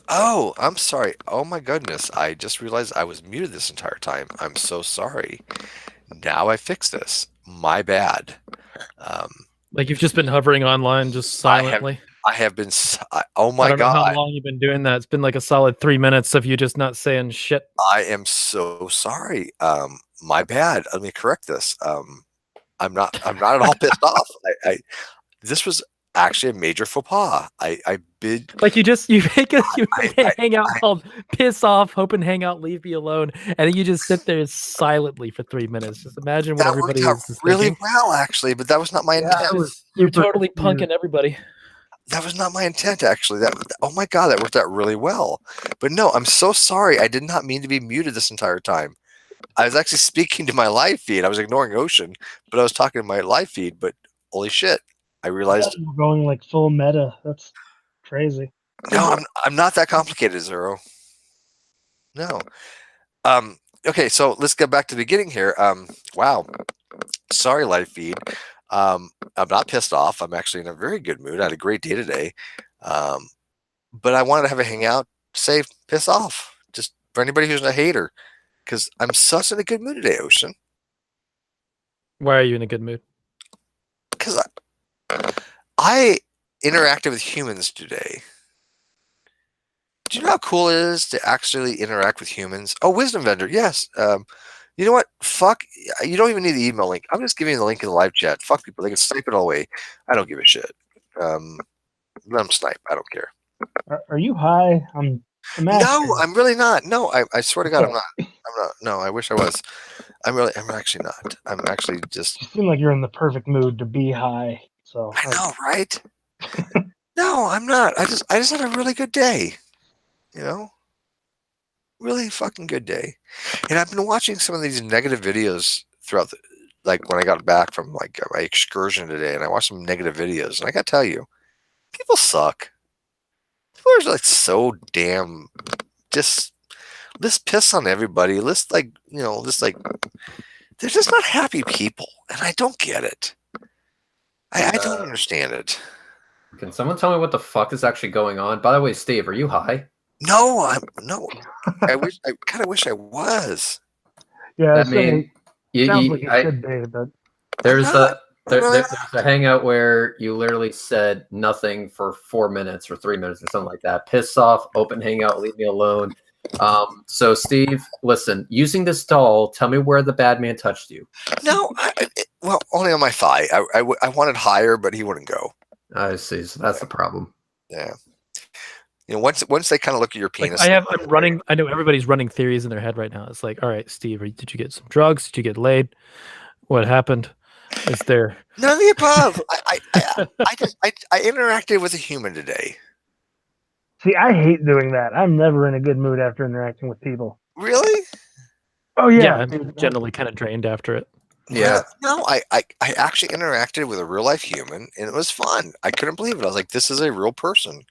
Oh, I'm sorry. Oh my goodness. I just realized I was muted this entire time. I'm so sorry. Now I fixed this. My bad. Um, Like you've just been hovering online just I have silently. I have been oh I my don't know how God. long you've been doing that. It's been like a solid 3 minutes of you just not saying shit. I am so sorry. My bad. Let me correct this. I'm not at all pissed off. I this was actually a major faux pas. I bid Like you I, make a I, hangout I called "Piss Off," Hope and Hangout, Leave Me Alone, and then you just sit there silently for 3 minutes. Just imagine what that worked everybody out is really thinking. well actually, but that was not my Yeah, intent. I was You're super totally confused. punking everybody. That was not my intent actually. That oh my God, that worked out really well. But no, I'm so sorry. I did not mean to be muted this entire time. I was actually speaking to my live feed. I was ignoring Ocean, but I was talking to my live feed. But holy shit, I I thought realized you were going like full meta. That's crazy. no, I'm not that complicated, Zero. No. Um. Okay, so let's get back to the beginning here. Wow. Sorry, live feed. I'm not pissed off. I'm actually in a very good mood. I had a great day today. Um, but I wanted to have a hangout. Say piss off. Just for anybody who's a hater, because I'm such in a good mood today, Ocean. Why are you in a good mood? Because I interacted with humans today. Do you know how cool it is to actually interact with humans? Oh, Wisdom Vendor, yes. You know what? Fuck. You don't even need the email link. I'm just giving you the link in the live chat. Fuck people. They can snipe it all away. I don't give a shit. Um, let them snipe. I don't care. Are you high? I'm No, asking. I'm really not. No, I swear to God, I'm Okay. not. I'm not. No, I wish I was. I'm actually not. I'm actually just. You seem like you're in the perfect mood to be high. So I know, right? No, I'm not. I just had a really good day. You know, really fucking good day. And I've been watching some of these negative videos throughout the, like when I got back from like my excursion today, and I watched some negative videos, and I got to tell you, people suck. People are like so damn just let's piss on everybody. Let's like let's like they're just not happy people, and I don't get it. I don't understand it. Can someone tell me what the fuck is actually going on? By the way, Steve, are you high? No, I'm no. I kind of wish I was. yeah, I I say mean, you, sounds like you, it I, should be, but I'm there's not. a I'm really there's a not. hangout where you literally said nothing for 4 minutes or 3 minutes or something like that. Piss off, open hangout, leave me alone. So Steve, listen, using this doll, tell me where the bad man touched you. No, well, only on my thigh. I wanted higher, but he wouldn't go. I see. So that's the problem. Yeah. Once they kind of look at your Like penis. I'm running. I know everybody's running theories in their head right now. It's like, all right, Steve, did you get some drugs? Did you get laid? What happened? Is there? None of the above. I interacted with a human today. see, I hate doing that. I'm never in a good mood after interacting with people. Really? Oh Yeah, yeah, I'm dude. generally kind of drained after it. Yeah. No, I actually interacted with a real life human, and it was fun. I couldn't believe it. I was like, this is a real person.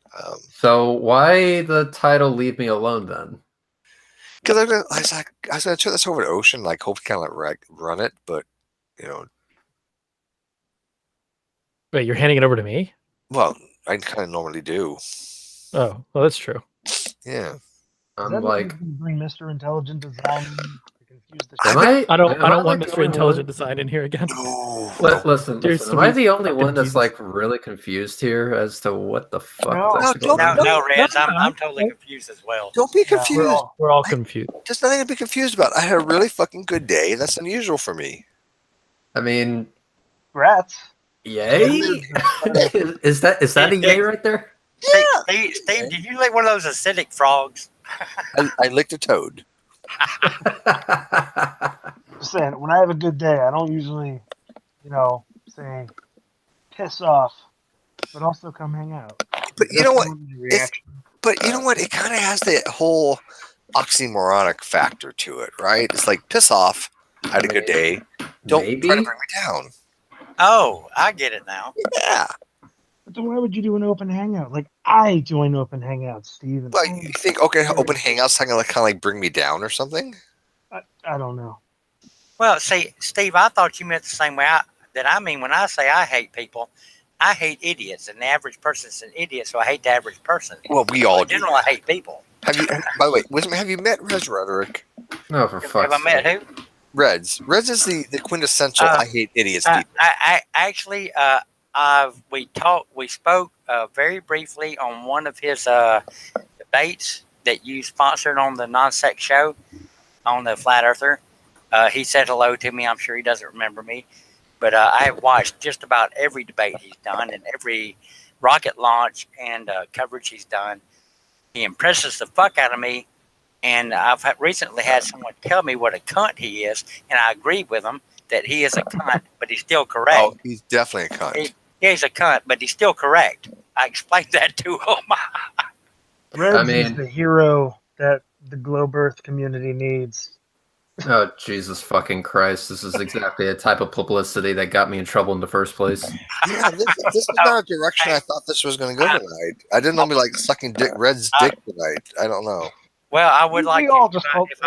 So why the title "Leave Me Alone" then? Because I was gonna turn this over to Ocean, like hope to kind of like run it, but you know, Wait, you're handing it over to me? well, I kind of normally do. Oh, well, that's true. Yeah. Does I'm that mean you like, can bring Mr. Intelligent Design in to confuse the am shit? I? I don't want Like the Mr. only one? Intelligent Design in here again. No, don't, Dear Listen. Am I sweet the only fucking one that's Jesus. like really confused here as to what the fuck is No, actually don't, going No, on? no, Reds. No, I'm totally no. confused as well. don't be Yeah, confused. We're all confused. There's nothing to be confused about. I had a really fucking good day, and that's unusual for me. I mean, rats. yay? Is that a yay right there? Steve, did you like one of those acidic frogs? I licked a toad. Just saying, when I have a good day, I don't usually, say piss off, but also come hang out. But you know what? That's the reaction. But you know what? It kind of has the whole oxymoronic factor to it, right? It's like piss off. I had a good day. Don't try to Maybe. bring me down. Oh, I get it now. Yeah. But then why would you do an open hangout? Like I join open hangouts, Steve. And Like you think, okay, open hangouts kind of like bring me down or something? I don't know. Well, see, Steve, I thought you meant the same way that I mean when I say I hate people. I hate idiots, and the average person's an idiot, so I hate the average person. Well, we all In do. general, I hate people. Have you? By the way, Wisdom, have you met Reds Rhetoric? No, for Have fuck's I met sake. who? Reds. Reds is the quintessential I hate idiots people. I actually, we spoke very briefly on one of his debates that you sponsored on the Non-Sex show on the Flat Earther. He said hello to me. I'm sure he doesn't remember me, but I have watched just about every debate he's done and every rocket launch and coverage he's done. He impresses the fuck out of me, and I've recently had someone tell me what a cunt he is, and I agree with him that he is a cunt, but he's still correct. Oh, he's definitely a cunt. He's a cunt, but he's still correct. I explained that to him. Reds is mean- the hero that the globe Earth community needs. Oh, Jesus fucking Christ. This is exactly the type of publicity that got me in trouble in the first place. Yeah, this is not a direction I thought this was going to go tonight. I didn't know me like sucking Red's dick tonight. I don't know. Well, I would We like all to, just hope if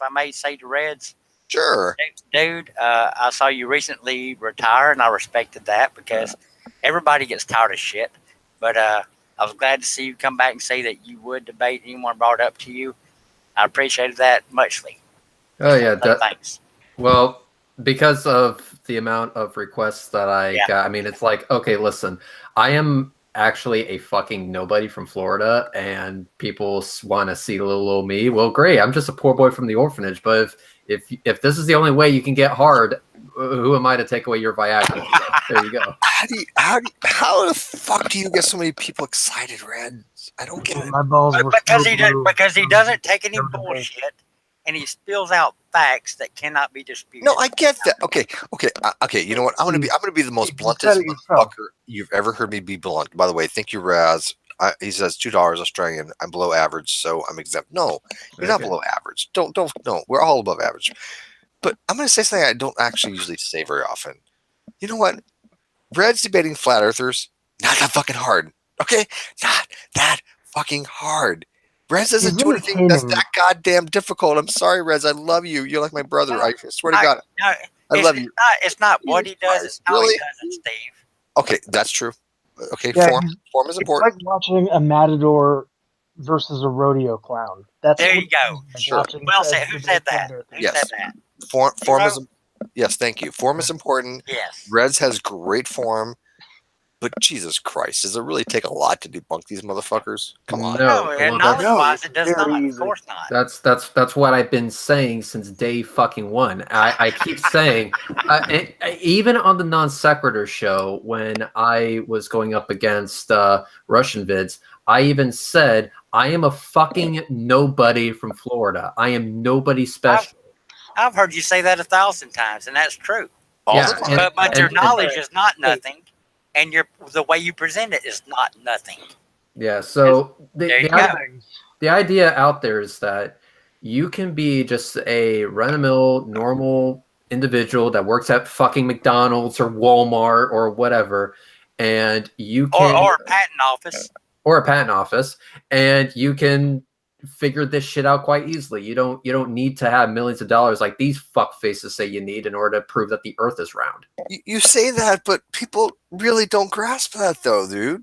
I may say to Reds, Sure. dude, I saw you recently retire, and I respected that because everybody gets tired of shit. But I was glad to see you come back and say that you would debate anyone brought up to you. I appreciated that muchly. Oh, yeah. Thanks. Well, because of the amount of requests that I got, I mean, it's like, okay, listen, I am actually a fucking nobody from Florida, and people want to see little old me. Well, great, I'm just a poor boy from the orphanage. But if this is the only way you can get hard, who am I to take away your Viagra? There you go. How the fuck do you get so many people excited, Red? I don't get it. My balls were Because so he blue. doesn't take any There was a bullshit, and he spills out facts that cannot be disputed. No, I get that. Okay. You know what? I'm gonna be the most You bluntest said it yourself. motherfucker you've ever heard me be blunt. By the way, thank you, Raz. He says $2 Australian. I'm below average, so I'm exempt. No, you're not Okay. below average. Don't. No, we're all above average. But I'm gonna say something I don't actually usually say very often. You know what? Red's debating flat earthers. Not that fucking hard. Okay, not that fucking hard. Rez doesn't do anything that's that goddamn difficult. I'm sorry, Rez. I love you. You're like my brother. I swear to God. I love you. It's not what he does, it's how Really? he does it, Steve. Okay, that's true. Okay, Yeah, form is It's important. like watching a matador versus a rodeo clown. That's There what you go. it's like Sure. watching Well Fred said. Who said that? Tinder. Who Yes. said that? Form is yes. Thank you. Form is important. Yes. Rez has great form, but Jesus Christ, does it really take a lot to debunk these motherfuckers? Come on. No, and well, knowledge-wise, that's it does very not. Of easy. course not. that's what I've been saying since day fucking one. I keep saying, even on the non sequitur show when I was going up against Russian vids, I even said I am a fucking nobody from Florida. I am nobody special. I've heard you say that 1,000 times, and that's true. All Yeah, the time. But your and- knowledge is not nothing, and the way you present it is not nothing. Yeah, so There you the idea out there is that you can be just a run-of-the-mill normal individual that works at fucking McDonald's or Walmart or whatever, and you can Or a patent office. and you can figure this shit out quite easily. You don't need to have millions of dollars like these fuckfaces say you need in order to prove that the earth is round. You say that, but people really don't grasp that, though, dude.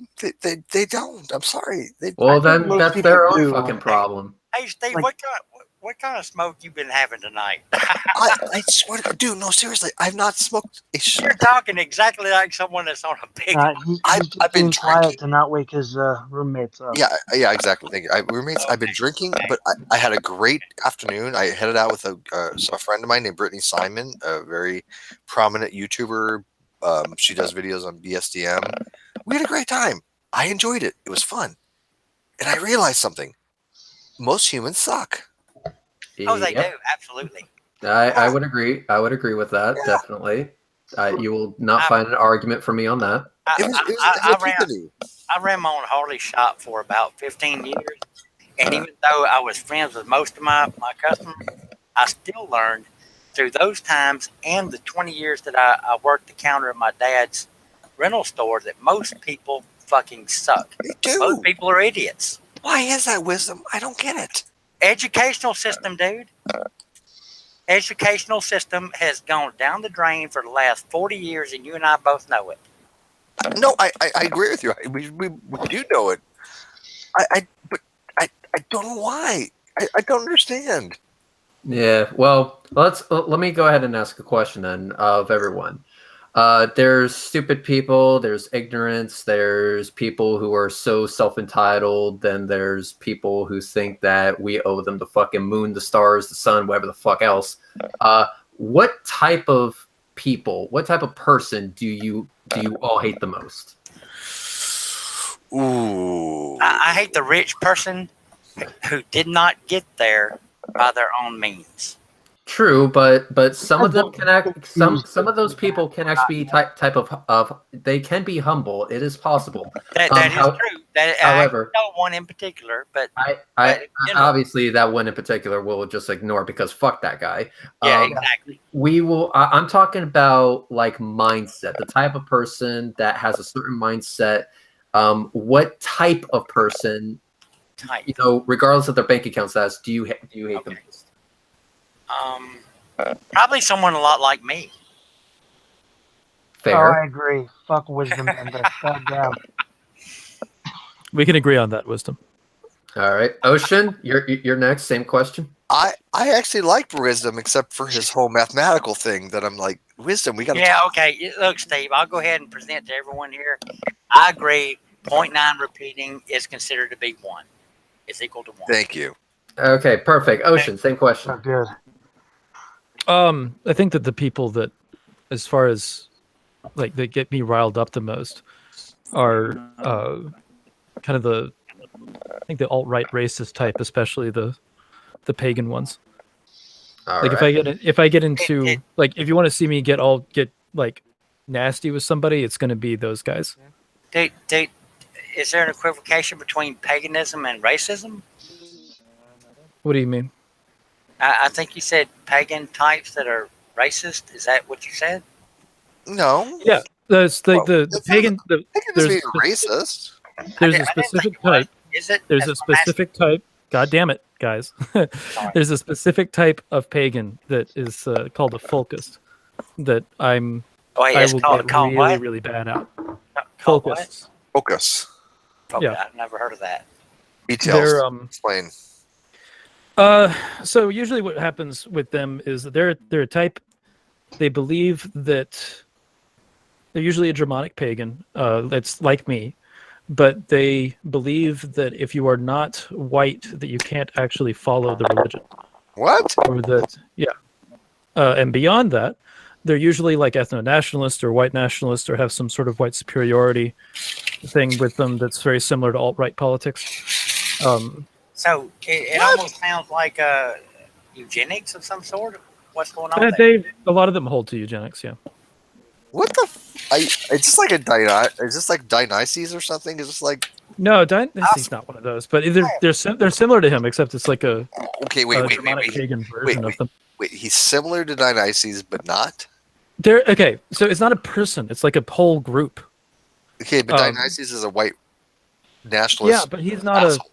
They don't. I'm sorry. Well, I then think most that's people their own do. fucking problem. Hey, Steve, Like- what kind of smoke you been having tonight? I swear to God, dude. No, seriously, I've not smoked a shit. You're talking exactly like someone that's on a big. He's I've just been being quiet drinking. to not wake his roommates up. Yeah, exactly. Thank you. Roommates. I've been drinking, but I had a great afternoon. I headed out with a friend of mine named Brittany Simon, a very prominent YouTuber. She does videos on BSDM. We had a great time. I enjoyed it. It was fun, and I realized something. Most humans suck. Oh, they Yep. do, absolutely. I would agree. I would agree with that, Yeah. definitely. You will not find an argument for me on that. It was an epiphany. I ran my own Harley shop for about 15 years, and even though I was friends with most of my customers, I still learned through those times and the 20 years that I worked the counter at my dad's rental store that most people fucking suck. They do. Most people are idiots. Why is that, Wisdom? I don't get it. Educational system, dude. Educational system has gone down the drain for the last 40 years, and you and I both know it. No, I agree with you. We do know it. But I don't know why. I don't understand. Yeah, well, let me go ahead and ask a question then of everyone. There's stupid people, there's ignorance, there's people who are so self-entitled, then there's people who think that we owe them the fucking moon, the stars, the sun, whatever the fuck else. What type of people, what type of person do you all hate the most? Ooh. I hate the rich person who did not get there by their own means. True, but some of them can act. Some of those people can actually be type of they can be humble. It is possible. That is true. However, I know one in particular, but I obviously that one in particular we'll just ignore because fuck that guy. Yeah, exactly. We will. I'm talking about like mindset, the type of person that has a certain mindset. What type of person? You know, regardless of their bank account status, do you hate the most? Probably someone a lot like me. Fair. Oh, I agree. Fuck wisdom member. God damn. We can agree on that, Wisdom. All right, Ocean, you're next. Same question. I actually like Wisdom, except for his whole mathematical thing. That I'm like, Wisdom, we got to. Yeah, okay. Look, Steve, I'll go ahead and present to everyone here. I agree. 0.9 repeating is considered to be 1. It's equal to 1. Thank you. Okay, perfect. Ocean, same question. So good. I think that the people that, as far as like that get me riled up the most, are kind of I think the alt-right racist type, especially the pagan ones. All like right. if I get into like if you want to see me get like nasty with somebody, it's going to be those guys. Is there an equivocation between paganism and racism? What do you mean? I think you said pagan types that are racist. Is that what you said? No. Yeah, that's the pagan. There's being racist. There's a specific type. Is it? There's a specific type. God damn it, guys! There's a specific type of pagan that is called a folkist. That I will get really, really bad at. Folkists. Focus. Yeah, I've never heard of that. Details. Explain. So usually what happens with them is that they're a type. They believe that they're usually a Germanic pagan. That's like me, but they believe that if you are not white, that you can't actually follow the religion. What? Or that, yeah. And beyond that, they're usually like ethno-nationalists or white nationalists or have some sort of white superiority thing with them that's very similar to alt-right politics. So it almost sounds like eugenics of some sort. What's going on there? A lot of them hold to eugenics, yeah. What the? It's just like is this like Dionysus or something? Is this like? No, Dionysus not one of those, but they're similar to him, except it's like a pagan version of them. Wait, he's similar to Dionysus, but not. Okay, so it's not a person; it's like a whole group. Okay, but Dionysus is a white nationalist. Yeah, but he's not asshole.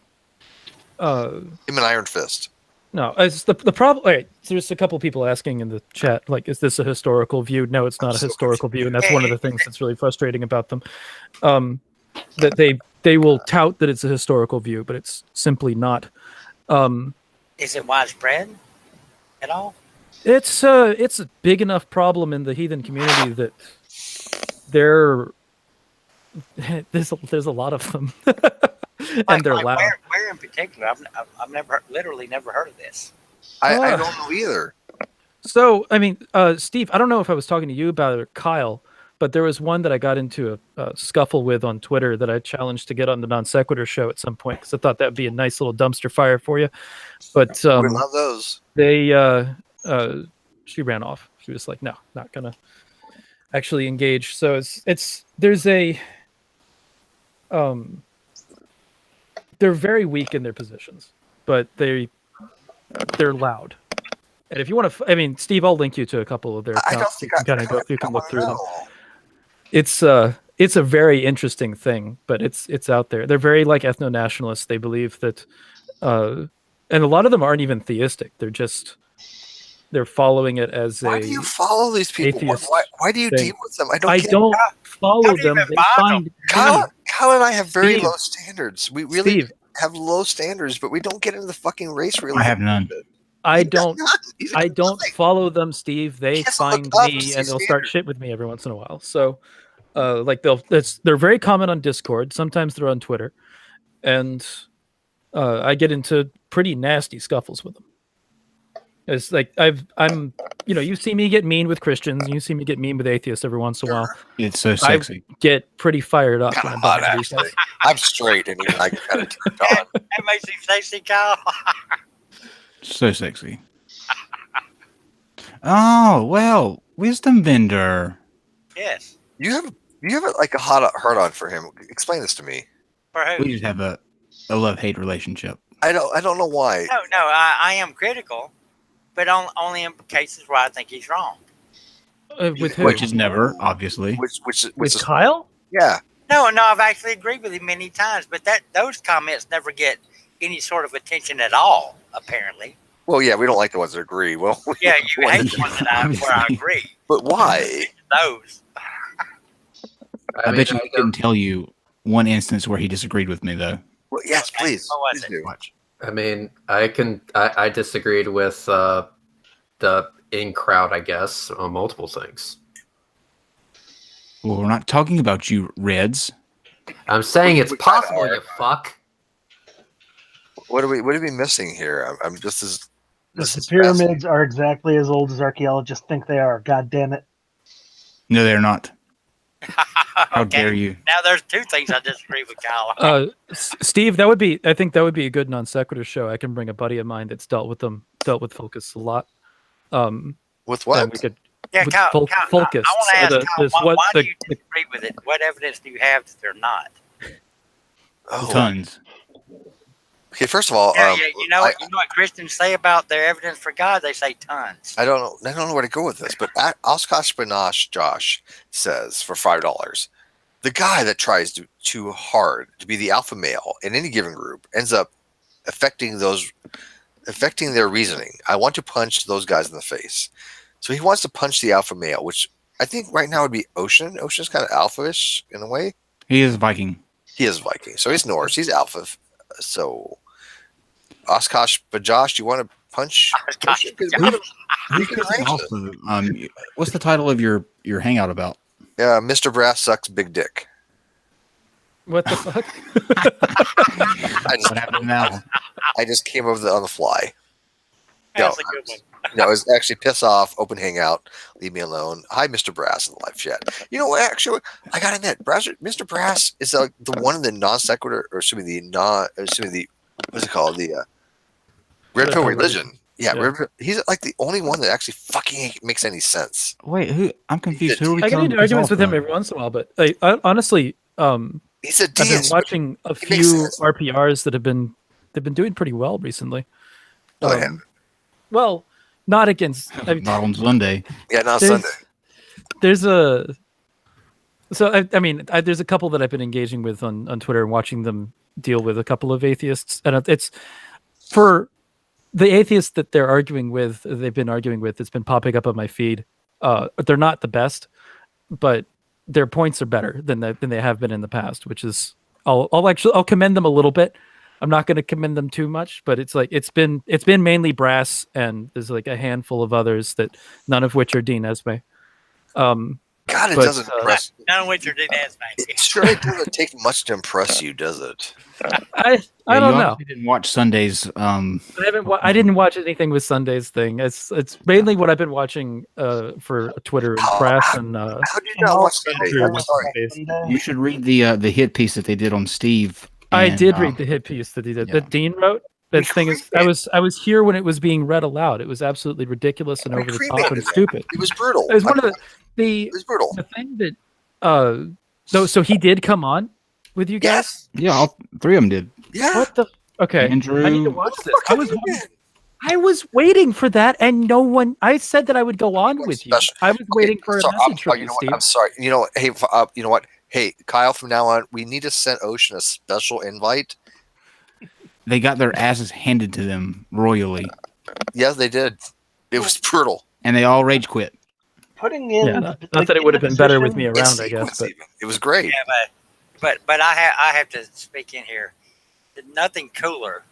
Him an Iron Fist. No, it's the problem. All right, so there's a couple people asking in the chat, like, is this a historical view? No, it's not a historical view, and that's one of the things that's really frustrating about them. That they will tout that it's a historical view, but it's simply not. Is it widespread at all? It's a big enough problem in the heathen community that there's a lot of them. And they're loud. Where in particular? I've literally never heard of this. I don't know either. So, I mean, Steve, I don't know if I was talking to you about it or Kyle, but there was one that I got into a scuffle with on Twitter that I challenged to get on the Non Sequitur show at some point because I thought that would be a nice little dumpster fire for you. But we love those. She ran off. She was like, no, not gonna actually engage. So there's a they're very weak in their positions, but they're loud. And if you want to, Steve, I'll link you to a couple of their accounts. You can look through them. It's a very interesting thing, but it's out there. They're very like ethno-nationalists. They believe that, and a lot of them aren't even theistic. They're just they're following it as why a. do you follow these people? Atheist Why do you thing. deal with them? I I get don't follow Don't them. even They bother. find Kyle, me. Kyle and I have very Steve. low standards. We really Steve, have low standards, but we don't get into the fucking race realism. I have none. I He's got don't. none. He's got I don't nothing. follow them, Steve. They He has to look find up to me see and they'll start standards. shit with me every once in a while. So, like they're very common on Discord. Sometimes they're on Twitter, and I get into pretty nasty scuffles with them. It's like I'm you see me get mean with Christians, and you see me get mean with atheists every once in a while. It's so sexy. I get pretty fired up when Kinda I'm hot, behind these actually. guys. I'm straight, and even I can kind of turn it on. That makes you sexy, Kyle. So sexy. Oh, well, wisdom vendor. Yes. You have like a hot hard on for him. Explain this to me. For who? We just have a love-hate relationship. I don't know why. No, I am critical, but only in cases where I think he's wrong. With who? Which is never, obviously. Which with is Kyle? yeah. No, I've actually agreed with him many times, but those comments never get any sort of attention at all, apparently. Well, yeah, we don't like the ones that agree. Well, Yeah, you hate the ones where I agree. but why? Those. I bet you he couldn't tell you one instance where he disagreed with me, though. Well, yes, please. What was Please it? do. Watch. I mean, I disagreed with the in crowd, I guess, on multiple things. Well, we're not talking about you, Reds. I'm saying it's We kinda possible, are. you fuck. What are we missing here? I'm just as The pyramids are exactly as old as archaeologists think they are. God damn it. No, they're not. How Okay. dare you? Now there's two things I disagree with Kyle on. Steve, I think that would be a good non sequitur show. I can bring a buddy of mine that's dealt with focus a lot. With what? And we could Yeah, with Kyle, focus. I want to ask Kyle, why do the you disagree with it? What evidence do you have that they're not? Oh, Tons. okay. First of all, Yeah, you know what Christians say about their evidence for God? They say tons. I don't know where to go with this, but Oshkosh Binosh Josh says for $5, the guy that tries too hard to be the alpha male in any given group ends up affecting their reasoning. I want to punch those guys in the face. So he wants to punch the alpha male, which I think right now would be Ocean. Ocean's kind of alpha-ish in a way. He is Viking. He is Viking, so he's Norse. He's alpha. So Oshkosh Bajosh, do you want to punch? Oshkosh Ocean? 'Cause Bajosh. we can arrange it. Also, what's the title of your hangout about? Yeah, Mr. Brass sucks big dick. what the fuck? What happened now? I just came over on the fly. That's a good one. No, it was actually piss off, open hangout, leave me alone. Hi, Mr. Brass in the live chat. You know what? Actually, I got in that. Mr. Brass is the one in the non sequitur, or what's it called? The Red Pill Religion. Yeah, Yeah. He's like the only one that actually fucking makes any sense. Wait, who? I'm confused. Who are we I get throwing into this arguments off with him of? every once in a while, but honestly, He's a I've been deist. watching a It makes few sense. RPRs that they've been doing pretty well recently. No, they haven't. Well, not against. Not on Sunday. Yeah, not there's- Sunday. There's a. So there's a couple that I've been engaging with on Twitter and watching them deal with a couple of atheists, and it's for the atheists that they've been arguing with. It's been popping up on my feed. They're not the best, but their points are better than they have been in the past, which is I'll commend them a little bit. I'm not going to commend them too much, but it's like it's been mainly Brass, and there's like a handful of others that none of which are Dean Esme. God, it but, doesn't impress. None of which are did as It surely doesn't take much to impress you, does it? I Yeah, don't you know. obviously didn't watch Sundays. I didn't watch anything with Sunday's thing. It's mainly what I've been watching for Twitter and Brass and How do you not watch Sunday? Sure. I'm sorry. You should read the hit piece that they did on Steve. I and, did read the hit piece that he did. yeah. That Dean wrote. That thing is, I was here when it was being read aloud. It was absolutely ridiculous and We over the top cremated and it. stupid. It was brutal. It was one of It was brutal. the thing that so he did come on with you guys. Yes. Yeah, all three of them did. Yeah. What the? Okay, Andrew. I need to watch this. Fuck have you been? I was waiting for that, and no one. I said that I would go on with you. Special- I was waiting for a sorry, message from you you, know what? Steve. I'm sorry. You know, hey, you know what? Hey, Kyle. From now on, we need to send Ocean a special invite. They got their asses handed to them royally. Yes, they did. It was brutal. And they all rage quit. Putting in, Yeah, not that it would have been better with me In around, I guess. sequence But even. It was great. Yeah, but I have to speak in here. There's nothing cooler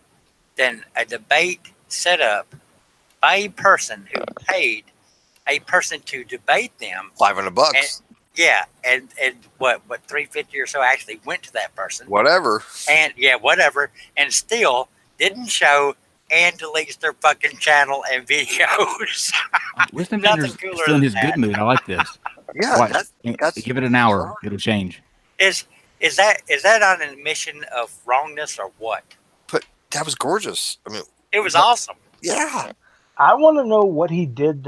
than a debate set up by a person who paid a person to debate them. $500. And what $350 or so actually went to that person. Whatever. And whatever. And still didn't show and deletes their fucking channel and videos. Wisdom Nothing Bender's cooler still in than his good that. mood. I like this. Yeah, Watch. that's Give it an hour. It'll change. Is that on an admission of wrongness or what? But that was gorgeous. I mean, It was awesome. yeah. I want to know what he did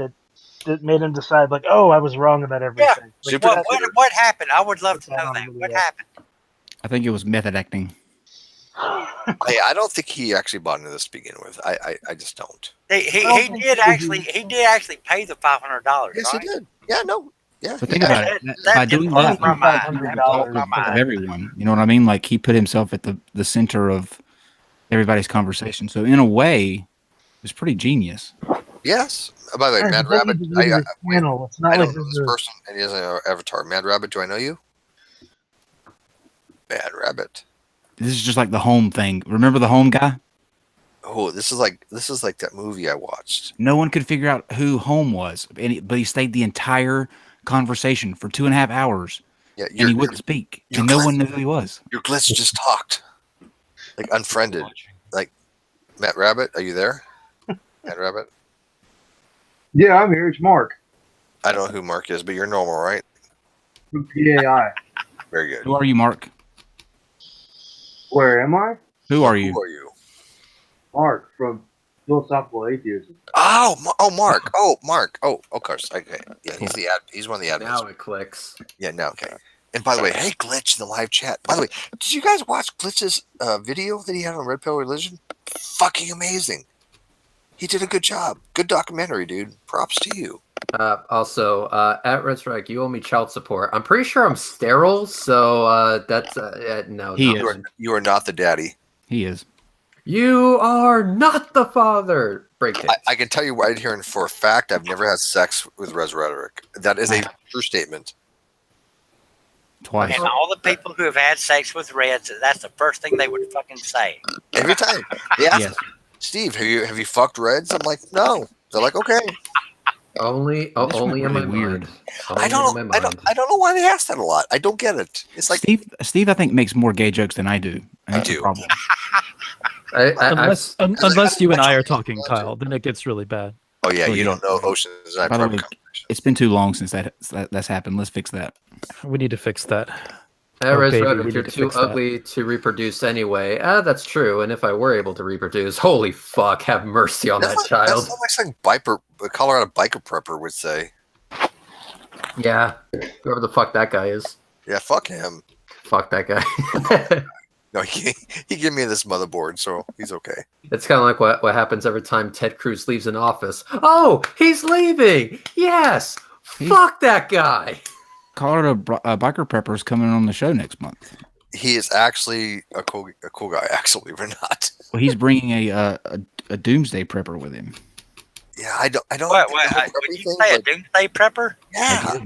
that made him decide, like, oh, I was wrong about everything. Yeah. Like, What happened? I would love to know that. What happened? I think it was method acting. I don't think he actually bought into this to begin with. I just don't. He did actually pay the $500. Yes, right? he did. Yeah, no. Yeah. But think about it. By doing blew that, my mind. of everyone. You know what I mean? Like he put himself at the center of everybody's conversation. So in a way, it was pretty genius. Yes. By the way, Guys, Mad it doesn't Rabbit. need to be his channel. It's not I like don't know this this is- person, and he has an avatar. Mad Rabbit, do I know you? Mad Rabbit. This is just like the home thing. Remember the home guy? Oh, this is like that movie I watched. No one could figure out who home was, but he stayed the entire conversation for 2.5 hours, Yeah, and he wouldn't speak, and no one knew who he was. Your glitch just talked, like unfriended. Like Matt Rabbit, are you there? Matt Rabbit. Yeah, I'm here. It's Mark I don't know who Mark is, but you're normal, right? from PAI. Very good. Who are you, Mark? Where am I? Who are you? Who are you? Mark from Philosophical Atheism. Oh, Mark. Oh, Mark. Oh, of course. Okay. Yeah, he's one of the admins. Now it clicks. Yeah, now okay. And by the way, hey Glitch in the live chat. By the way, did you guys watch Glitch's video that he had on Red Pill Religion? Fucking amazing. He did a good job. Good documentary, dude. Props to you. Also, at Resurrect, you owe me child support. I'm pretty sure I'm sterile, so that's no. He no. is. You are not the daddy. He is. You are not the father. Break it. I can tell you right here and for a fact, I've never had sex with Resurrect. That is a true statement. Twice. And all the people who have had sex with Reds, that's the first thing they would fucking say. Every time. Yeah. Yes. Steve, have you fucked Reds? I'm like, no. They're like, okay. Only This went in really my weird. mind. I Only don't in know. my I don't mind. know why they ask that a lot. I don't get it. It's like Steve, I think makes more gay jokes than I do. And that's do. a problem. Unless you and I are talking, Kyle, then it gets really bad. oh yeah, Oh, you yeah. don't know Ocean's Nine By the way, Private. it's been too long since that's happened. Let's fix that. We need to fix that. Baby, we you're need to too fix that. ugly to reproduce anyway. That's true. And if I were able to reproduce, holy fuck, have mercy on that child. That's like something a Colorado biker prepper would say. Yeah, whoever the fuck that guy is. Yeah, fuck him. Fuck that guy. No, he gave me this motherboard, so he's okay. It's kind of like what happens every time Ted Cruz leaves an office. Oh, he's leaving. Yes. Fuck that guy. Colorado biker prepper is coming on the show next month. He is actually a cool guy. Actually, we're not. Well, he's bringing a doomsday prepper with him. Yeah, I don't. What, would you say a doomsday prepper? Yeah.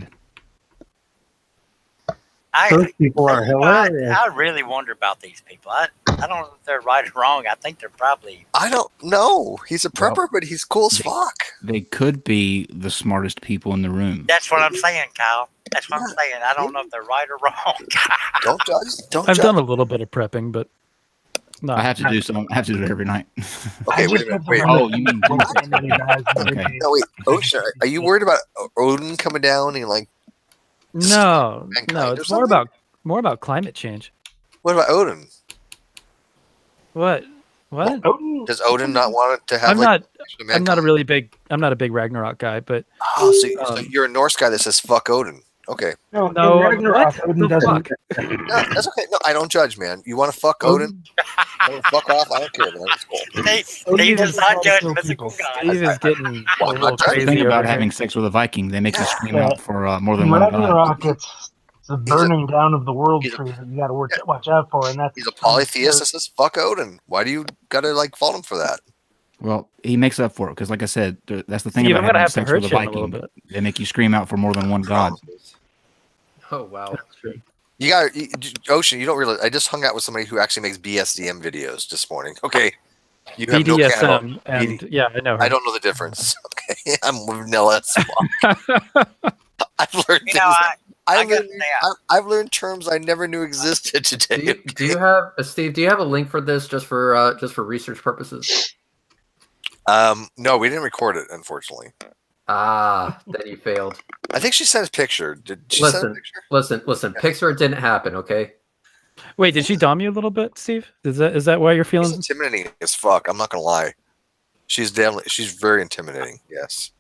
Those people are hilarious. I really wonder about these people. I don't know if they're right or wrong. I think they're probably. I don't know. He's a prepper, Well, but he's cool as fuck. They could be the smartest people in the room. That's what I'm saying, Kyle. That's what I'm saying. I don't know if they're right or wrong. Don't judge. Don't I've judge. done a little bit of prepping, but no. I have to do some. I have to do it every night. Okay, I wait just a minute. have to Wait. learn Oh, you mean Okay. No, wait. Ocean, are you worried about Odin coming down and like? No, mankind or it's something? more about climate change. What about Odin? What? Does Odin not want it to have? I'm like, not. I'm not a big Ragnarok guy, but Oh, so you're a Norse guy that says fuck Odin. Okay. No, no. Ragnarok, What Odin the doesn't. fuck? No, that's okay. No, I don't judge, man. You want to fuck Odin? Fuck off. I don't care, man. It's cool. He does not judge Kill mythical people. guys. Steve is getting a Well, little I'm The crazy thing over about here. having sex with a Viking, they make you scream Yeah. out for more than In one god. Ragnarok, it's the burning down of the world tree that you got to watch out for, and that's He's a polytheist that says fuck Odin. Why do you gotta like fault him for that? Well, he makes up for it because, like I said, that's the thing Steve, about I'm gonna having have to sex hurt with a you in a little Viking. bit. They make you scream out for more than one god. Oh wow. That's true. You got Ocean. You don't realize. I just hung out with somebody who actually makes BSDM videos this morning. Okay, you have no BDSM, candle. and yeah, I know her. I don't know the difference. Okay, I'm vanilla as fuck. I've learned You know, things. I've learned terms I never knew existed today. Do you have Steve? Do you have a link for this just for research purposes? No, we didn't record it, unfortunately. Ah, then you failed. I think she sent a picture. Did she send a picture? Listen. Pixar didn't happen. Okay. Wait, did she dom you a little bit, Steve? Is that why you're feeling? She's intimidating as fuck. I'm not gonna lie. She's very intimidating. Yes,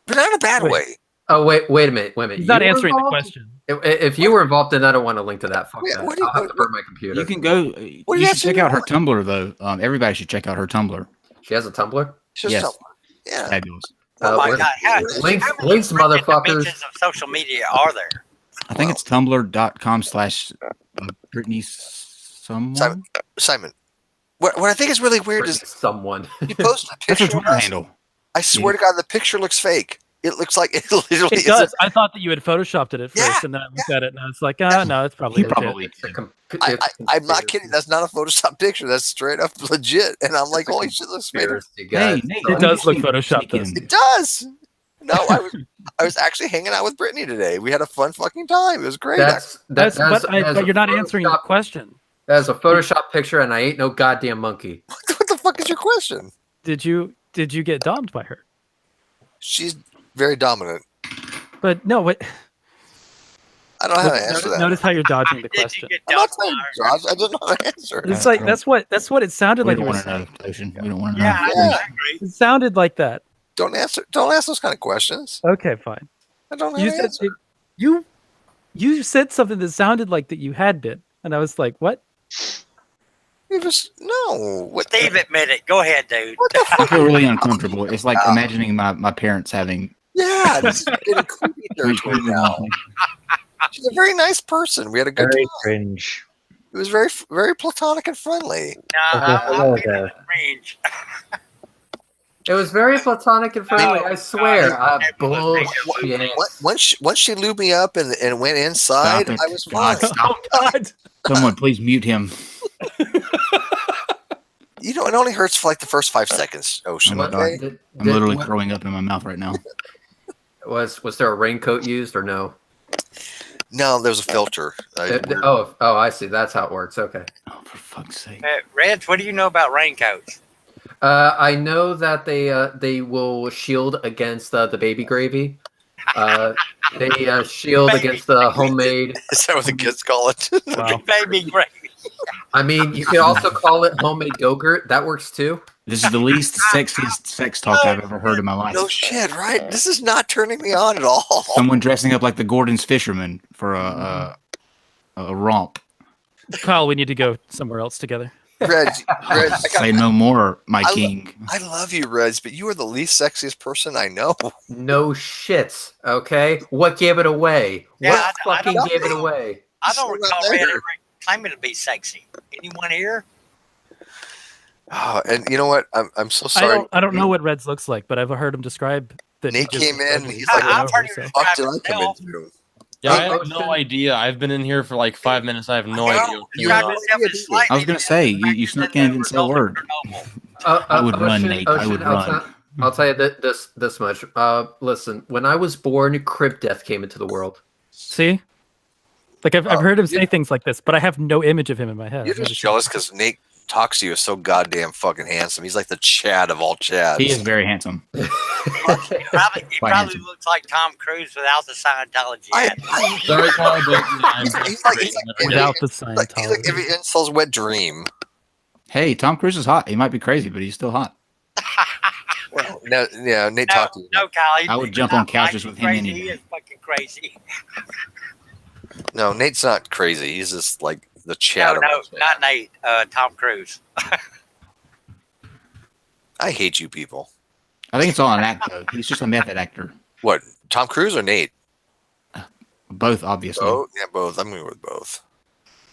but not in a bad way. Oh wait a minute. He's not answering the question. If you were involved, then I don't want to link to that. Fuck Yeah, that. what do you- I'll have to burn my computer. You can go. You should check out her Tumblr though. Everybody should check out her Tumblr. She has a Tumblr. Yes. Yeah. Fabulous. Oh my God! Links, How many motherfuckers. dimensions of social media are there? I think it's tumblr.com/Brittany someone. Simon. What I think is really weird is someone. you posted a That's her picture. Twitter handle. I swear to God, the picture looks fake. It looks like it literally It does. I thought that you had photoshopped it at first, Yeah, and then I looked at it, and I was like, no, it's probably. He probably. I'm not kidding. That's not a Photoshop picture. That's straight up legit. And I'm like, holy shit, this made it. Hey, Nate, It does look photoshopped. Sneak in. It does. No, I was actually hanging out with Brittany today. We had a fun fucking time. It was great. But you're not answering the question. That's a Photoshop picture, and I ain't no goddamn monkey. What the fuck is your question? Did you get domed by her? She's very dominant. But no, what? I don't know how to answer that. Notice how you're dodging the question. I'm not saying dodge. I don't know how to answer. It's like that's what it sounded We like. don't You were want to know, saying. Ocean. We don't want to know. Yeah, I agree. It sounded like that. Don't answer. Don't ask those kind of questions. Okay, fine. I don't know You how to said answer. you said something that sounded like that you had been, and I was like, what? You just no. What? Steve, admit it. Go ahead, dude. What the I fuck? feel really uncomfortable. It's like imagining my parents having. Yeah, this is getting creepy territory now. She's a very nice person. We had a good Very time. cringe. It was very, very platonic and friendly. No, hello I'm feeling there. the cringe. It was very platonic and friendly. I swear. Bullshit. Once she lubed me up and went inside, Stop it. I was fine. God, stop. Oh God! Someone please mute him. You know, it only hurts for like the first 5 seconds. Ocean. Oh my God. Okay? I'm literally throwing up in my mouth right now. Was there a raincoat used or no? No, there's a filter. Oh, I see. That's how it works. Okay. Oh, for fuck's sake. Reds, what do you know about raincoats? I know that they will shield against the baby gravy. They shield against the homemade. Is that what the kids call it? Wow. Baby gravy. I mean, you could also call it homemade yogurt. That works too. This is the least sexiest sex talk I've ever heard in my life. No shit, right? This is not turning me on at all. Someone dressing up like the Gordon's fisherman for a romp. Kyle, we need to go somewhere else together. Reg, Say no more, my king. I love you, Reg, but you are the least sexiest person I know. No shit. Okay. What gave it away? Yeah, What I fucking don't gave it know. away? I don't Still not recall Red there. ever claiming to be sexy. Anyone here? Oh, and you know what? I'm so sorry. I don't know what Reds looks like, but I've heard him describe that. Nate he just came in and over he's and like, I've over, heard him so- Fuck describe did I come himself. into? Yeah, I Oh, have no idea. I've been in here for like 5 minutes. I have no Well, idea. what's you going got on. yourself as slightly I was gonna say, you snuck in and didn't say a word. I would run, Nate. I would run. I'll tell you this much. Listen, when I was born, crib death came into the world. See, like I've heard him say things like this, but I have no image of him in my head. You're just jealous because Nate talks to you is so goddamn fucking handsome. He's like the Chad of all Chads. He is very handsome. He Quite probably handsome. looks like Tom Cruise without the Scientology. Sorry, Kyle, but I'm He's like Without the he's like Scientology. every insult's wet dream. Hey, Tom Cruise is hot. He might be crazy, but he's still hot. Well, no, yeah, Nate No, talked to you. no, Kyle. I would jump on couches with him crazy. any He day. is fucking crazy. No, Nate's not crazy. He's just like the Chad. No, of no, all Chads. not Nate. Tom Cruise. I hate you people. I think it's all an act, though. He's just a method actor. What? Tom Cruise or Nate? Both, obviously. Oh, yeah, both. I'm going with both.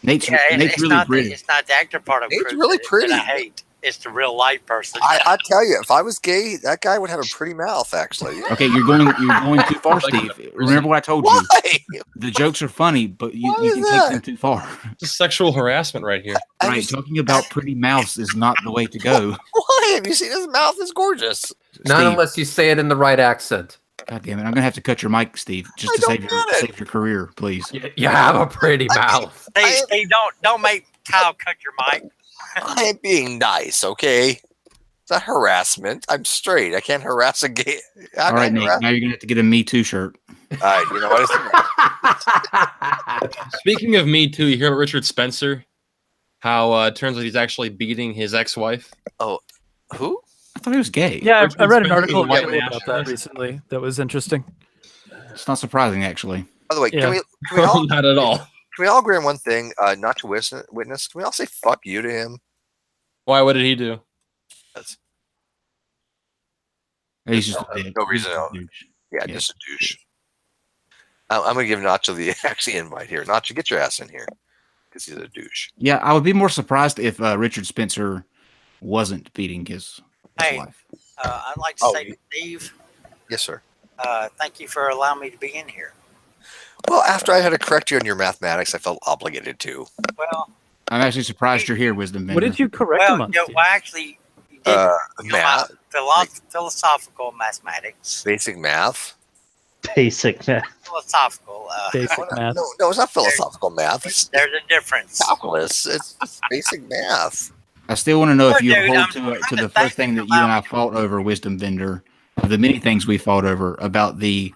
Nate's Yeah, Nate's it's really not pretty. it's not the actor part of Nate's Cruise really that pretty. I hate. it's the real life person. I tell you, if I was gay, that guy would have a pretty mouth, actually. Okay, you're going too far, Steve. Remember what I told you. Why? The jokes are funny, but you Why can is take that? them too far. This is sexual harassment right here. Right, talking about pretty mouths is not the way to go. Why? Have you seen his mouth? Is gorgeous. Not Steve. unless you say it in the right accent. God damn it! I'm gonna have to cut your mic, Steve, just to save your career, please. You have a pretty mouth. Steve, don't make Kyle cut your mic. I am being nice, okay? It's not harassment. I'm straight. I can't harass a gay. All right, Nick. Now you're gonna have to get a Me Too shirt. All right, you know what? Speaking of Me Too, you hear about Richard Spencer? How it turns out he's actually beating his ex-wife. Oh, who? I thought he was gay. Yeah, Richard I read an Spencer article is white about that nationalist. recently. That was interesting. It's not surprising, actually. By the way, Yeah. can we all Not at all. can we all agree on one thing? Not to witness. Can we all say "fuck you" to him? Why? What did he do? He's just a dick. No reason. He's just a douche. Yeah, Yeah. just a douche. I'm gonna give Nacho the actually invite here. Nacho, get your ass in here because he's a douche. Yeah, I would be more surprised if Richard Spencer wasn't beating his Hey. wife. I'd like to say to Steve, Yes, sir. thank you for allowing me to be in here. Well, after I had to correct you on your mathematics, I felt obligated to. Well, I'm actually surprised you're here, Wisdom Bender. What did you correct him on? Steve? actually, you did Math, philosophical mathematics. basic math. Basic math. Philosophical. Basic math. No, it's not philosophical math. It's There's a difference. calculus. It's basic math. I still want to know if you Dude, hold I'm to trying the to first think thing that you and I about- fought over, Wisdom Bender, of the many things we fought over about the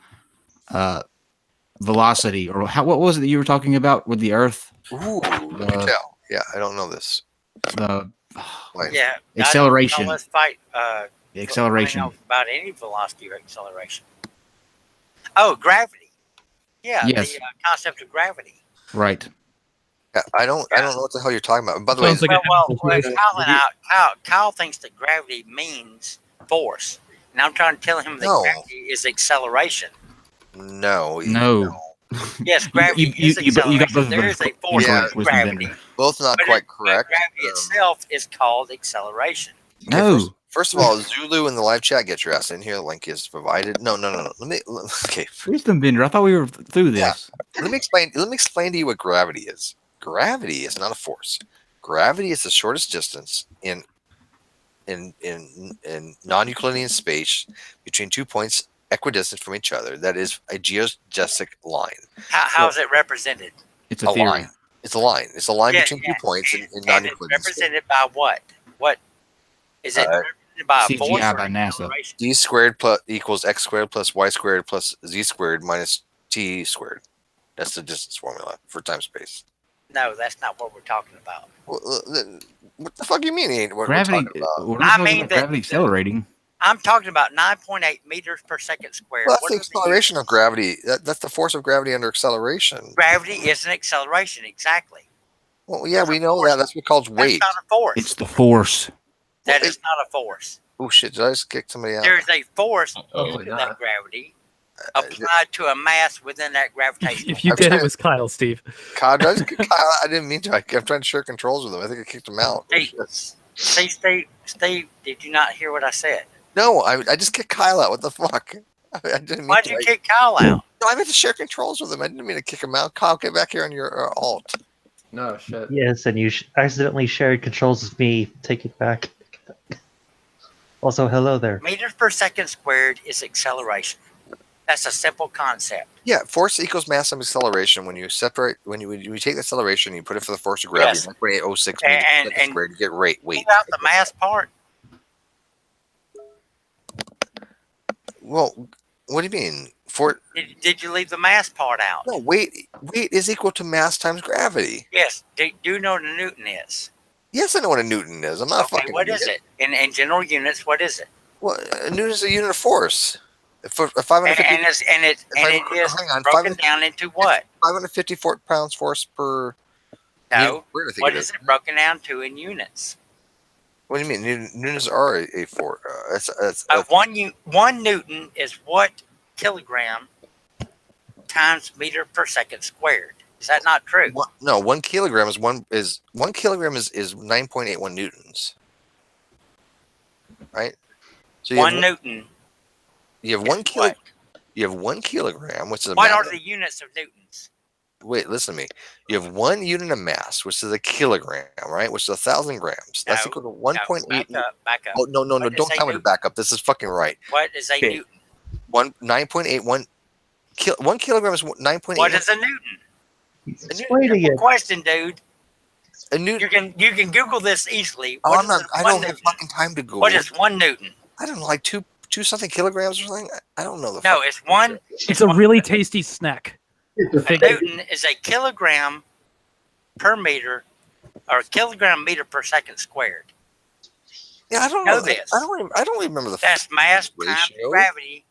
velocity, or what was it that you were talking about with the Earth? Ooh, you can tell. Yeah, I don't know this. The Like, Yeah. Acceleration. Let's fight. the acceleration. About any velocity or acceleration. Oh, gravity. Yeah. Yes. The concept of gravity. Right. yeah, I don't know what the hell you're talking about. By the way, Sounds like a Well, difficult well, question. Kyle thinks that gravity means force, and I'm trying to tell him that No. gravity is acceleration. no. Yes, gravity is you got acceleration. both of There those is a force Yeah. called gravity, Both not but quite correct. gravity itself is called acceleration. Okay, No. First of all, Zulu in the live chat, get your ass in here. Link is provided. No. Okay, Wisdom Bender. I thought we were through this. let me explain to you what gravity is. Gravity is not a force. Gravity is the shortest distance in non-Euclidean space between 2 points equidistant from each other. That is a geodesic line. How is it represented? It's a theory. line. It's a line. It's a line Yeah, between 2 points in And it's non-Euclidean space. represented by what? What is it represented by? A CGI force or by NASA. acceleration? D squared plus equals x squared plus y squared plus z squared minus t squared. That's the distance formula for time space. No, that's not what we're talking about. What the fuck do you mean? Ain't what Gravity. We're talking about? We're I not talking mean about that- gravity accelerating. I'm talking about 9.8 meters per second squared. Well, that's What the are acceleration of gravity. That's the force of gravity under acceleration. Gravity is an acceleration, exactly. Well, yeah, we know that. That's what calls weight. That's not a force. It's the force. That Well, is not a force. Oh shit! Did I just kick somebody out? There is a force Hopefully to not. that gravity applied to a mass within that gravitation. If you I'm did, trying- it was Kyle, Steve. Kyle, did I just kick Kyle? I didn't mean to. I'm trying to share controls with him. I think I kicked him out. Hey, see, Steve, did you not hear what I said? No, I just kicked Kyle out. What the fuck? I didn't mean Why'd to. you kick Kyle out? No, I meant to share controls with him. I didn't mean to kick him out. Kyle, get back here on your alt. No shit. Yes, and you accidentally shared controls with me. Take it back. Also, hello there. Meters per second squared is acceleration. That's a simple concept. Yeah, force equals mass times acceleration. When you separate, when you take the acceleration, you put it for the force of gravity. Yes. 9.806 And- meters per second and- squared. You get weight. Leave out the mass part. Well, what do you mean? Did you leave the mass part out? No, weight is equal to mass times gravity. Yes. Do you know what a Newton is? Yes, I know what a Newton is. I'm not a Okay, fucking what is idiot. it? In general units, what is it? Well, a Newton is a unit of force. For 550, And it is hang on, broken down into what? 554 pounds force per. No. Where do I think What it is it broken down to in units? What do you mean? Newtons are a force. One Newton is what kilogram times meter per second squared. Is that not true? No, 1 kilogram is 1 kilogram is 9.81 newtons. right? So One Newton. You have is 1 kilo. what? You have 1 kilogram, which is a What mass. are the units of newtons? Wait, listen to me. You have 1 unit of mass, which is a kilogram, right? Which is 1,000 grams. That's No, equal to 1.8. Back up. Oh no! What Don't is tell a me to back up. This is fucking right. What is a Okay. Newton? 9.81. 1 kilogram is 9.8. What is a Newton? He's A Newton, explaining simple it. question, dude. A Newton. You can Google this easily. Oh, What I'm is not. a I 1 don't have Newton? fucking time to Google. What is 1 Newton? I don't know, like two something kilograms or something. I don't know the. No, it's one. It's a really tasty snack. A Newton is a kilogram per meter, or a kilogram meter per second squared. Yeah, I don't Know know. this. I don't remember the. That's mass times ratio. gravity.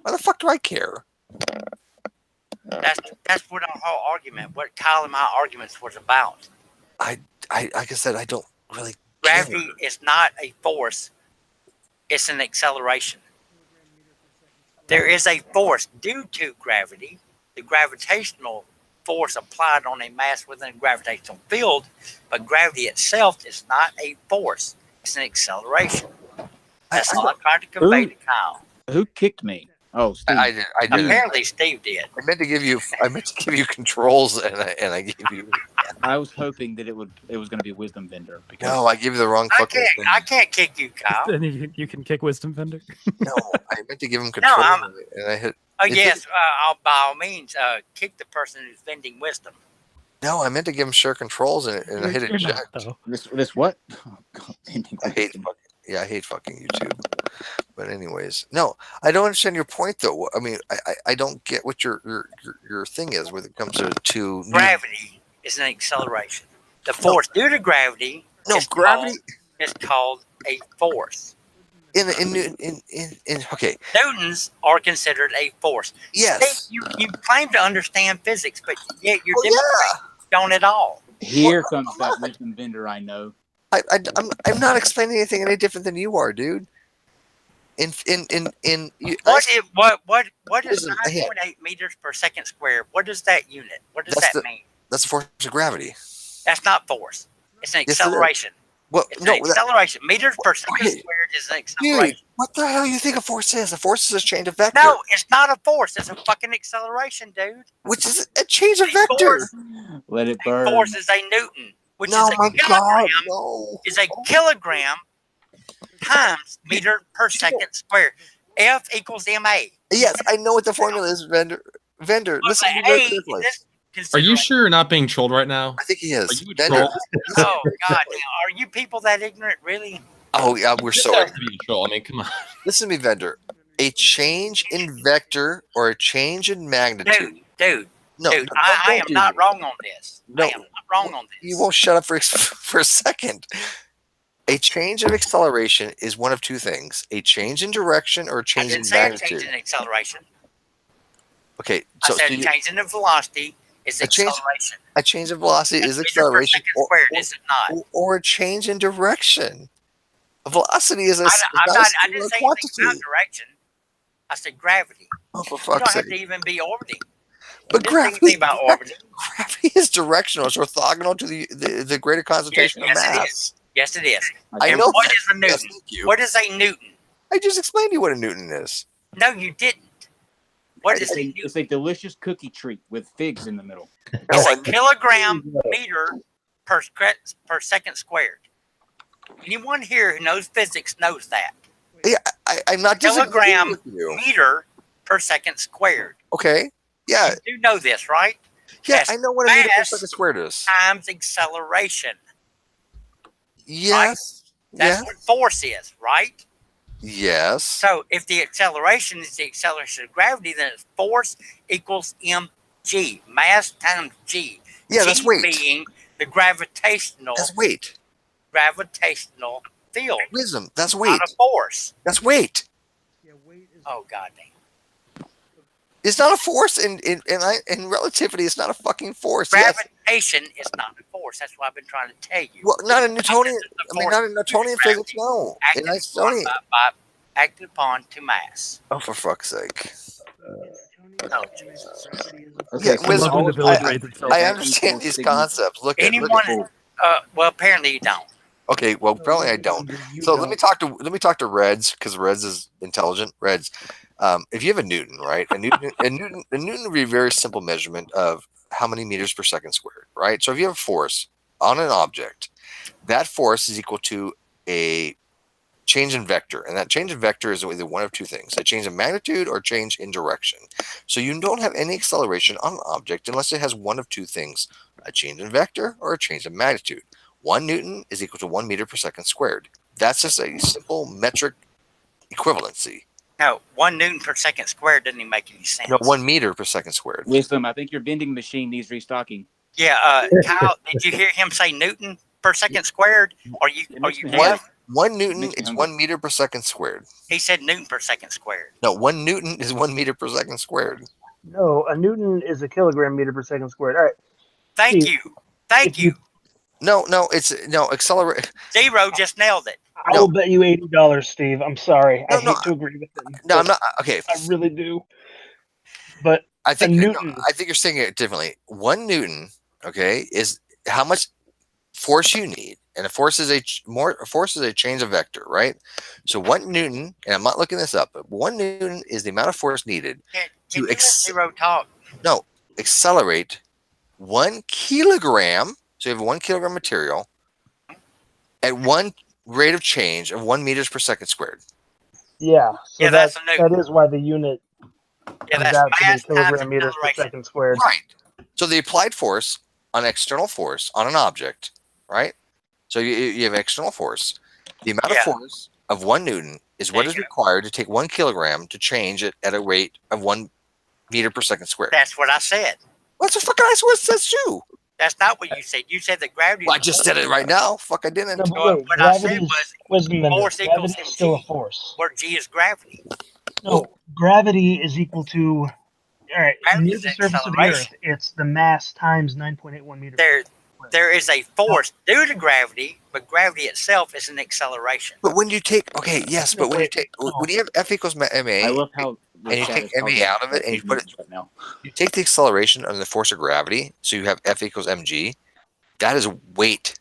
Why the fuck do I care? That's what our whole argument, what Kyle and my arguments was about. I like I said, I don't really. Gravity is not a force; it's an acceleration. There is a force due to gravity, the gravitational force applied on a mass within a gravitational field, but gravity itself is not a force; it's an acceleration. That's all I'm trying to convey to Kyle. Who kicked me? Oh, Steve. I did. Apparently, Steve did. I meant to give you controls, and I gave you. I was hoping that it was going to be Wisdom Vendor. Because No, I gave you the wrong fucking thing. I can't kick you, Kyle. Then you can kick Wisdom Vendor. No, I meant to give him control, and I hit. Oh yes, by all means, kick the person who's vending wisdom. No, I meant to give him share controls, and I hit You're not, eject. though. This what? Oh, God. I hate fucking YouTube. But anyways, no, I don't understand your point though. I mean, I don't get what your thing is when it comes to Gravity is an acceleration. The force due to gravity. Gravity is called a force. Okay. Newtons are considered a force. Yes. You claim to understand physics, but yet you're don't at all. Here comes that Wisdom Vendor I know. I'm not explaining anything any different than you are, dude. What is 9.8 meters per second squared? What is that unit? What does that mean? That's the force of gravity. That's not force. It's an acceleration. Well, it's an acceleration. Meters per second squared is an acceleration. Dude, what the hell do you think a force is? A force is a change of vector. No, it's not a force. It's a fucking acceleration, dude. Which is a change of vector. Let it burn. A force is a Newton, which is a kilogram times meter per second squared. F equals MA. Yes, I know what the formula is, Vendor. Listen to me very carefully. Are you sure you're not being trolled right now? I think he is. Are you a Vendor. troll? Oh God, are you people that ignorant? Really? Oh yeah, we're so. Has to be a troll. I mean, come on. Listen to me, Vendor. A change in vector or a change in magnitude. Dude. No, dude, I am not wrong on this. No, I am not wrong on this. You won't shut up for a second. A change of acceleration is one of two things: a change in direction or a change in magnitude. Change in acceleration. Okay, so I said change in velocity is acceleration. A change in velocity is acceleration, is it not? Or a change in direction. Velocity is a I didn't say anything about direction. I said gravity. Oh, for you don't fuck's have sake. to even be orbiting. But gravity gravity is directional. It's orthogonal to the greater concentration of mass. Yes, it is. I know. What is a Newton? Yes, what is a Newton? I just explained to you what a Newton is. No, you didn't. What is a Newton? It's a delicious cookie treat with figs in the middle. It's a kilogram meter per second squared. Anyone here who knows physics knows that. Yeah, I'm not kilogram with you. meter per second squared. Okay. Yeah. You do know this, right? Yeah, I know what a meter per second squared is. Times acceleration. Yes. Right? That's what force is, right? Yes. So if the acceleration is the acceleration of gravity, then it's force equals mg, mass times g. Yeah, G that's weight. Being the gravitational. That's weight. Gravitational field. Wisdom. That's weight. Not a force. That's weight. Oh God damn. It's not a force in relativity. It's not a fucking force. Gravitation is not a force. That's what I've been trying to tell you. Well, not in Newtonian. Not in Newtonian physics. No. In Einsteinian. Acted upon to mass. Oh, for fuck's sake. Oh, Jesus. Okay, I understand these concepts. Look at. Well, apparently you don't. Okay, well, No, apparently I you don't. you So don't. let me talk to Reds, because Reds is intelligent. Reds, if you have a Newton, right? A Newton would be a very simple measurement of how many meters per second squared, right? So if you have a force on an object, that force is equal to a change in vector, and that change in vector is either one of two things: a change in magnitude or change in direction. So you don't have any acceleration on an object unless it has one of two things: a change in vector or a change in magnitude. 1 Newton is equal to 1 meter per second squared. That's just a simple metric equivalency. No, 1 Newton per second squared doesn't even make any sense. No, 1 meter per second squared. Wisdom, I think your vending machine needs restocking. Yeah, Kyle, did you hear him say Newton per second squared? Are you deaf? 1 Newton is 1 meter per second squared. He said Newton per second squared. No, 1 Newton is 1 meter per second squared. No, a Newton is a kilogram meter per second squared. All right. Thank Steve, you. Thank you. No, accelerate. Zero just nailed it. I will bet you $80, Steve. I'm sorry. I hate to agree with him. No, I'm not. Okay. I really do. But I think Newton. I think you're saying it differently. 1 Newton, okay, is how much force you need, and a force is a change of vector, right? So 1 Newton, and I'm not looking this up, but 1 Newton is the amount of force needed to zero talk. No, accelerate 1 kilogram. So you have 1 kilogram material at one rate of change of 1 meters per second squared. Yeah. So that's that is why the unit comes out to be kilogram meters per second squared. Right. So the applied force on external force on an object, right? So you have external force. The amount of force of 1 Newton is what is required to take 1 kilogram to change it at a rate of 1 meter per second squared. That's what I said. What's the fucking I swear it says you? That's not what you said. You said that gravity. Well, I just said it right now. Fuck, I didn't. No, but wait, what I said was force equals is still a force. Where G is gravity. No, gravity is equal to. All right, near the surface of the Earth, it's the mass times 9.81 meters. There is a force due to gravity, but gravity itself is an acceleration. But when you take when you have F equals ma, I love how and you take ma out of it and you put it right now. You take the acceleration on the force of gravity, so you have F equals mg. That is weight.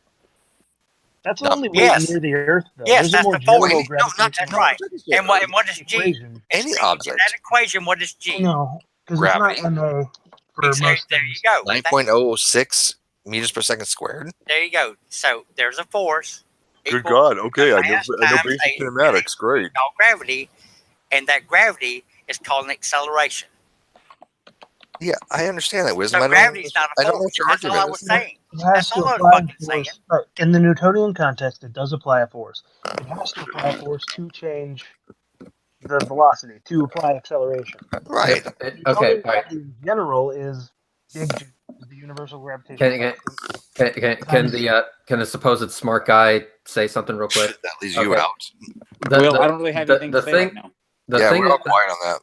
That's only weight near the Earth, though. Yes, that's the force. No, not that's right. And what is G? Any object. In that equation, what is G? No, because gravity. It's not MA for most there you go. 9.06 meters per second squared. There you go. So there's a force. Good God. Okay, I know basic kinematics. Great. Called gravity, and that gravity is called an acceleration. Yeah, I understand that, Wisdom. So gravity's not a force. That's all I was saying. That's all I was fucking saying. In the Newtonian context, it does apply a force. It has to apply a force to change the velocity, to apply acceleration. Right. Okay. All right. In general, is big G, the universal gravitational. Can the supposed smart guy say something real quick? That leaves you out. I don't really have anything to say right now. We're all quiet on that.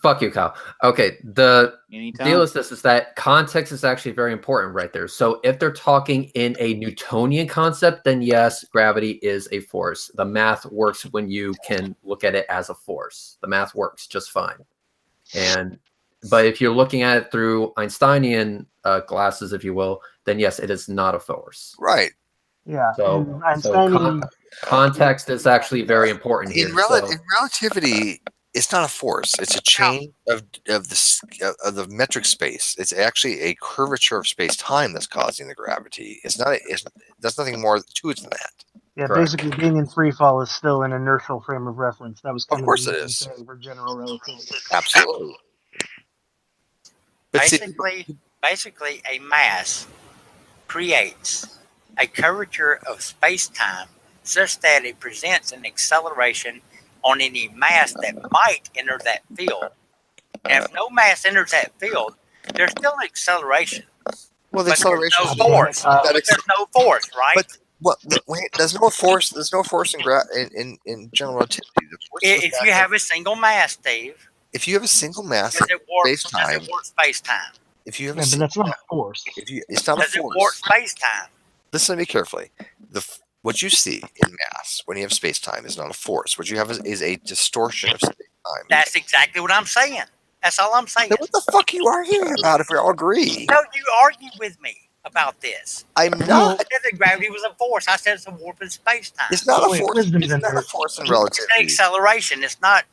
Fuck you, Kyle. Okay, the deal is this: is that context is actually very important right there. So if they're talking in a Newtonian concept, then yes, gravity is a force. The math works when you can look at it as a force. The math works just fine. But if you're looking at it through Einsteinian glasses, if you will, then yes, it is not a force. Right. Yeah. So Einsteinian context is actually very important here. In relativity, it's not a force. It's a change of the metric space. It's actually a curvature of space time that's causing the gravity. It's not. There's nothing more to it than that. Yeah, basically, being in free fall is still an inertial frame of reference. That was kind of course it is for general relativity. Absolutely. Basically, a mass creates a curvature of space-time such that it presents an acceleration on any mass that might enter that field. And if no mass enters that field, there's still an acceleration. Well, the acceleration there's no force. There's no force, right? But there's no force. There's no force in general relativity. If you have a single mass, Steve. If you have a single mass, does it warp space-time? If you have but that's not a force. It's not a force. Does it warp space-time? Listen to me carefully. What you see in mass when you have space-time is not a force. What you have is a distortion of space-time. That's exactly what I'm saying. That's all I'm saying. Then what the fuck are you arguing about if we all agree? No, you argue with me. about this. I'm not. I said that gravity was a force. I said it's a warp in space time. It's not Wait, a force. wisdom It's not vendor. a force in It's an relativity. acceleration. It's not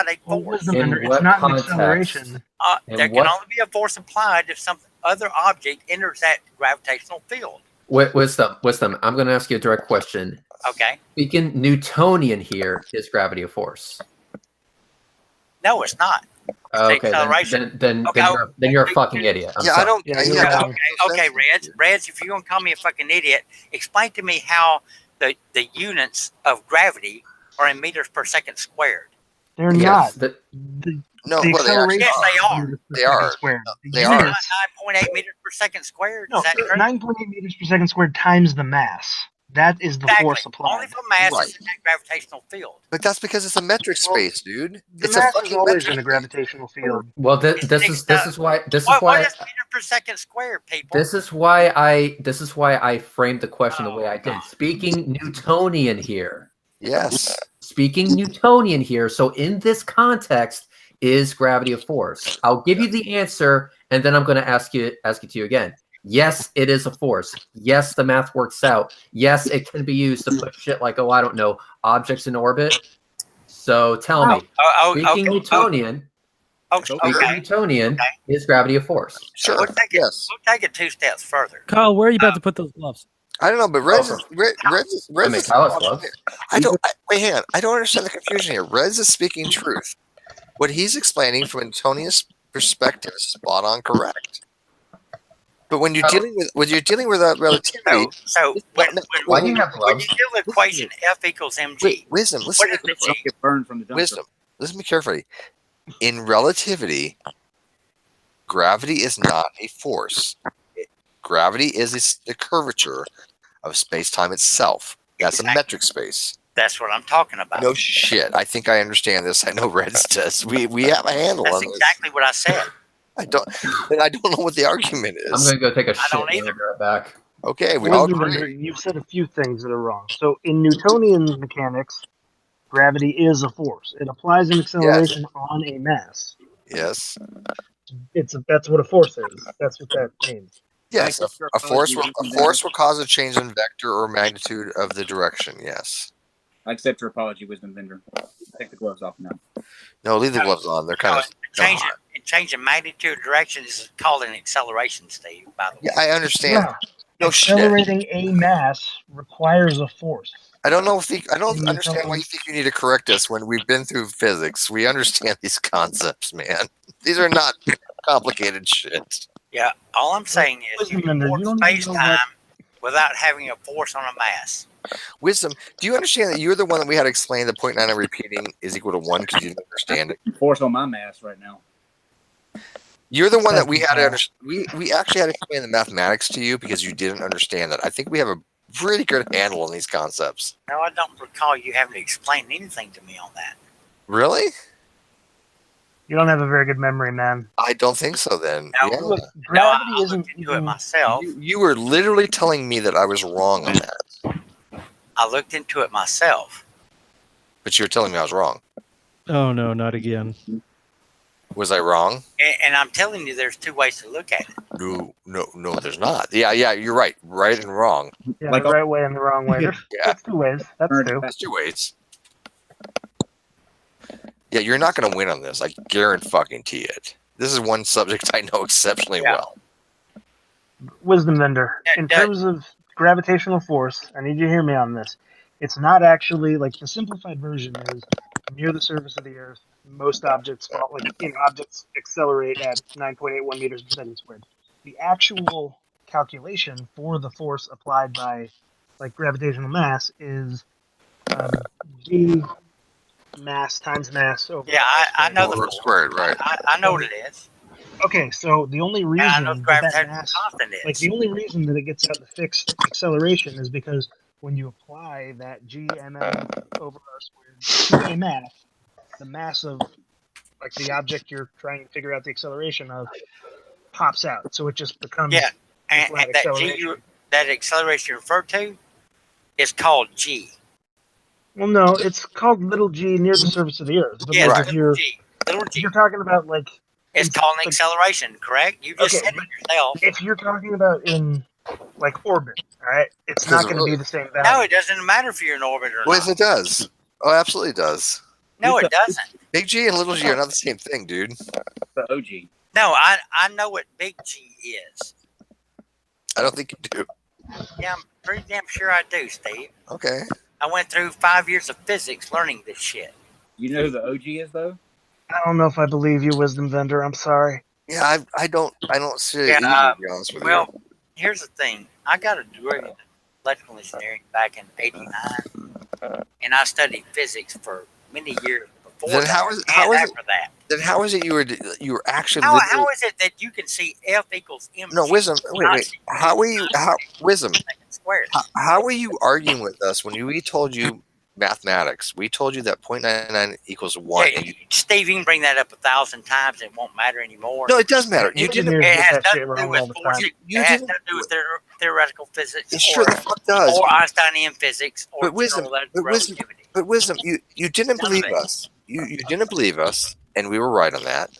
a Well, force. wisdom In vendor, it's what not an context? acceleration. In There what- can only be a force applied if some other object enters that gravitational field. Wisdom. I'm going to ask you a direct question. Okay. Speaking Newtonian here, is gravity a force? No, it's not. Okay, acceleration. then you're a fucking idiot. I'm Yeah, sorry. I don't. Yeah, Yeah, you're wrong. Okay, Reds, if you're gonna call me a fucking idiot, explain to me how the units of gravity are in meters per second squared. They're Yes, not. No, The well, they actually acceleration Yes, they is are. meters per They second are. Squared. They The are. units- 9.8 meters per second squared. No, Is that correct? 9.8 meters per second squared times the mass. That is the Exactly. force applied. Only for mass Right. is in that gravitational field. But that's because it's a metric Well, space, dude. The It's a mass is fucking always metric in a space. gravitational field. Well, this is why What is meter per second squared, people? this is why I framed the question the way I did. God. Speaking Newtonian here. Yes. Speaking Newtonian here. So in this context, is gravity a force? I'll give you the answer, and then I'm going to ask it to you again. Yes, it is a force. Yes, the math works out. Yes, it can be used to put shit like, I don't know, objects in orbit. So tell me, speaking Newtonian, Okay. is gravity a force? Sure. We'll take it, Yes. we'll take it 2 steps further. Kyle, where are you about to put those gloves? I don't know, but Rez is I mean, Kyle has gloves. wait, hang on. I don't understand the confusion here. Rez is speaking truth. What he's explaining from Antonius' perspective is spot on correct. But when you're dealing with relativity, So Why do you have when you gloves? do the equation F equals mg, wisdom. Listen, what is the g? Get burned from the dumpster. wisdom. Listen to me carefully. In relativity, gravity is not a force. Gravity is the curvature of space-time itself. That's a metric space. That's what I'm talking about. No shit. I think I understand this. I know Reds does. We have a handle That's on this. exactly what I said. I don't know what the argument I'm is. going to go take a I don't shit. either. And I'll be right back. Okay, we all Wisdom agree. vendor, you've said a few things that are wrong. So in Newtonian mechanics, gravity is a force. It applies an acceleration on a mass. Yes. That's what a force is. That's what that means. Yes. A force will cause a change in vector or magnitude of the direction. Yes. I accept your apology, Wisdom Vendor. Take the gloves off now. No, leave the gloves on. They're kind of Changing magnitude direction is called an acceleration, Steve, by the way. Yeah, I understand. Yeah. No shit. Accelerating a mass requires a force. I don't understand why you think you need to correct us when we've been through physics. We understand these concepts, man. These are not complicated shit. Yeah, all I'm saying is you can Wisdom, warp you don't even know space-time without having a force on a mass. Wisdom, do you understand that you're the one that we had to explain the 0.9 repeating is equal to 1 because you didn't understand it? Force on my mass right now. You're the one that we had to understand. We actually had to explain the mathematics to you because you didn't understand that. I think we have a pretty good handle on these concepts. No, I don't recall you having to explain anything to me on that. Really? You don't have a very good memory, man. I don't think so then. No, Yeah. Look, No, gravity I isn't looked into it even. myself. You were literally telling me that I was wrong on that. I looked into it myself. But you were telling me I was wrong. Oh no, not again. Was I wrong? And I'm telling you, there's 2 ways to look at it. No, there's not. Yeah, you're right. Right and wrong. Yeah, Like the right way and the wrong way. That's 2 ways. That's 2. That's 2 ways. Yeah, you're not going to win on this. I guarantee it. This is one subject I know exceptionally well. Wisdom vendor. In terms of gravitational force, I need you to hear me on this. It's not actually like the simplified version is near the surface of the Earth. Most objects objects accelerate at 9.81 meters per second squared. The actual calculation for the force applied by gravitational mass is G mass times mass over. Yeah, I know the squared, right? I know what it is. Okay, so the only reason I know the that gravitational mass, constant is. the only reason that it gets out the fixed acceleration is because when you apply that G-mm over r squared to a mass, the mass of the object you're trying to figure out the acceleration of pops out. So it just becomes and flat that acceleration. that acceleration you referred to is called G. Well, no, it's called little g near the surface of the Earth. But Yeah, if little G. you're talking about It's called an acceleration, correct? You just said it yourself. If you're talking about in like orbit. All right, it's not going to be the same value. No, it doesn't matter if you're in orbit or Well, not. yes, it does. Oh, absolutely does. No, it doesn't. Big G and little G are not the same thing, dude. The OG. No, I know what big G is. I don't think you do. Yeah, I'm pretty damn sure I do, Steve. Okay. I went through 5 years of physics learning this shit. You know who the OG is, though? I don't know if I believe you, Wisdom Vendor. I'm sorry. Yeah, I don't see it Yeah, either, to be honest with well, you. here's the thing. I got a degree in electrical engineering back in '89, and I studied physics for many years before Then that how is that. Then how is it you were actually How literally- is it that you can see F equals mg? No, Wisdom. Wait. How are you? Wisdom? Squared. How are you arguing with us when we told you mathematics? We told you that 0.99 equals 1. Yeah, Steve, you can bring that up 1,000 times. It won't matter anymore. No, it does matter. You didn't. It has that shit nothing to do wrong all with the force. time. It has nothing to do with theoretical physics. It sure the fuck does. Or Einsteinian physics. Or But Wisdom, relativity. Wisdom, you didn't None of believe it. us. You didn't believe us, and we were right on that.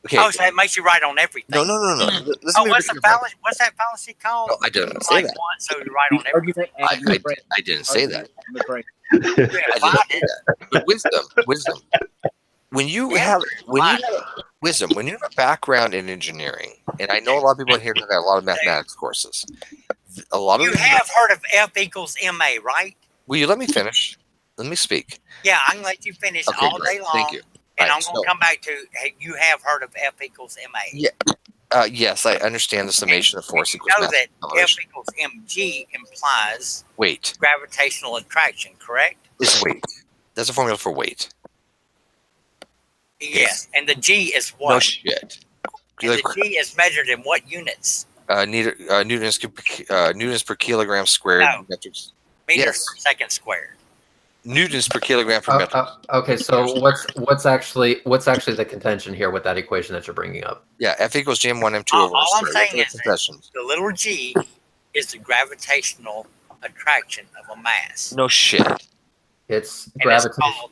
Okay. Oh, so that makes you right on everything. No. Listen Oh, to me what's repeat the your fallacy? What's that fallacy called? No, I didn't say Like that. one, so you're right on everything. I didn't say that. Yeah, I didn't say that. But wisdom. When you have a background in engineering, and I know a lot of people here have had a lot of mathematics courses. A lot of You have heard of F equals MA, right? Will you let me finish? Let me speak. Yeah, I can let you finish Okay, all great. day long. Thank you. And Right, I'm going to come back to, hey, you have heard of F equals MA. Yeah. Yes, I understand the summation of force equals You know mass that F acceleration. equals mg implies Weight gravitational attraction, correct? is weight. That's a formula for weight. Yes. And the G is what? No shit. And the G is measured in what units? Newtons per kilogram squared. No. Metrics. Meters Yes. per second squared. Newtons per kilogram per metric. Okay, so what's actually the contention here with that equation that you're bringing up? Yeah, F equals Gm1 M2 All over R I'm squared. saying is that the little g is the gravitational attraction of a mass. No shit. It's And it's gravitation. called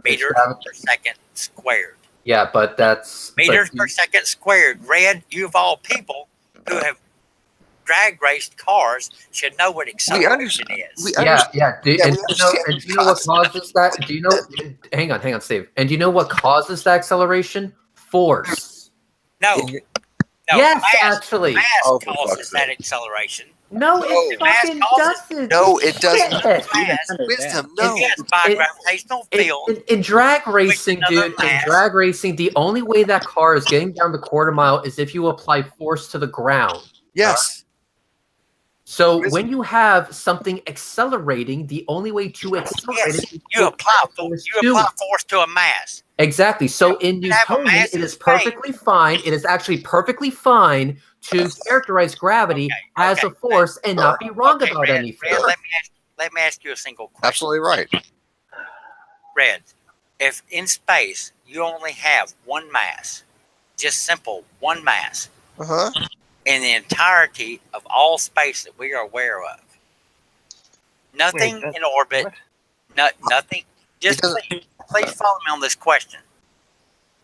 meters per second squared. Yeah, but that's Meters per second squared. Red, you of all people who have drag raced cars should know what acceleration is. Yeah. Do you know what causes that? Do you know? Hang on, Steve. And do you know what causes that acceleration? Force. No. Yes, mass, actually. Mass Oh, for causes fuck's that sake. acceleration. No, it fucking doesn't. No, it doesn't. Mass. Wisdom, no. Yes, by a gravitational field. In drag racing, another dude, in mass. drag racing, the only way that car is getting down the quarter mile is if you apply force to the ground. Yes. So when you have something accelerating, the only way to accelerate Yes, it you apply force to a mass. Exactly. So in You have a Newtonian, mass it in is space. perfectly fine. It is actually perfectly fine to characterize gravity as a force and not be wrong about anything. Red, let me ask you a single question. Absolutely right. Red, if in space you only have one mass, just simple one mass, in the entirety of all space that we are aware of, nothing in orbit, nothing. Just please follow me on this question.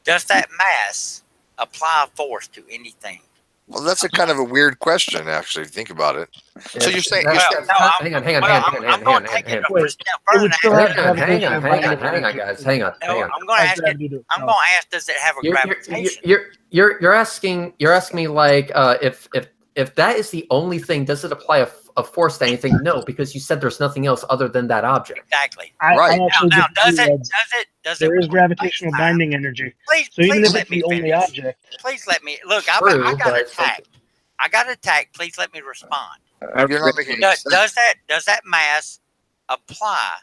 Does that mass apply force to anything? Well, that's a kind of a weird question, actually. Think about it. So you're saying? Hang on, guys. Hang on. I'm going to ask, does it have a gravitation? You're asking me like if that is the only thing, does it apply a force to anything? No, because you said there's nothing else other than that object. Exactly. Right. Now, does it? There is gravitational binding energy. Please even if let it's me the only finish. object. Please let me look. I got attacked. Please let me respond. You're not making any sense. Does that mass apply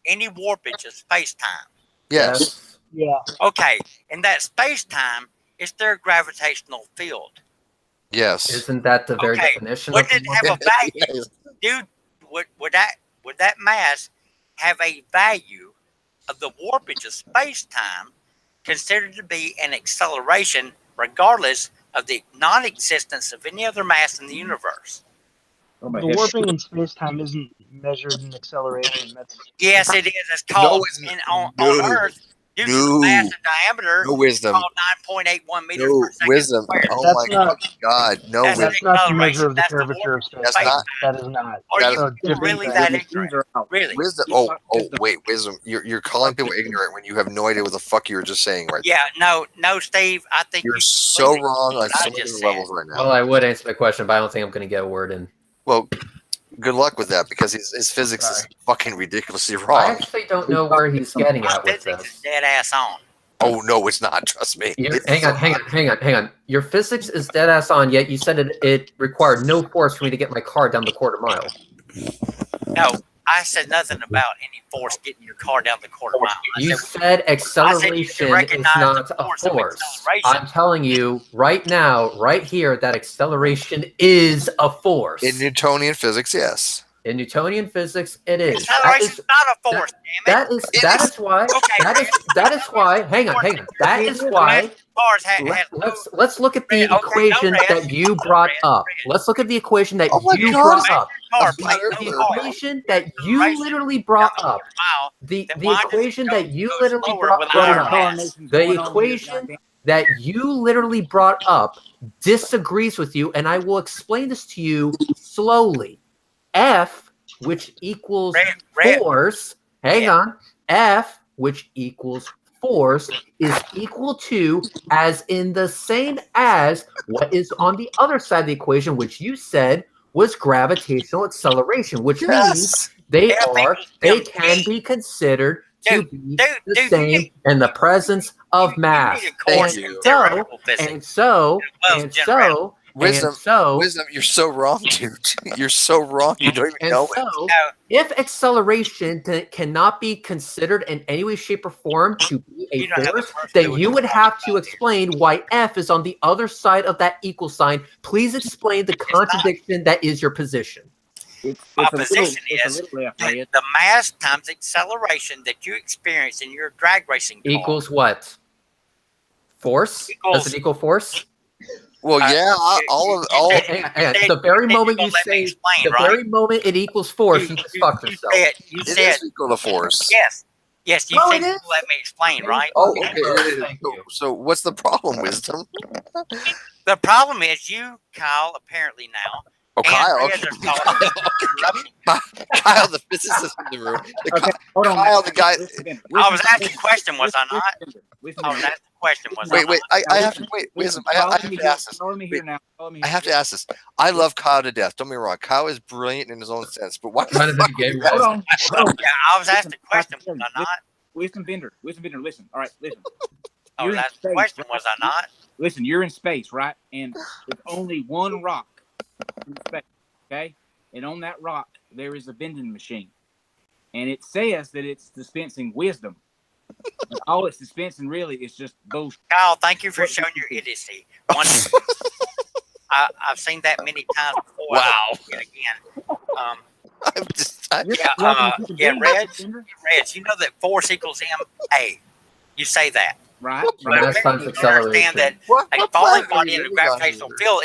any warpage of space time? Yes. Yeah. Okay. In that space time, is there a gravitational field? Yes. Isn't that the very definition? Would it have a value, dude? Would that mass have a value of the warpage of space time considered to be an acceleration, regardless of the non-existence of any other mass in the universe? The warping in space-time isn't measured in acceleration. Yes, it is. It's called on Earth. due to the mass and diameter, no wisdom. called 9.81 meters No per second wisdom. squared. Oh That's my not- God! No That's wisdom. That's not the measure of the That's the curvature of orbital space. That's not. That is not. Are That you So really Debunking. that The machines ignorant? are out. Really? Wisdom. You Oh, talk oh, wisdom. wait, wisdom. You're calling people ignorant when you have no idea what the fuck you were just saying right Yeah, no, Steve. I think You're you so completely wrong on what I so many just different said. levels right now. Well, I would answer the question, but I don't think I'm going to get a word in. Well, good luck with that because his physics is Sorry. fucking ridiculously I wrong. actually don't know where he's getting My at with physics is this. dead ass on. Oh no, it's not. Trust me. It's Hang so on. Your physics is dead ass on, yet you said it required no force for me to get my car down the quarter mile. No, I said nothing about any force getting your car down the quarter mile. You said acceleration is recognize not the a force of force. acceleration. I'm telling you right now, right here, that acceleration is a force. In Newtonian physics, yes. In Newtonian physics, it is. Acceleration is not a force, damn it. That is why. Okay, That is why. Hang on. That is why. Cars had Let's look at the equation that you brought up. Let's look at the equation that you brought up. The equation that you literally brought up. The equation that you literally brought up. The equation that you literally brought up disagrees with you, and I will explain this to you slowly. F, which equals force, hang on, F, which equals force, is equal to, as in the same as, what is on the other side of the equation, which you said was gravitational acceleration, which means they can be considered to be the same in the presence of mass. Wisdom, you're so wrong, dude. You're so wrong. You don't even know it. If acceleration cannot be considered in any way, shape, or form to be a force, then you would have to explain why F is on the other side of that equal sign. Please explain the contradiction that is your position. My position is the mass times acceleration that you experience in your drag racing car equals what? Force? Does it equal force? Well, yeah, the very moment you say, very moment it equals force, you just fucked yourself. You said equal to force. Yes, you said you let me explain, right? Oh, okay. So what's the problem, Wisdom? The problem is you, Kyle, apparently now. Oh, Kyle. Kyle, the physicist in the room. Hold on. Kyle, the guy. I was asking a question, was I not? I was asking a question, was I not? Wait. I have to wait. Wisdom. I have to ask this. I have to ask this. I love Kyle to death. Don't get me wrong. Kyle is brilliant in his own sense, but why? Hold on. Yeah, I was asking a question, was I not? Wisdom Bender, listen. All right, listen. I was asking a question, was I not? Listen, you're in space, right? And there's only one rock in space, okay? And on that rock, there is a vending machine. And it says that it's dispensing wisdom. But all it's dispensing really is just bullshit. Kyle, thank you for showing your idiocy. I've seen that many times before. Wow. Again. Reds, you know that force equals MA. You say that. Right. Mass times acceleration. Understand that a falling body in a gravitational field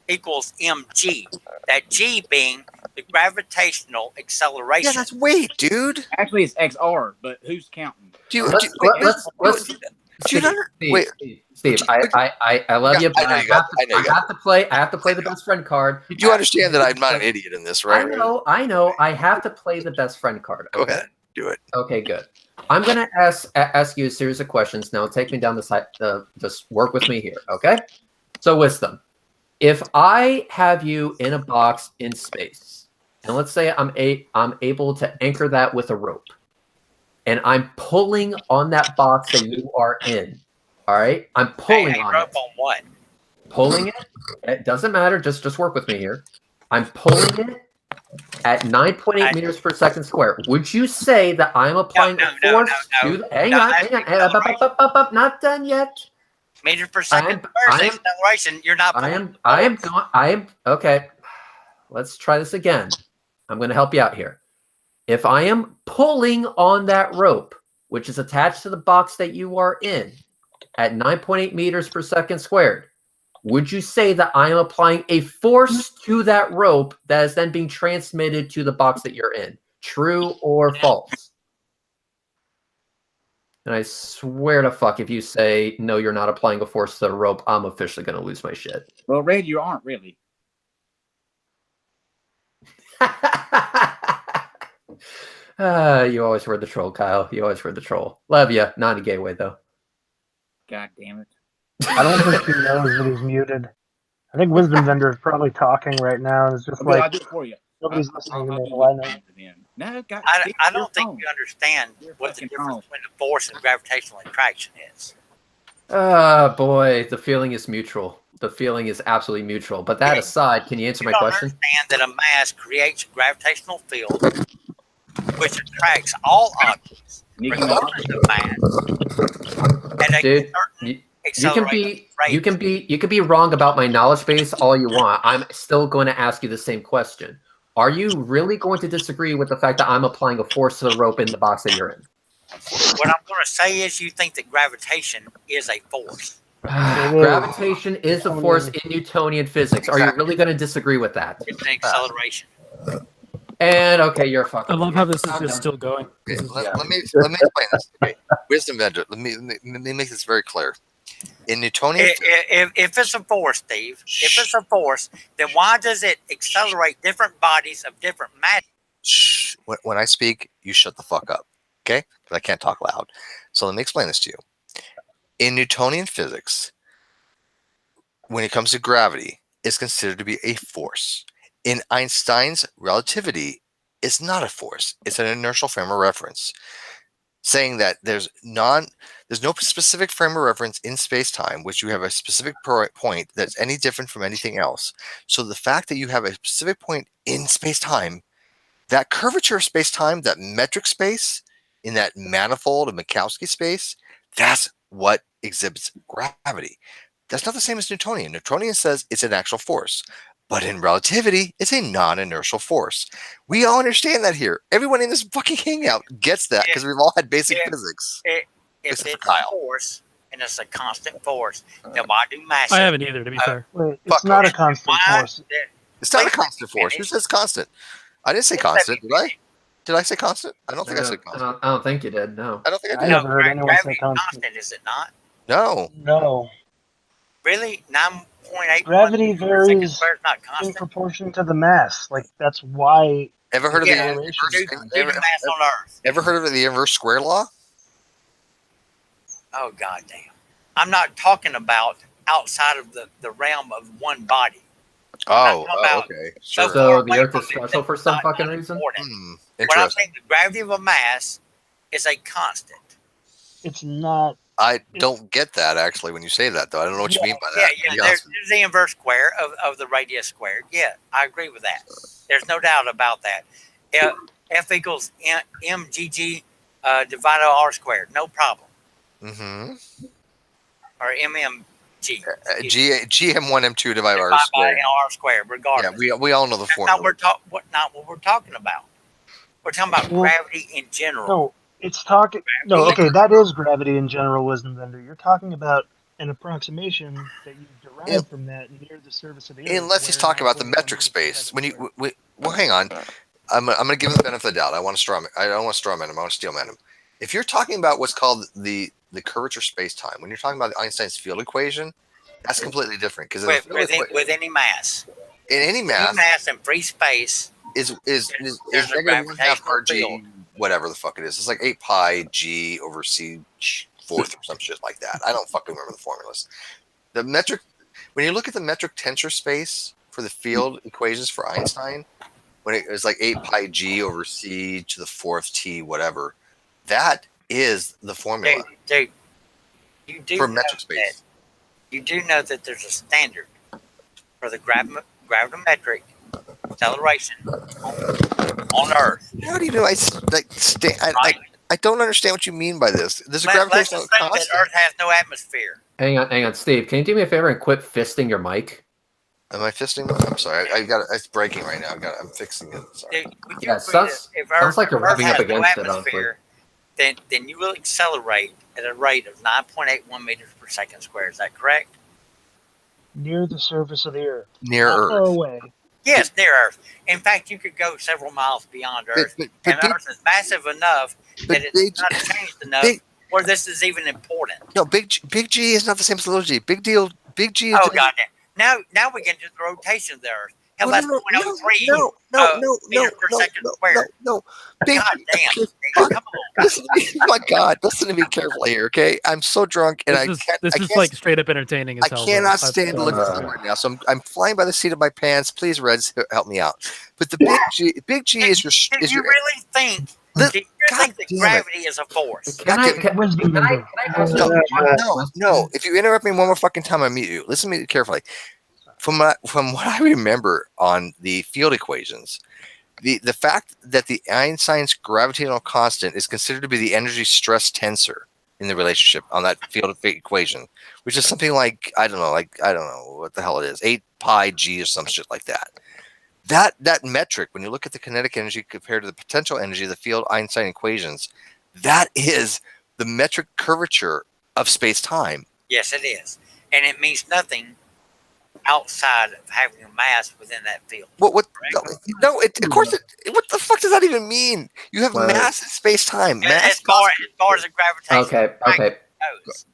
equals mg. That g being the gravitational acceleration. Yeah, that's weight, dude. Actually, it's XR, but who's counting? Steve, I love you, but I have to play the best friend card. You do understand that I'm not an idiot in this, right? I know. I have to play the best friend card. Go ahead, do it. Okay, good. I'm gonna ask you a series of questions now. Take me down the side. Just work with me here, okay? So, wisdom. If I have you in a box in space, and let's say I'm able to anchor that with a rope, and I'm pulling on that box that you are in. All right, I'm pulling on rope it. On what? Pulling it. It doesn't matter. Just work with me here. I'm pulling it at 9.8 meters per second square. Would you say that I'm applying a force to? Hang on. Not done yet. Meters per second acceleration. You're not. I am. Okay. Let's try this again. I'm going to help you out here. If I am pulling on that rope, which is attached to the box that you are in, at 9.8 meters per second squared, would you say that I am applying a force to that rope that is then being transmitted to the box that you're in? True or false? And I swear to fuck, if you say, no, you're not applying a force to the rope, I'm officially going to lose my shit. Well, Red, you aren't really. You always were the troll, Kyle. You always were the troll. Love you. Not in a gay way, though. God damn it. I don't think he knows that he's muted. I think Wisdom Vendor is probably talking right now, and it's just Okay, I'll like do it for you. nobody's listening to I'll me. do Why it not? then. No, God, I don't think you understand what the fucking difference wrong. between the force and gravitational attraction is. Boy, the feeling is mutual. The feeling is absolutely mutual. But that aside, can you answer my don't question? understand that a mass creates a gravitational field which attracts all objects, regardless of mass, at a Dude, certain you can be wrong about my knowledge base all you want. I'm still going to ask you the same question. Are you really going to disagree with the fact that I'm applying a force to the rope in the box that you're in? What I'm going to say is you think that gravitation is a force. Gravitation is a force in Newtonian physics. Are you really going to disagree with that? It's an acceleration. And okay, you're a fucking. I love how this is just still going. Okay, let me explain this. Okay. Wisdom Vendor. Let me make this very clear. In Newtonian, If it's a force, Steve, if it's a force, then why does it accelerate different bodies of different mass? shh, when I speak, you shut the fuck up, okay? Because I can't talk loud. So let me explain this to you. In Newtonian physics, when it comes to gravity, it's considered to be a force. In Einstein's relativity, it's not a force. It's an inertial frame of reference, saying that there's no specific frame of reference in space-time which you have a specific point that's any different from anything else. So the fact that you have a specific point in space-time, that curvature of space-time, that metric space in that manifold of Macroscopic space, that's what exhibits gravity. That's not the same as Newtonian. Newtonian says it's an actual force. But in relativity, it's a non-inertial force. We all understand that here. Everyone in this fucking hangout gets that because we've all had basic physics. If it's a force and it's a constant force, then why do mass? I haven't either, to be fair. Wait, it's not a constant force. It's not a constant force. Who says constant? I didn't say constant, did I? Did I say constant? I don't think I said constant. I don't think you did. No. I don't think I I did. never heard anyone say constant. Constant, is it not? No. No. Really? 9.8. Gravity varies not in constant. proportion to the mass. Like, that's why. Ever heard of Yeah, the due to mass on Earth. Ever heard of the inverse square law? Oh, goddamn. I'm not talking about outside of the realm of one body. Oh, okay. Sure. So the Earth is special for some fucking reason? What I'm Interesting. saying, the gravity of a mass is a constant. It's not. I don't get that, actually, when you say that, though. I don't know what you mean by that. Yeah. There's the inverse square of the radius squared. Yeah, I agree with that. There's no doubt about that. F equals mgg divided by r squared. No problem. Mm-hmm. Or mmg. GM1 M2 divided by R squared. R squared, regardless. Yeah, we all know the formula. Not what we're talking about. We're talking about gravity in general. No, it's talking. No, okay, that is gravity in general, Wisdom Vendor. You're talking about an approximation that you derive from that near the surface of the Earth. Unless he's talking about the metric space. When you, well, hang on. I'm going to give him the benefit of the doubt. I don't want to straw man him. I want to steel man him. If you're talking about what's called the curvature space-time, when you're talking about Einstein's field equation, that's completely different. Because with any mass. In any mass. Any mass in free space is negative 1/2 RG, whatever the fuck it is. It's like 8 pi G over C fourth or some shit like that. I don't fucking remember the formulas. The metric, when you look at the metric tensor space for the field equations for Einstein, when it was like 8 pi G over C to the fourth T, whatever, that is the formula. Dude, you do for metric space. You do know that there's a standard for the gravimetric acceleration on Earth. How do you know? I don't understand what you mean by this. There's a gravitational constant. That Earth has no atmosphere. Hang on, Steve. Can you do me a favor and quit fisting your mic? Am I fisting? I'm sorry. It's breaking right now. I'm fixing it. Sorry. Sounds like you're rubbing up against it. Honestly. Then you will accelerate at a rate of 9.81 meters per second squared. Is that correct? Near the surface of the Earth. Near Earth. Far away. Yes, near Earth. In fact, you could go several miles beyond Earth. And Earth is massive enough that it's not changed enough where this is even important. No, Big G is not the same as little G. Big G is. Oh, goddamn. Now we get into the rotation there. Hell, that's 0.03 meters per second squared. No. God damn. Come on. Listen to me. Oh my God, listen to me carefully here, okay? I'm so drunk, and this is like straight up entertaining as hell. I cannot stand to look at this right now, so I'm flying by the seat of my pants. Please, Reds, help me out. But the Big G is your. Do you really think? Do you think that gravity is a force? Can I ask No. If you interrupt me one more fucking time, I mute you. Listen to me carefully. From what I remember on the field equations, the fact that the Einstein's gravitational constant is considered to be the energy stress tensor in the relationship on that field equation, which is something like I don't know what the hell it is, 8 pi g or some shit like that. That metric, when you look at the kinetic energy compared to the potential energy of the field Einstein equations, that is the metric curvature of space-time. Yes, it is, and it means nothing outside of having a mass within that field. What? No, of course. What the fuck does that even mean? You have mass in space-time. As far as the gravitation. Okay.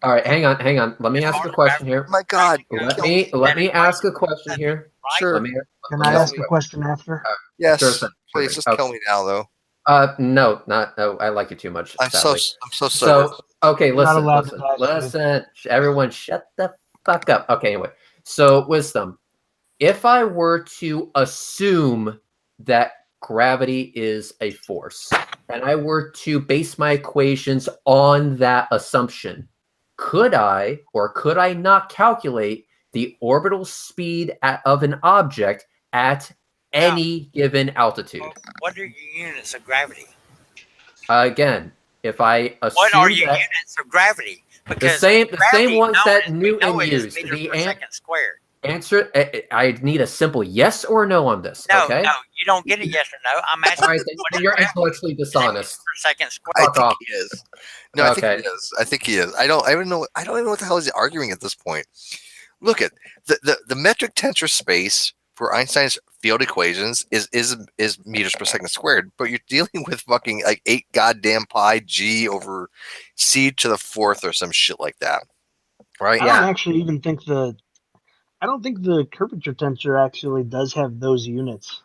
All right, hang on. Let me ask a question here. Oh my God. Let me ask a question here. Sure. Can I ask a question after? Yes. Sure, Please, just kill me now, though. No. I like you too much. I'm sadly. so sober. So okay, listen. Everyone, shut the fuck up. Okay, anyway. So, wisdom. If I were to assume that gravity is a force, and I were to base my equations on that assumption, could I or could I not calculate the orbital speed of an object at any given altitude? What are your units of gravity? Again, if I assume what are your units of gravity? Because the same ones that Newton used. The second squared. Answer. I need a simple yes or no on this. No, okay? no, you don't get a yes or no. I'm asking. All right, then you're intellectually dishonest. Per second squared. I think he is. No, okay. I think he is. I don't even know what the hell he's arguing at this point. Look at the metric tensor space for Einstein's field equations is meters per second squared, but you're dealing with fucking like 8 goddamn pi g over c to the 4th or some shit like that, right? I don't actually even think I don't think the curvature tensor actually does have those units.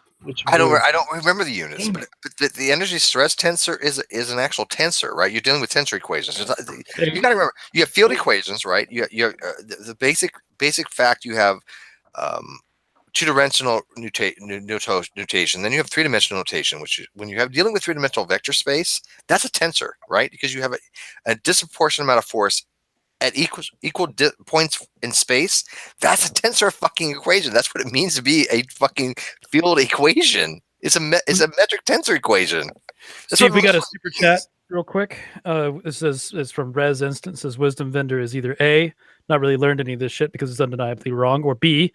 I don't remember the units, but the energy stress tensor is an actual tensor, right? You're dealing with tensor equations. You got to remember, you have field equations, right? You the basic fact you have two-dimensional notation. Then you have three-dimensional notation, which when you have dealing with three-dimensional vector space, that's a tensor, right? Because you have a disproportionate amount of force at equal points in space. That's a tensor fucking equation. That's what it means to be a fucking field equation. It's a metric tensor equation. Steve, we got a super chat real quick. This is from Rez Instances. Wisdom Vendor is either A, not really learned any of this shit because it's undeniably wrong, or B,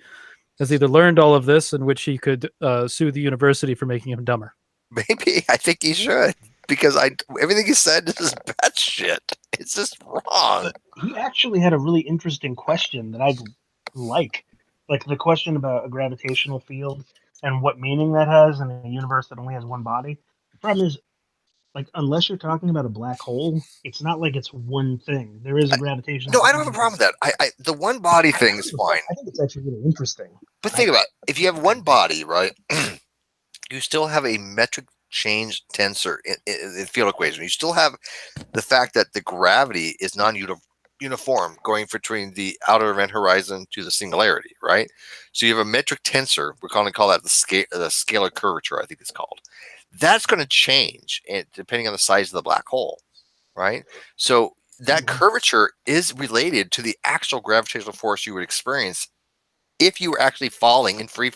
has either learned all of this in which he could sue the university for making him dumber. Maybe. I think he should. Because everything he said is bad shit. It's just wrong. He actually had a really interesting question that I'd like the question about a gravitational field and what meaning that has in a universe that only has one body. The problem is, unless you're talking about a black hole, it's not like it's one thing. There is a gravitational. No, I don't have a problem with that. The one body thing is fine. I think it's actually really interesting. But think about it. If you have one body, right, you still have a metric change tensor in field equation. You still have the fact that the gravity is non-uniform going between the outer event horizon to the singularity, right? So you have a metric tensor. We're going to call that the scalar curvature, I think it's called. That's going to change depending on the size of the black hole, right? So that curvature is related to the actual gravitational force you would experience if you were actually falling in free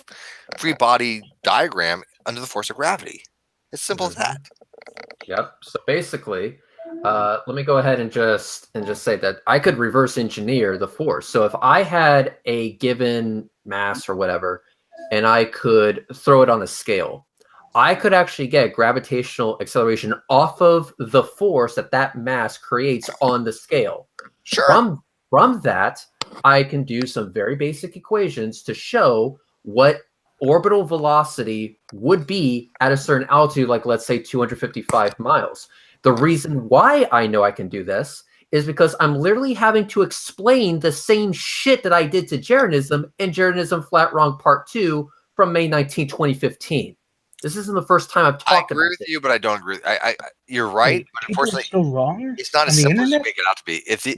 body diagram under the force of gravity. It's simple as that. Yep. So basically, let me go ahead and just say that I could reverse engineer the force. So if I had a given mass or whatever, and I could throw it on a scale, I could actually get gravitational acceleration off of the force that mass creates on the scale. Sure. From that, I can do some very basic equations to show what orbital velocity would be at a certain altitude, like let's say 255 miles. The reason why I know I can do this is because I'm literally having to explain the same shit that I did to Jeranism in Jeranism Flat Wrong Part 2 from May 19, 2015. This isn't the first time I've talked about I agree with you, but I don't agree. You're right, but People are unfortunately, still wrong. it's not as simple as you make it out to be. If the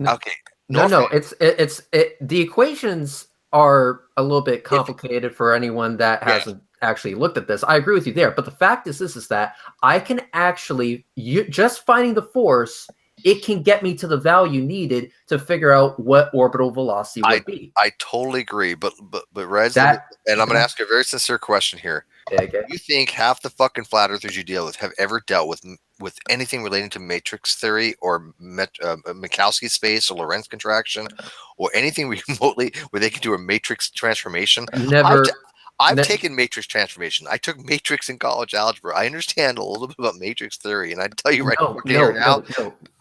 No, the equations are a little bit complicated for anyone that hasn't actually looked at this. I agree with you there, but the fact is that I can actually just finding the force, it can get me to the value needed to figure out what orbital velocity would be. I totally agree, but Rez, and I'm going to ask you a very sincere question here. Okay. You think half the fucking flat earthers you deal with have ever dealt with anything relating to matrix theory or Minkowski space or Lorentz contraction or anything remotely where they can do a matrix transformation? Never. I've taken matrix transformation. I took matrix in college algebra. I understand a little bit about matrix theory, and I tell you now.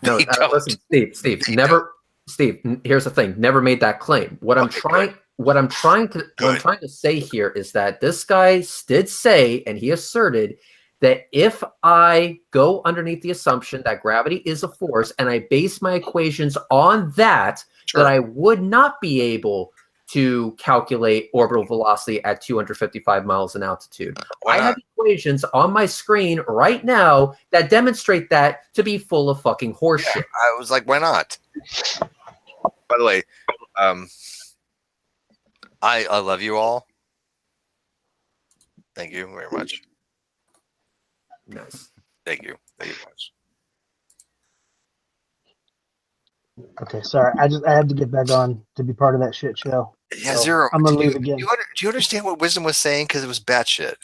Listen, Steve, never. Steve, here's the thing. Never made that claim. What I'm trying to say here is that this guy did say, and he asserted that if I go underneath the assumption that gravity is a force, and I base my equations on that, that I would not be able to calculate orbital velocity at 255 miles in altitude. I have equations on my screen right now that demonstrate that to be full of fucking horseshit. Yeah, I was like, why not? By the way, I love you all. Thank you very much. Nice. Thank you. Thank you very much. Okay, sorry. I had to get back on to be part of that shit show. Yeah, so Zero. I'm gonna leave again. Do you understand what Wisdom was saying? Because it was batshit.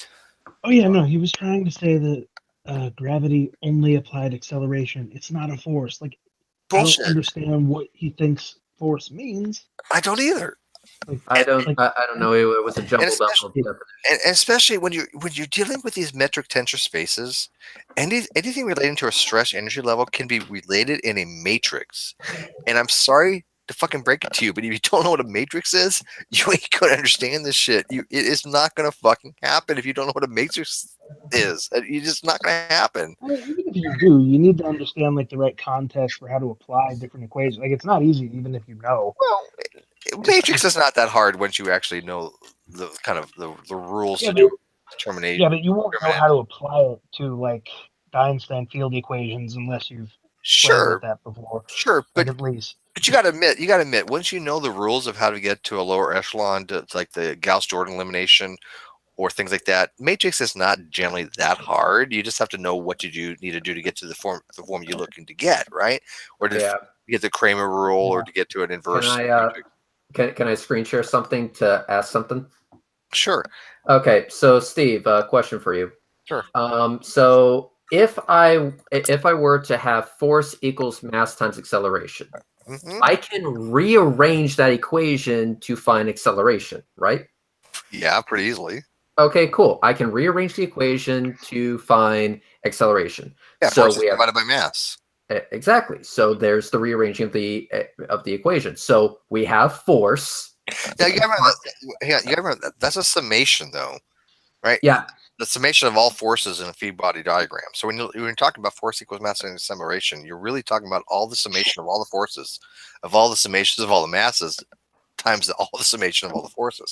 Oh yeah, no, he was trying to say that gravity only applied acceleration. It's not a force. Like, bullshit. I don't understand what he thinks force means. I don't either. Like, I don't know. It was a jumbled up definition. And especially when you're dealing with these metric tensor spaces, anything relating to a stress energy level can be related in a matrix. And I'm sorry to fucking break it to you, but if you don't know what a matrix is, you ain't gonna understand this shit. It is not gonna fucking happen if you don't know what a matrix is. It's just not gonna happen. I mean, even if you do, you need to understand like the right context for how to apply different equations. Like, it's not easy, even if you know. Well, matrix is not that hard once you actually know the kind of the rules to do determination. Yeah, but you won't know how to apply it to like the Einstein field equations unless you've played with that before. Sure, but at least. But you got to admit, once you know the rules of how to get to a lower echelon, to like the Gauss-Jordan elimination or things like that, matrix is not generally that hard. You just have to know what you need to do to get to the form you're looking to get, right? Or to get the Kramer rule, or to get to an inverse. Can I screen share something to ask something? Sure. Okay, so Steve, question for you. Sure. So if I were to have force equals mass times acceleration, I can rearrange that equation to find acceleration, right? Yeah, pretty easily. Okay, cool. I can rearrange the equation to find acceleration. Yeah, so force is divided by mass. Exactly. So there's the rearranging of the equation. So we have force. Now you gotta remember that's a summation, though, right? Yeah. The summation of all forces in a feed body diagram. So when you're talking about force equals mass times acceleration, you're really talking about all the summation of all the forces, of all the summations of all the masses, times all the summation of all the forces.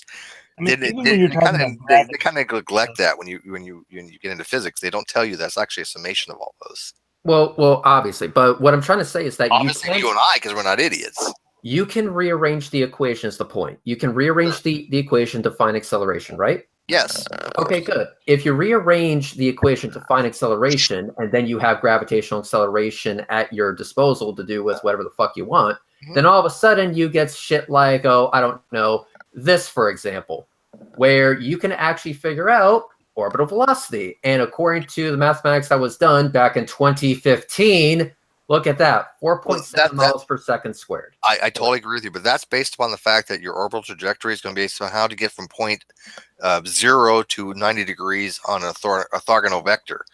I mean, they kind of neglect that when you get into physics. They don't tell you that's actually a summation of all those. Well, obviously, but what I'm trying to say is that obviously you and I, because we're not idiots. You can rearrange the equation. Is the point? You can rearrange the equation to find acceleration, right? Yes. Okay, good. If you rearrange the equation to find acceleration, and then you have gravitational acceleration at your disposal to do with whatever the fuck you want, then all of a sudden you get shit like, oh, I don't know, this, for example, where you can actually figure out orbital velocity. And according to the mathematics that was done back in 2015, look at that, 4.7 miles per second squared. I totally agree with you, but that's based upon the fact that your orbital trajectory is going to be based on how to get from point 0 to 90 degrees on an orthogonal vector.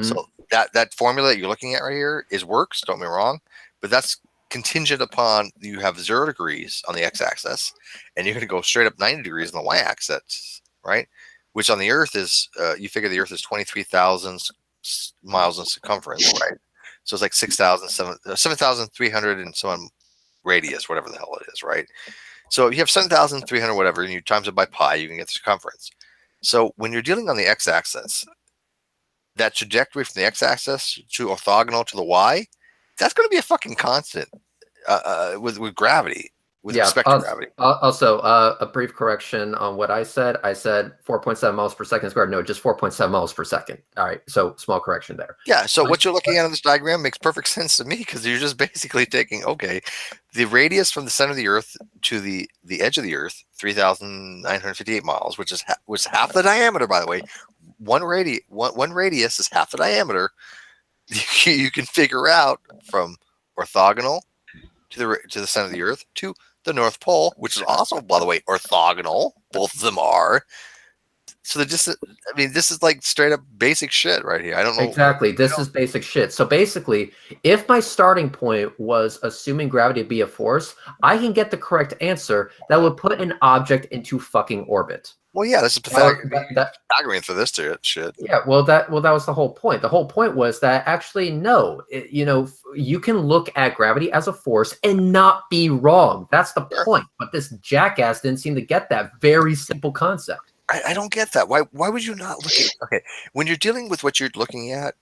So that formula that you're looking at right here works, don't get me wrong, but that's contingent upon you have 0 degrees on the x-axis, and you're going to go straight up 90 degrees on the y-axis, right? Which on the Earth is, you figure the Earth is 23,000 miles in circumference, right? So it's like 7,300 and so on radius, whatever the hell it is, right? So if you have 7,300 whatever, and you times it by pi, you can get the circumference. So when you're dealing on the x-axis, that trajectory from the x-axis to orthogonal to the y, that's going to be a fucking constant with gravity, with respect to gravity. Also, a brief correction on what I said. I said 4.7 miles per second squared. No, just 4.7 miles per second. All right, so small correction there. Yeah, so what you're looking at on this diagram makes perfect sense to me, because you're just basically taking, okay, the radius from the center of the Earth to the edge of the Earth, 3,958 miles, which is half the diameter, by the way. One radius is half the diameter. You can figure out from orthogonal to the center of the Earth to the North Pole, which is also, by the way, orthogonal. Both of them are. So this is like straight up basic shit right here. I don't know exactly. This is basic shit. So basically, if my starting point was assuming gravity to be a force, I can get the correct answer that would put an object into fucking orbit. Well, yeah, this is pathetic. Pythagorean for this shit. Yeah, well, that was the whole point. The whole point was that actually, no, you can look at gravity as a force and not be wrong. That's the point. But this jackass didn't seem to get that very simple concept. I don't get that. Why would you not look at? Okay, when you're dealing with what you're looking at,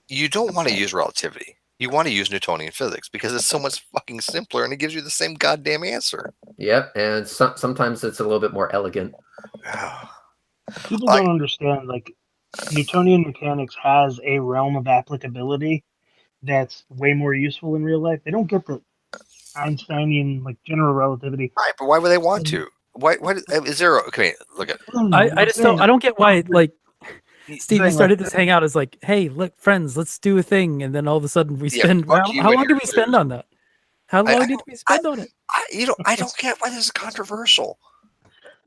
you don't want to use relativity. You want to use Newtonian physics because it's so much fucking simpler and it gives you the same goddamn answer. Yep, and sometimes it's a little bit more elegant. People don't understand, like, Newtonian mechanics has a realm of applicability that's way more useful in real life. They don't get the Einsteinian, like, general relativity. Right, but why would they want to? Why is there? Okay, look at. I just don't. I don't get why. Like, Steve, you started this hangout as like, hey, look, friends, let's do a thing, and then all of a sudden we spend. How long did we spend on that? How long did we spend on it? I don't get why this is controversial.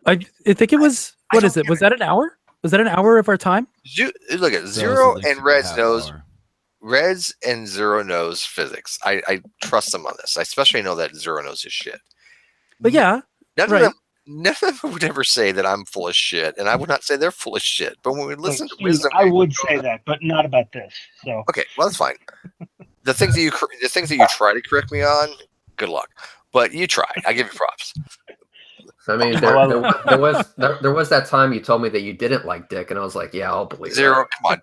I think it was. What is it? Was that an hour? Was that an hour of our time? Look at Zero and Reds knows. Reds and Zero knows physics. I trust them on this. I especially know that Zero knows his shit. But yeah, none of them would ever say that I'm full of shit, and I would not say they're full of shit. But when we listen to wisdom, I would say that, but not about this. So okay, well that's fine. The things that you try to correct me on, good luck. But you try. I give you props. I mean, there was that time you told me that you didn't like dick, and I was like, yeah, I'll believe Zero. Come on,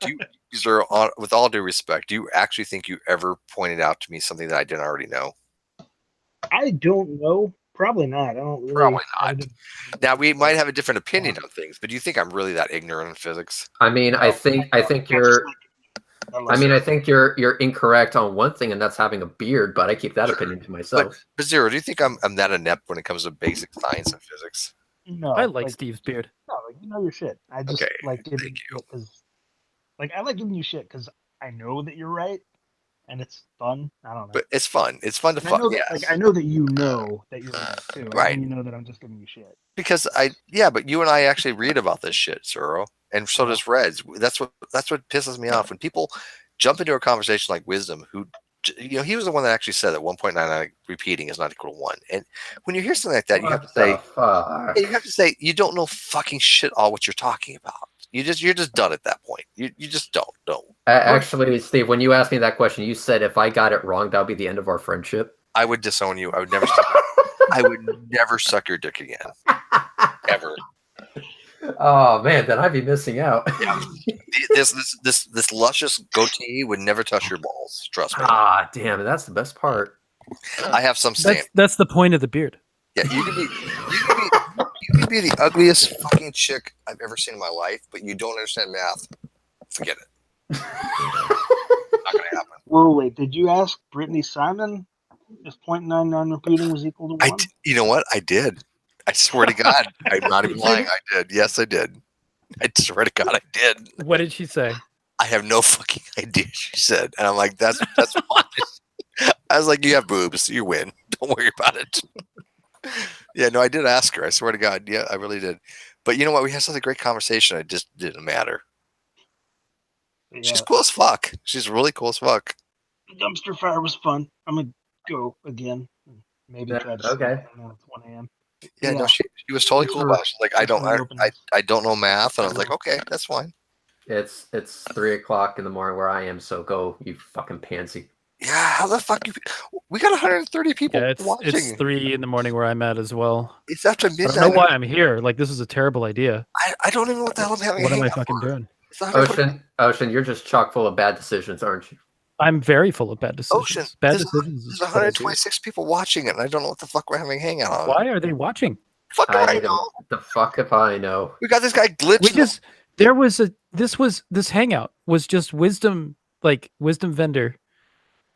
Zero. With all due respect, do you actually think you ever pointed out to me something that I didn't already know? I don't know. Probably not. I don't really. Probably not. Now we might have a different opinion on things, but do you think I'm really that ignorant in physics? I mean, I think you're. I mean, I think you're incorrect on one thing, and that's having a beard. But I keep that opinion to myself. But Zero, do you think I'm that inept when it comes to basic science and physics? No, I like Steve's beard. No, you know your shit. I just like giving you because, like, I like giving you shit because I know that you're right. And it's fun. I don't know. But it's fun. It's fun to fuck. Yeah. Like, I know that you know that you're right too. Right. And you know that I'm just giving you shit. Because but you and I actually read about this shit, Zero. And so does Reds. That's what pisses me off. When people jump into a conversation like Wisdom, who he was the one that actually said that 1.99 repeating is not equal to 1. And when you hear something like that, you have to say you don't know fucking shit all what you're talking about. You're just done at that point. You just don't. Actually, Steve, when you asked me that question, you said if I got it wrong, that would be the end of our friendship. I would disown you. I would never. I would never suck your dick again, ever. Oh man, then I'd be missing out. Yeah. This luscious goatee would never touch your balls. Trust me. Ah, damn, that's the best part. I have some sand. That's the point of the beard. Yeah, you can be the ugliest fucking chick I've ever seen in my life, but you don't understand math. Forget it. Not gonna happen. Whoa, wait, did you ask Brittany Simon if 0.99 repeating was equal to 1? You know what? I did. I swear to God. I'm not even lying. I did. Yes, I did. I swear to God I did. What did she say? I have no fucking idea, she said. And I'm like, that's fine. I was like, you have boobs. You win. Don't worry about it. Yeah, no, I did ask her. I swear to God. Yeah, I really did. But you know what? We had such a great conversation. It just didn't matter. Yeah. She's cool as fuck. She's really cool as fuck. The dumpster fire was fun. I'm going to go again. Maybe try to sleep. It's 1 a.m. Yeah, no, she was totally cool about it. She's like, I don't know math. And I was like, okay, that's fine. It's 3 o'clock in the morning where I am, so go, you fucking pansy. Yeah, how the fuck we got 130 people Yeah, watching. it's 3 in the morning where I'm at as well. It's after I midnight. don't know why I'm here. Like, this is a terrible idea. I don't even know what the hell I'm having. What am I fucking doing? Ocean, you're just chock full of bad decisions, aren't you? I'm very full of bad decisions. Ocean, bad there's decisions. There's 126 people watching it, and I don't know what the fuck we're having a hangout on. Why are they watching? Fuck I know. The fuck if I know. We got this guy glitching. This hangout was just wisdom vendor,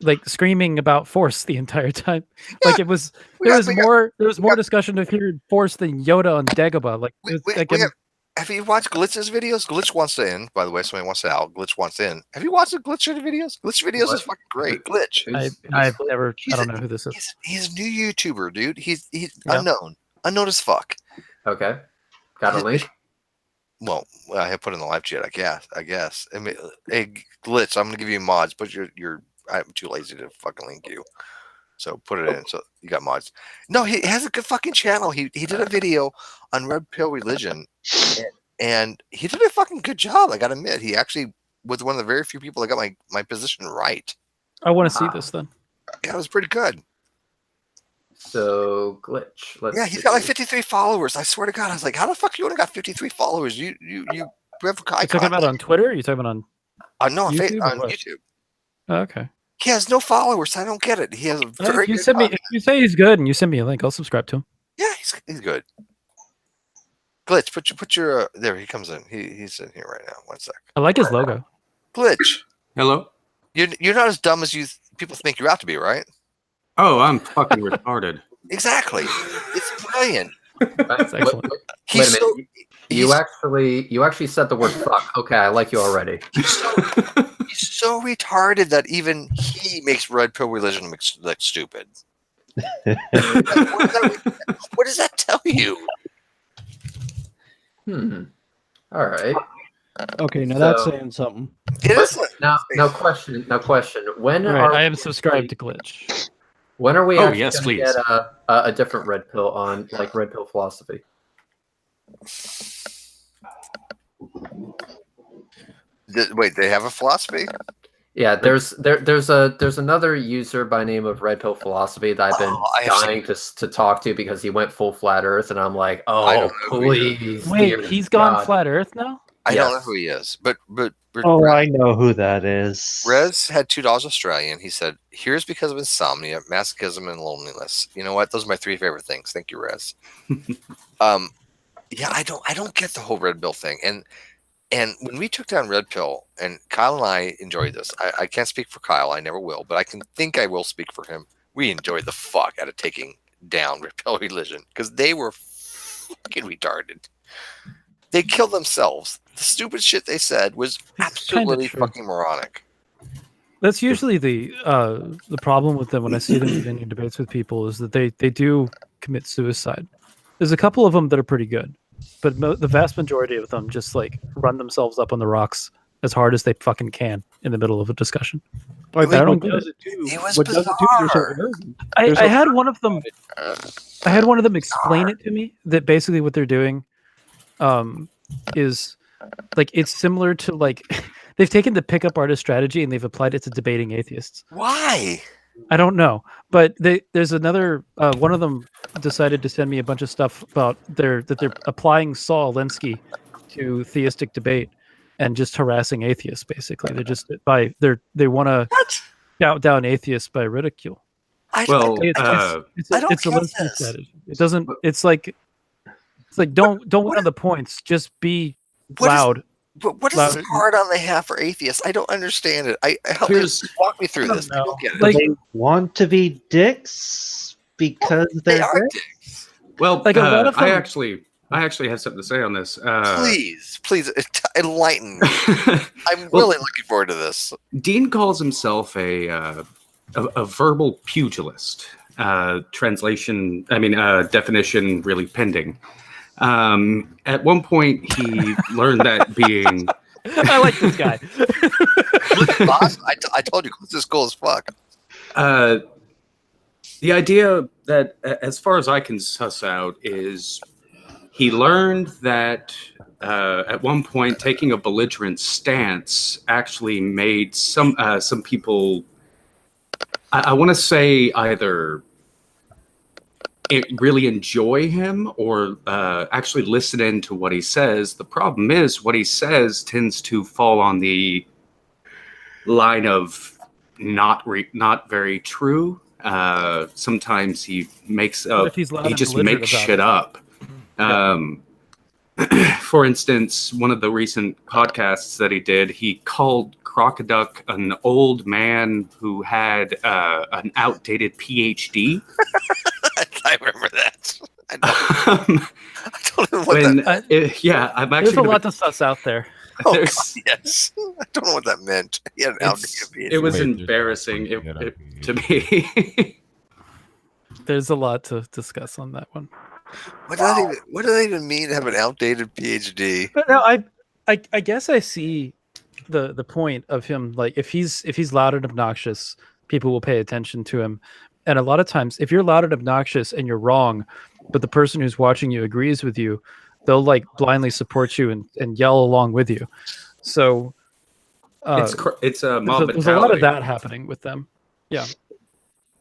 like screaming about force the entire time. Yeah, like there was more discussion of hearing force than Yoda on Dagobah. Like, have you watched Glitz's videos? Glitch wants to in, by the way. Somebody wants to out. Glitch wants in. Have you watched the Glitch videos? Glitch videos is fucking great. Glitch. I've never. I don't know who this is. He's a new YouTuber, dude. He's unknown as fuck. Okay, got a link. Well, I have put in the live chat. I guess. I mean, hey, Glitch, I'm gonna give you mods, but I'm too lazy to fucking link you. So put it in. So you got mods. No, he has a good fucking channel. He did a video on red pill religion, and he did a fucking good job. I gotta admit, he actually was one of the very few people that got my position right. I want to see this then. Yeah, it was pretty good. So Glitch. He's got like 53 followers. I swear to God, I was like, how the fuck you only got 53 followers? You have you talking about on Twitter? Or you talking about on? No, YouTube on YouTube. Oh, okay. He has no followers. I don't get it. He has a very good if you say he's good and you send me a link, I'll subscribe to him. Yeah, he's good. Glitch, put your there. He comes in. He's in here right now. 1 sec. I like his logo. Glitch. Hello. You're not as dumb as people think you out to be, right? Oh, I'm fucking retarded. Exactly. It's brilliant. That's excellent. Wait a minute. You actually said the word fuck. Okay, I like you already. He's so retarded that even he makes red pill religion look stupid. What does that tell you? All right. Okay, now that's saying something. It is. Now question. When I am subscribed to Glitch. When are we going to get a different red pill on, like red pill philosophy? Wait, they have a philosophy? Yeah, there's another user by name of Red Pill Philosophy that I've been dying to talk to because he went full flat Earth, and I'm like, oh please. Wait, he's gone flat Earth now? I don't know who he is, but I know who that is. Rez had $2 Australian. He said, "Here's because of insomnia, masochism, and loneliness." You know what? Those are my 3 favorite things. Thank you, Rez. Yeah, I don't get the whole red pill thing, and when we took down red pill, and Kyle and I enjoyed this. I can't speak for Kyle. I never will, but I will speak for him. We enjoyed the fuck out of taking down red pill religion because they were fucking retarded. They killed themselves. The stupid shit they said was absolutely fucking moronic. That's usually the problem with them when I see them in any debates with people is that they do commit suicide. There's a couple of them that are pretty good, but the vast majority of them just like run themselves up on the rocks as hard as they fucking can in the middle of a discussion. I don't get it. What does it do? I had one of them. I had one of them explain it to me that basically what they're doing is like it's similar to like they've taken the pickup artist strategy and they've applied it to debating atheists. Why? I don't know, but there's another one of them decided to send me a bunch of stuff about they're applying Saul Alinsky to theistic debate and just harassing atheists. Basically, they want to shout down atheists by ridicule. It's a Alinsky strategy. It doesn't. It's like don't win on the points. Just be loud. What is this hard on they have for atheists? I don't understand it. Walk me through this. I don't get it. They want to be dicks because they are dicks. Well, I actually have something to say on this. Please enlighten me. I'm really looking forward to this. Dean calls himself a verbal pugilist. Definition really pending. At one point, he learned that being. I like this guy. I told you, this is cool as fuck. The idea that, as far as I can suss out, is he learned that at one point taking a belligerent stance actually made some people I want to say either really enjoy him or actually listen in to what he says. The problem is what he says tends to fall on the line of not very true. Sometimes he makes up, he just makes shit up. For instance, one of the recent podcasts that he did, he called Crocoduck an old man who had an outdated PhD. I remember that. I don't know what that. Yeah, I'm actually. There's a lot to suss out there. Oh, God, yes. I don't know what that meant. He had an outdated PhD. It was embarrassing to me. There's a lot to discuss on that one. What do they even mean to have an outdated PhD? But no, I guess I see the point of him. Like if he's loud and obnoxious, people will pay attention to him. And a lot of times, if you're loud and obnoxious and you're wrong, but the person who's watching you agrees with you, they'll like blindly support you and yell along with you. So it's a mob there's a lot of that happening with them. Yeah,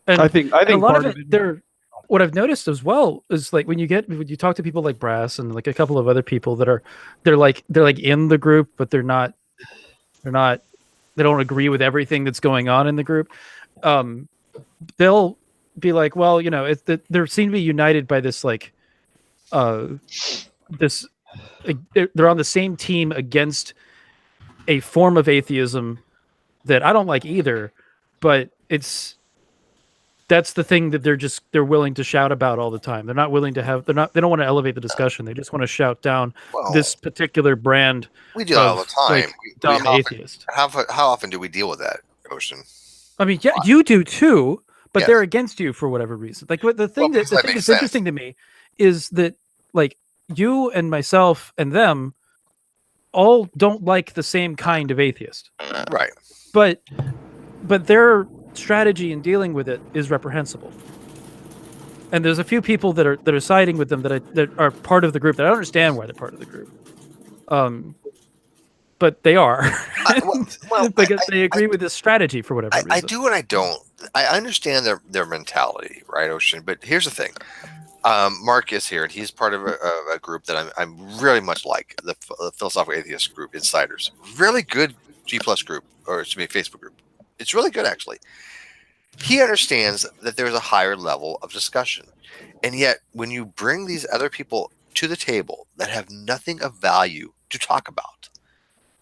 and I think a lot of it. What I've noticed as well is like when you talk to people like Brass and like a couple of other people that they're like in the group, but they don't agree with everything that's going on in the group. They'll be like, well, you know, they seem to be united by this like they're on the same team against a form of atheism that I don't like either, but that's the thing that they're willing to shout about all the time. They're not willing to they don't want to elevate the discussion. They just want to shout down this particular brand. We do that all the time. Like, dumb atheist. How often do we deal with that, Ocean? I mean, yeah, you do too, but they're against you for whatever reason. Like the thing that's interesting to me is that like you and myself and them all don't like the same kind of atheist. Right. But their strategy in dealing with it is reprehensible. And there's a few people that are siding with them that are part of the group that I don't understand why they're part of the group. But they are. Because they agree with this strategy for whatever reason. I do and I don't. I understand their mentality, right, Ocean? But here's the thing. Mark is here, and he's part of a group that I'm really much like, the Philosophical Atheist group, Insiders. Really good G+ group, or it should be a Facebook group. It's really good, actually. He understands that there's a higher level of discussion. And yet, when you bring these other people to the table that have nothing of value to talk about,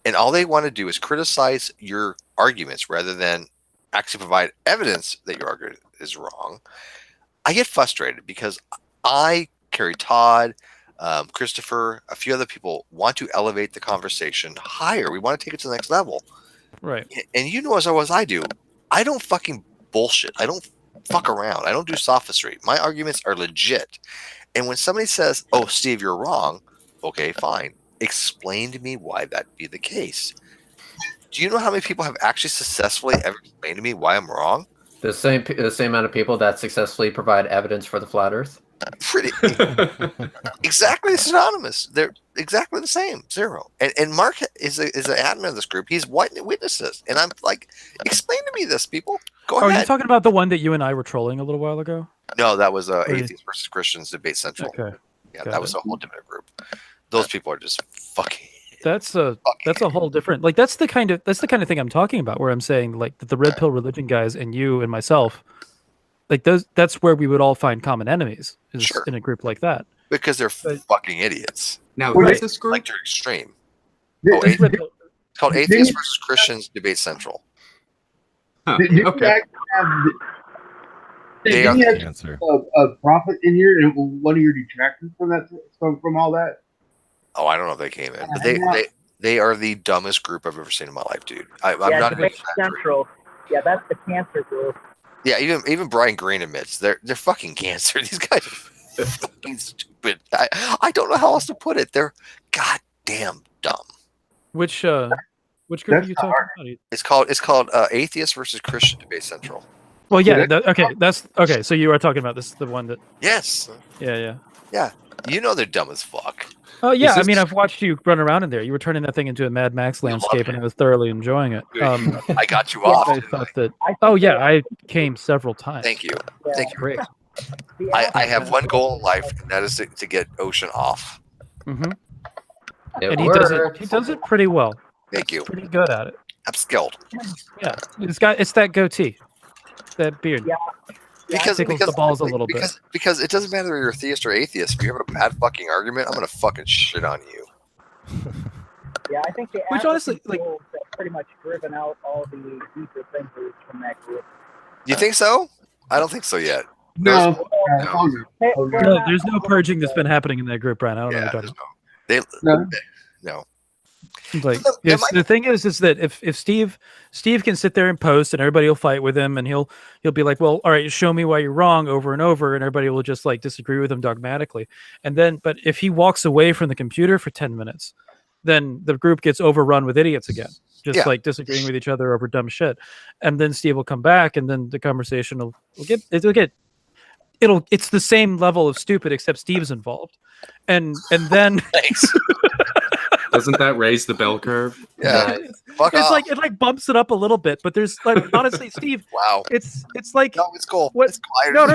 and all they want to do is criticize your arguments rather than actually provide evidence that your argument is wrong, I get frustrated because I, Carrie Todd, Christopher, a few other people want to elevate the conversation higher. We want to take it to the next level. Right. And you know as well as I do, I don't fucking bullshit. I don't fuck around. I don't do sophistry. My arguments are legit. And when somebody says, oh, Steve, you're wrong, okay, fine. Explain to me why that be the case. Do you know how many people have actually successfully ever explained to me why I'm wrong? The same amount of people that successfully provide evidence for the flat Earth. Pretty exactly synonymous. They're exactly the same. Zero. And Mark is an admin of this group. He's witnesses, and I'm like, explain to me this, people. Go ahead. Are you talking about the one that you and I were trolling a little while ago? No, that was Atheists versus Christians Debate Central. Okay. Yeah, that was a whole different group. Those people are just fucking. That's a whole different, like that's the kind of thing I'm talking about, where I'm saying like the red pill religion guys and you and myself, like that's where we would all find common enemies in a group like that, because they're fucking idiots. Now, who's this group? Like they're extreme. It's called Atheists versus Christians Debate Central. Huh. Did you guys have a prophet in here and one of your detractors from that from all that? Oh, I don't know if they came in, but they are the dumbest group I've ever seen in my life, dude. I'm not Debate Central. Yeah, that's the cancer group. Yeah, even Brian Greene admits they're fucking cancer. These guys are fucking stupid. I don't know how else to put it. They're goddamn dumb. Which group are you talking about? It's called Atheist versus Christian Debate Central. Well, yeah. Okay, that's okay. So you are talking about this, the one that. Yes. Yeah. Yeah. You know they're dumb as fuck. Oh yeah, I mean, I've watched you run around in there. You were turning that thing into a Mad Max landscape, and I was thoroughly enjoying it. I got you off. I thought that. Oh yeah, I came several times. Thank you. Thank you. Great. I have one goal in life, and that is to get Ocean off. Mm-hmm. And he does it pretty well. Thank you. Pretty good at it. I'm skilled. Yeah, it's that goatee, that beard. Yeah. Because tickles the balls a little bit. Because it doesn't matter if you're a theist or atheist. If you have a bad fucking argument, I'm gonna fucking shit on you. Yeah, I think the Which honestly, like, have pretty much driven out all the deeper thinkers from that group. You think so? I don't think so yet. No. No, there's no purging that's been happening in that group, Brian. I don't know what you're talking about. No. Like, the thing is that if Steve can sit there and post, and everybody will fight with him, and he'll be like, well, all right, show me why you're wrong over and over, and everybody will just like disagree with him dogmatically. And then, but if he walks away from the computer for 10 minutes, then the group gets overrun with idiots again, just like disagreeing with each other over dumb shit. And then Steve will come back, and then the conversation will get it's the same level of stupid, except Steve's involved. And then thanks. Doesn't that raise the bell curve? Yeah. Like it like bumps it up a little bit, but there's like honestly, Steve. Wow. It's like no, it's cool. What? It's quiet. No.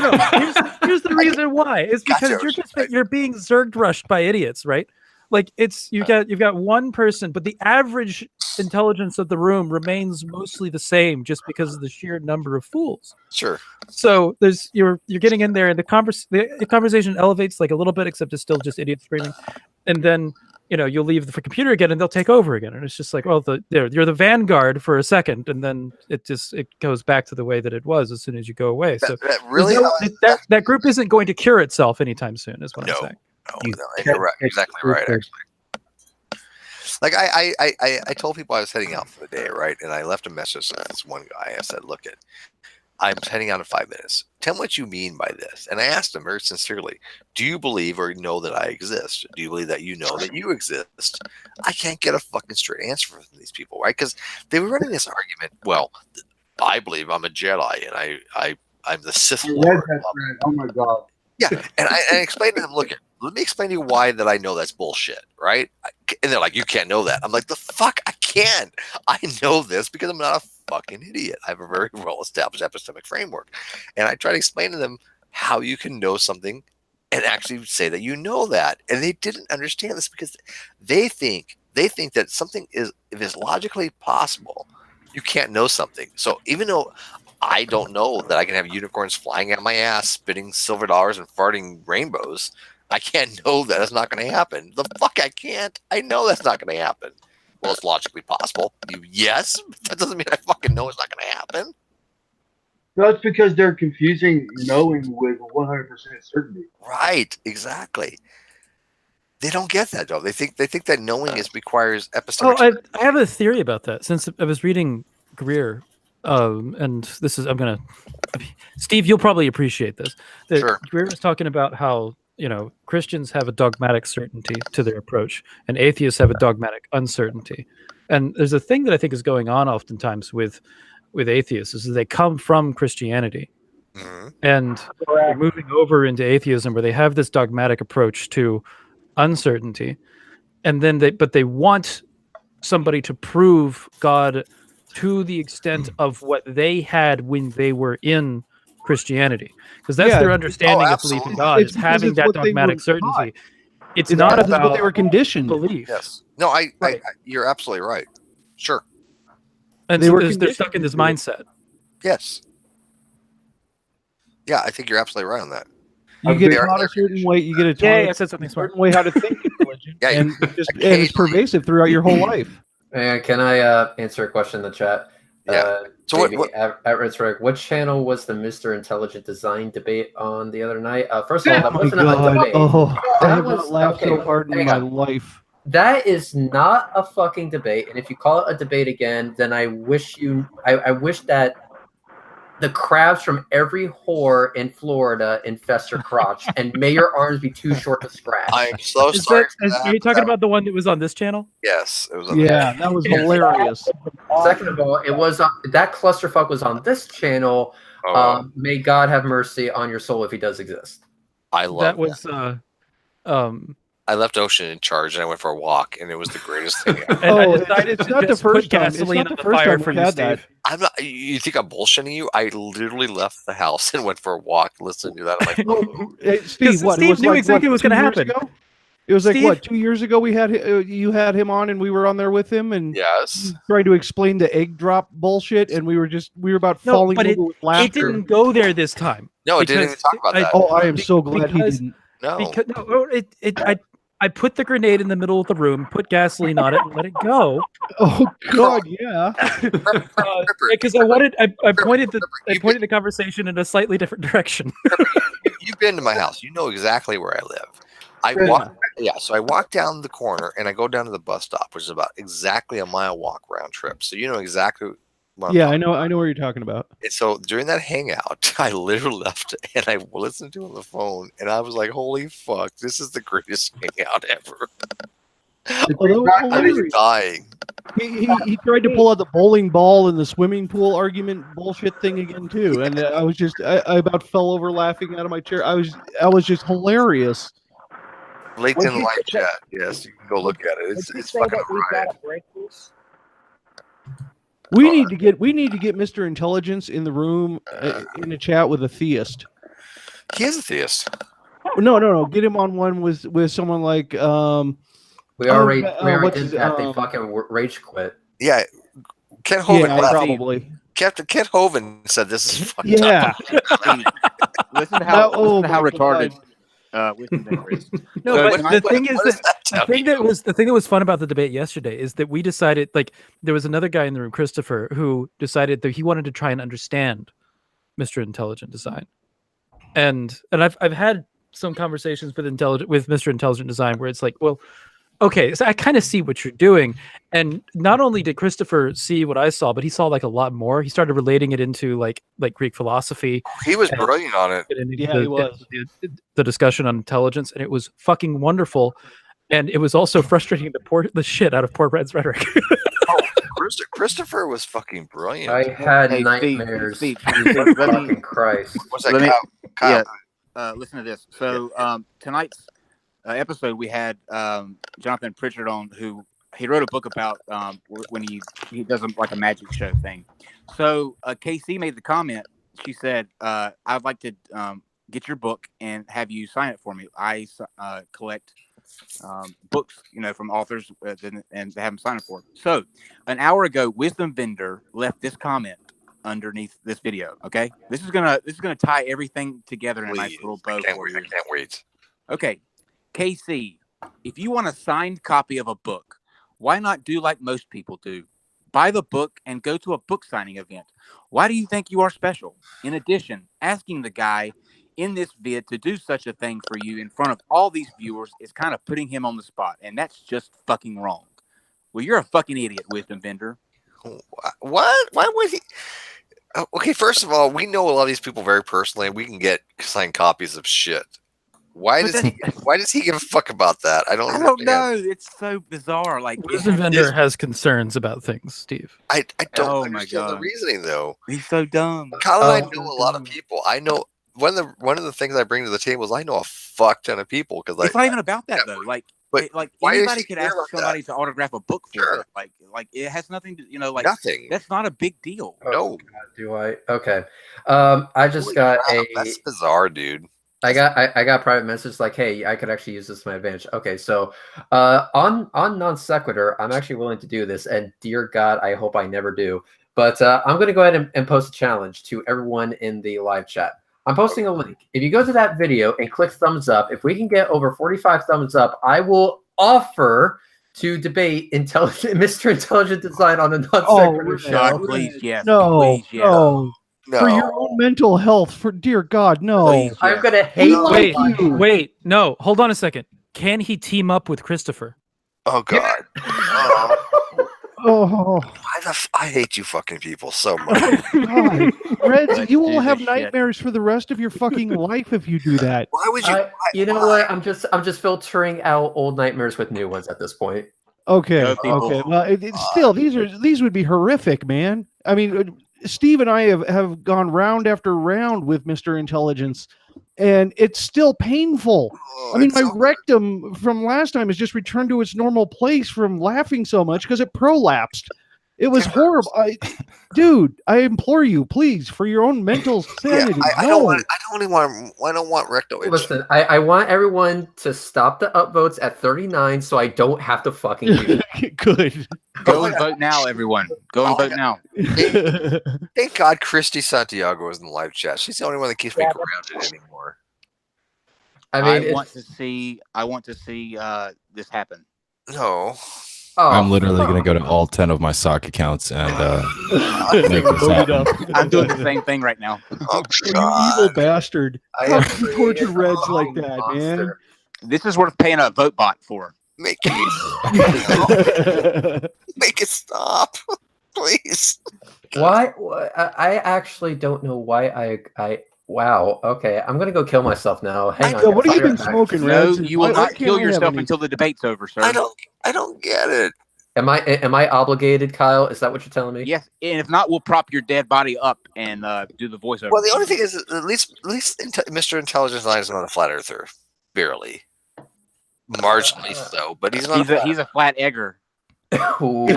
Here's the reason why. It's because you're being zerged rushed by idiots, right? Like you've got one person, but the average intelligence of the room remains mostly the same, just because of the sheer number of fools. Sure. So you're getting in there, and the conversation elevates like a little bit, except it's still just idiots screaming, and then you'll leave the computer again, and they'll take over again, and it's just like, well, you're the vanguard for a second, and then it goes back to the way that it was as soon as you go away. So that group isn't going to cure itself anytime soon, is what I'm saying. No, you're right. Exactly right, actually. Like I told people I was heading out for the day, right? And I left a message to this one guy. I said, look, I'm heading out in 5 minutes. Tell me what you mean by this. And I asked him very sincerely, do you believe or know that I exist? Do you believe that you know that you exist? I can't get a fucking straight answer from these people, right? Because they were running this argument. Well, I believe I'm a Jedi, and I'm the Sith Lord. Oh my God. Yeah, and I explained to them, look, let me explain to you why that I know that's bullshit, right? And they're like, you can't know that. I'm like, the fuck, I can. I know this because I'm not a fucking idiot. I have a very well-established epistemic framework. And I try to explain to them how you can know something and actually say that you know that. And they didn't understand this because they think that something is, if it's logically possible, you can't know something. So even though I don't know that I can have unicorns flying at my ass, spitting silver dollars and farting rainbows, I can't know that it's not going to happen. The fuck I can't. I know that's not going to happen. Well, it's logically possible. Yes, that doesn't mean I fucking know it's not going to happen. That's because they're confusing knowing with 100% certainty. Right, exactly. They don't get that though. They think that knowing requires epistemic. Oh, I have a theory about that. Since I was reading Greer, and this is Steve, you'll probably appreciate this. Sure. Greer was talking about how Christians have a dogmatic certainty to their approach, and atheists have a dogmatic uncertainty. And there's a thing that I think is going on oftentimes with atheists is that they come from Christianity, and they're moving over into atheism, where they have this dogmatic approach to uncertainty, and then they want somebody to prove God to the extent of what they had when they were in Christianity, because that's their understanding of belief in God, is having that dogmatic certainty. It's not about what they were conditioned belief. Yes. No, you're absolutely right. Sure. And they're stuck in this mindset. Yes. Yeah, I think you're absolutely right on that. You get taught a certain way. You get a I said something smart. Certain way how to think in religion, and it's pervasive throughout your whole life. And can I answer a question in the chat? Yeah. So at Ritzrick, what channel was the Mr. Intelligent Design debate on the other night? First of all, that wasn't a debate. I have not laughed so hard in my life. That is not a fucking debate. And if you call it a debate again, then I wish that the crabs from every whore in Florida infest your crotch, and may your arms be too short to scratch. I'm so sorry. Are you talking about the one that was on this channel? Yes, it was. That was hilarious. Second of all, it was that clusterfuck was on this channel. May God have mercy on your soul if he does exist. I love that. Was I left Ocean in charge, and I went for a walk, and it was the greatest thing ever. And I decided it's not the first time. It's not the first time we had that. I'm not. You think I'm bullshitting you? I literally left the house and went for a walk, listening to that on my phone. Steve, what? Steve knew exactly what was going to happen. It was like what, 2 years ago we had you had him on and we were on there with him and trying to explain the egg drop bullshit and we were about falling over with laughter. It didn't go there this time. No, it didn't even talk about that. I am so glad he didn't. No, I put the grenade in the middle of the room, put gasoline on it, and let it go. Oh God, yeah. Because I pointed the conversation in a slightly different direction. You've been to my house. You know exactly where I live. So I walk down the corner and I go down to the bus stop, which is about exactly a mile walk round trip. So you know exactly. I know what you're talking about. And so during that hangout, I literally left and I listened to it on the phone, and I was like, "Holy fuck, this is the greatest hangout ever!" I was dying. He tried to pull out the bowling ball and the swimming pool argument bullshit thing again too, and I was just I about fell over laughing out of my chair. I was just hilarious. LinkedIn live chat. Yes, you can go look at it. It's fucking riot. We need to get Mr. Intelligence in the room in a chat with a theist. He is a theist. No. Get him on one with someone like we already did that. They fucking rage quit. Yeah, Ken Hovind probably. Captain Hovind said this is fucking Listen to how retarded. Wisdom Vendor is. No, but the thing is the thing that was fun about the debate yesterday is that we decided, like, there was another guy in the room, Christopher, who decided that he wanted to try and understand Mr. Intelligent Design, and I've had some conversations with Mr. Intelligent Design where it's like, well, okay, so I kind of see what you're doing. And not only did Christopher see what I saw, but he saw like a lot more. He started relating it into like Greek philosophy. He was brilliant on it. Yeah, he was. The discussion on intelligence, and it was fucking wonderful. And it was also frustrating to pour the shit out of poor Brad's rhetoric. Christopher was fucking brilliant. I had nightmares. Steve, fucking Christ. What's that, Kyle? Yeah, listen to this. So tonight's episode, we had Jonathan Pritchard on, who he wrote a book about when he does like a magic show thing. So KC made the comment. She said, "I'd like to get your book and have you sign it for me. I collect books, from authors and have them sign it for." So an hour ago, Wisdom Vendor left this comment underneath this video. Okay, this is gonna tie everything together in a nice little bow for you. I can't wait. Okay. KC, if you want a signed copy of a book, why not do like most people do? Buy the book and go to a book signing event. Why do you think you are special? In addition, asking the guy in this vid to do such a thing for you in front of all these viewers is kind of putting him on the spot, and that's just fucking wrong. Well, you're a fucking idiot, Wisdom Vendor. What? Why would he? Okay, first of all, we know a lot of these people very personally, and we can get signed copies of shit. Why does he give a fuck about that? I don't know. It's so bizarre. Like, Wisdom Vendor has concerns about things, Steve. I don't understand the reasoning though. He's so dumb. Kyle and I know a lot of people. I know one of the things I bring to the table is I know a fuck ton of people because it's not even about that though. Like anybody could ask somebody to autograph a book for it. Like it has nothing to nothing. That's not a big deal. No. Do I? Okay. I just got that's bizarre, dude. I got private message like, hey, I could actually use this to my advantage. Okay, so on non sequitur, I'm actually willing to do this, and dear God, I hope I never do. But I'm going to go ahead and post a challenge to everyone in the live chat. I'm posting a link. If you go to that video and click thumbs up, if we can get over 45 thumbs up, I will offer to debate Mr. Intelligent Design on the non sequitur show. God, please, yes. No, please, yes. No. For your own mental health, for dear God, no. Please, I'm gonna hate you. Wait, no, hold on a second. Can he team up with Christopher? Oh God. Oh, I hate you fucking people so much. God. Reds, you will have nightmares for the rest of your fucking life if you do that. Why would you? You know what? I'm just filtering out old nightmares with new ones at this point. Okay. Okay. Well, still, these would be horrific, man. I mean, Steve and I have gone round after round with Mr. Intelligence and it's still painful. Oh, I mean, it's my so good. rectum from last time has just returned to its normal place from laughing so much because it prolapsed. It was horrible. Dude, I implore you, please, for your own mental sanity. I don't want rectal itch. Listen, I want everyone to stop the upvotes at 39 so I don't have to fucking do it. Good. Go and vote now, everyone. Go and vote now. Thank God Christy Santiago is in the live chat. She's the only one that keeps me grounded anymore. I mean, I want to see this happen. No. Oh, I'm literally going to go to all 10 of my sock accounts and make this happen. I'm doing the same thing right now. Oh, you evil bastard. How can you torture Reds like that, man? This is worth paying a vote bot for. Make it stop. Please. Why? I actually don't know why I wow. Okay, I'm gonna go kill myself now. Hang on. What have you been smoking, No, Reds? you will not kill yourself until the debate's over, sir. I don't get it. Am I obligated, Kyle? Is that what you're telling me? Yes, and if not, we'll prop your dead body up and do the voiceover. Well, the only thing is, at least Mr. Intelligence Line is not a flat earther, barely, marginally so, but he's not. He's a flat egger. All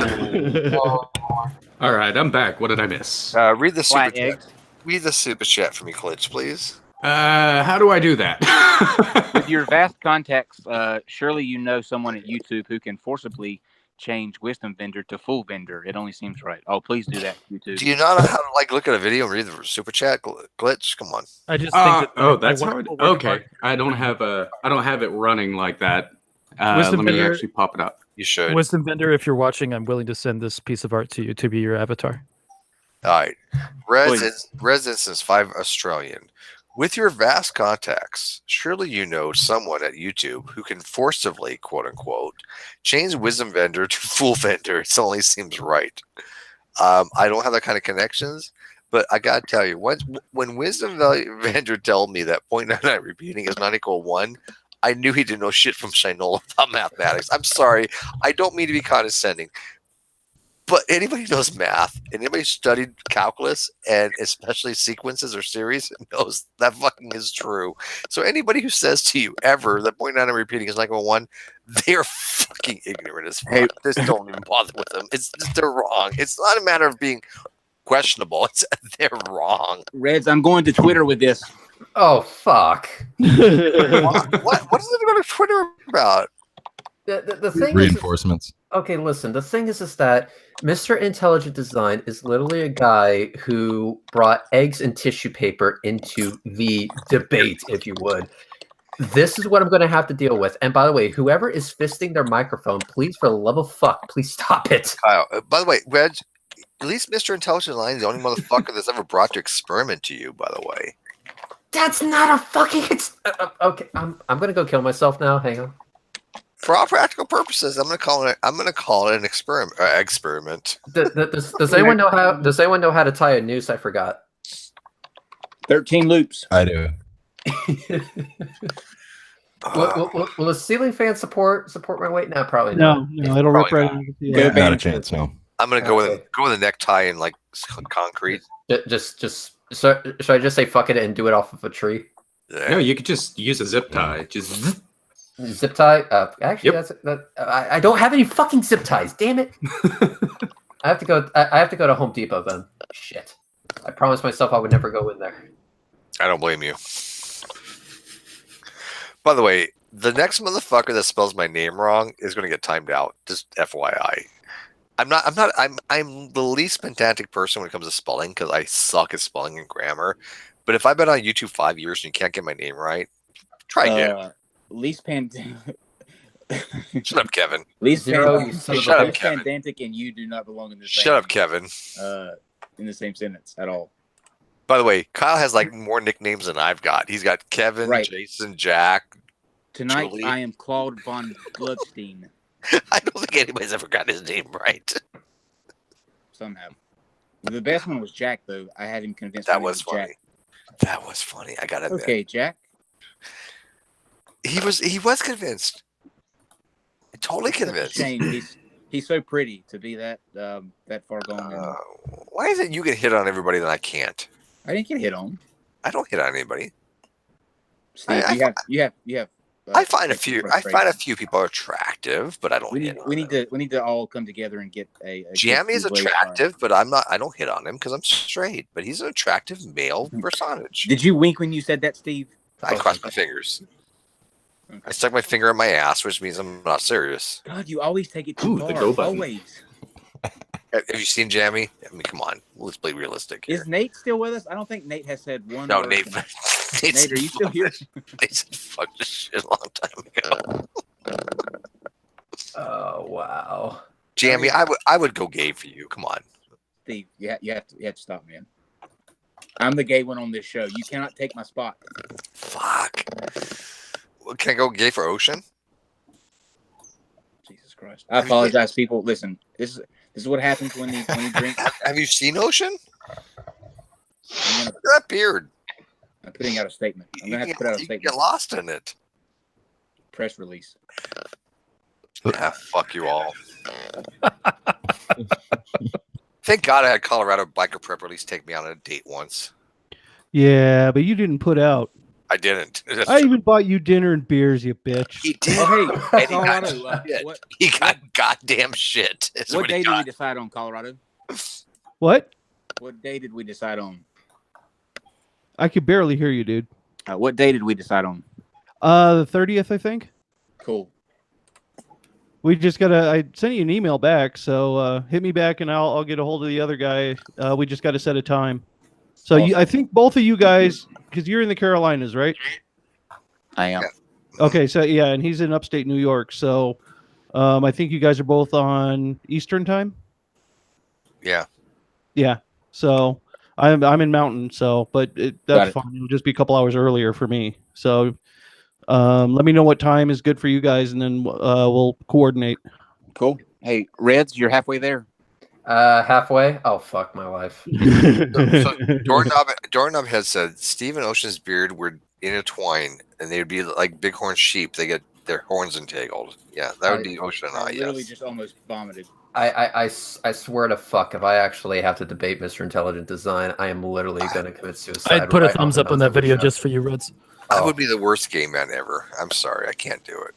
right, I'm back. What did I miss? Read the Flat super chat. eggs. Read the super chat for me, Klitsch, please. How do I do that? With your vast context, surely you know someone at YouTube who can forcibly change wisdom vendor to full vendor. It only seems right. Oh, please do that, YouTube. Do you not know how to look at a video and read the super chat, Glitch? Come on. I just think that's hard. Okay, I don't have it running like that. Let me vendor, actually pop it up. You should. Wisdom vendor, if you're watching, I'm willing to send this piece of art to you to be your avatar. All right. Residence 5 Australian. With your vast contacts, surely you know someone at YouTube who can forcibly, quote unquote, change wisdom vendor to full vendor. It only seems right. I don't have that kind of connections, but I gotta tell you, when wisdom vendor told me that 0.99 repeating is not equal to 1, I knew he didn't know shit from Shinola about mathematics. I'm sorry. I don't mean to be condescending. But anybody who knows math, and anybody who studied calculus, and especially sequences or series, knows that fucking is true. So anybody who says to you ever that 0.9 repeating is not equal to 1, they are fucking ignorant as fuck. Just don't even bother with them. They're wrong. It's not a matter of being questionable. They're wrong. Reds, I'm going to Twitter with this. Oh fuck! What is it going to Twitter about? The thing Reinforcements. Is, okay, listen. The thing is that Mr. Intelligent Design is literally a guy who brought eggs and tissue paper into the debate, if you would. This is what I'm going to have to deal with. And by the way, whoever is fisting their microphone, please, for the love of fuck, please stop it. Kyle, by the way, Reg, at least Mr. Intelligent Line is the only motherfucker that's ever brought to experiment to you, by the way. That's not a fucking... okay, I'm going to go kill myself now. Hang on. For all practical purposes, I'm gonna call it an experiment. Does anyone know how? Does anyone know how to tie a noose? I forgot. 13 loops. I do. Will the ceiling fan support my weight? No, probably not. No, it'll rip right out. Not a chance. No. I'm gonna go with a necktie and like concrete. Should I just say fuck it and do it off of a tree? Yeah. No, you could just use a zip tie. Just. Zip tie? Actually, I don't have any fucking zip ties. Damn it! I have to go to Home Depot then. Shit! I promised myself I would never go in there. I don't blame you. By the way, the next motherfucker that spells my name wrong is going to get timed out. Just FYI. I'm the least pedantic person when it comes to spelling because I suck at spelling and grammar. But if I've been on YouTube 5 years and you can't get my name right, try again. Least pedantic. Shut up, Kevin. Least pedantic and you do not belong in this. Shut up, Kevin. In the same sentence at all. By the way, Kyle has like more nicknames than I've got. He's got Kevin, Jason, Jack. Tonight Julie. I am Claude von Bloodstein. I don't think anybody's ever got his name right. Some have. The best one was Jack, though. I had him convinced. That was funny. Jack. That was funny. I gotta admit. Okay, Jack. He was convinced. Totally convinced. Shame. He's so pretty to be that far gone. Why is it you get hit on everybody and I can't? I didn't get hit on. I don't hit on anybody. Steve, you have. I find a few people attractive, but I don't. We need to all come together and get a Jamie is attractive, but I don't hit on him because I'm straight. But he's an attractive male personage. Did you wink when you said that, Steve? I crossed my fingers. Okay. I stuck my finger in my ass, which means I'm not serious. God, you always take it too far. Always. Have you seen Jamie? I mean, come on. Let's be realistic here. Is Nate still with us? I don't think Nate has said one. No, word. Nate. Nate, are you still here? Nate said fuck this shit a long time ago. Oh wow, Jamie, I would go gay for you. Come on, Steve. You have to stop, man. I'm the gay one on this show. You cannot take my spot. Fuck. Well, can I go gay for Ocean? Jesus Christ! I apologize, people. Listen, this is what happens when you drink. Have you seen Ocean? Look at that beard. I'm putting out a statement. I'm gonna have to put out a statement. Get lost in it. Press release. Yeah, fuck you all. Thank God I had Colorado biker prep release take me on a date once. Yeah, but you didn't put out. I didn't. I even bought you dinner and beers, you bitch. He did. Oh, hey, Colorado. He got goddamn shit. What day did we decide on, Colorado? What? What day did we decide on? I could barely hear you, dude. What day did we decide on? The 30th, I think. Cool. We just gotta. I sent you an email back, so hit me back, and I'll get a hold of the other guy. We just got to set a time. So awesome. I think both of you guys, because you're in the Carolinas, right? I am. Okay, so yeah, and he's in upstate New York. So I think you guys are both on Eastern time. Yeah. Yeah. So I'm in Mountain. So, but that's fine. It'll just be a couple hours earlier for me. So. Let me know what time is good for you guys, and then we'll coordinate. Cool. Hey, Reds, you're halfway there. Halfway? Oh, fuck my life. So Doorknob has said Stephen Ocean's beard would intertwine, and they would be like bighorn sheep. They get their horns entangled. Yeah, that would be Ocean and I. Literally just almost vomited. I swear to fuck, if I actually have to debate Mr. Intelligent Design, I am literally going to commit suicide. I'd put a thumbs up on that video just for you, Reds. I would be the worst gay man ever. I'm sorry, I can't do it.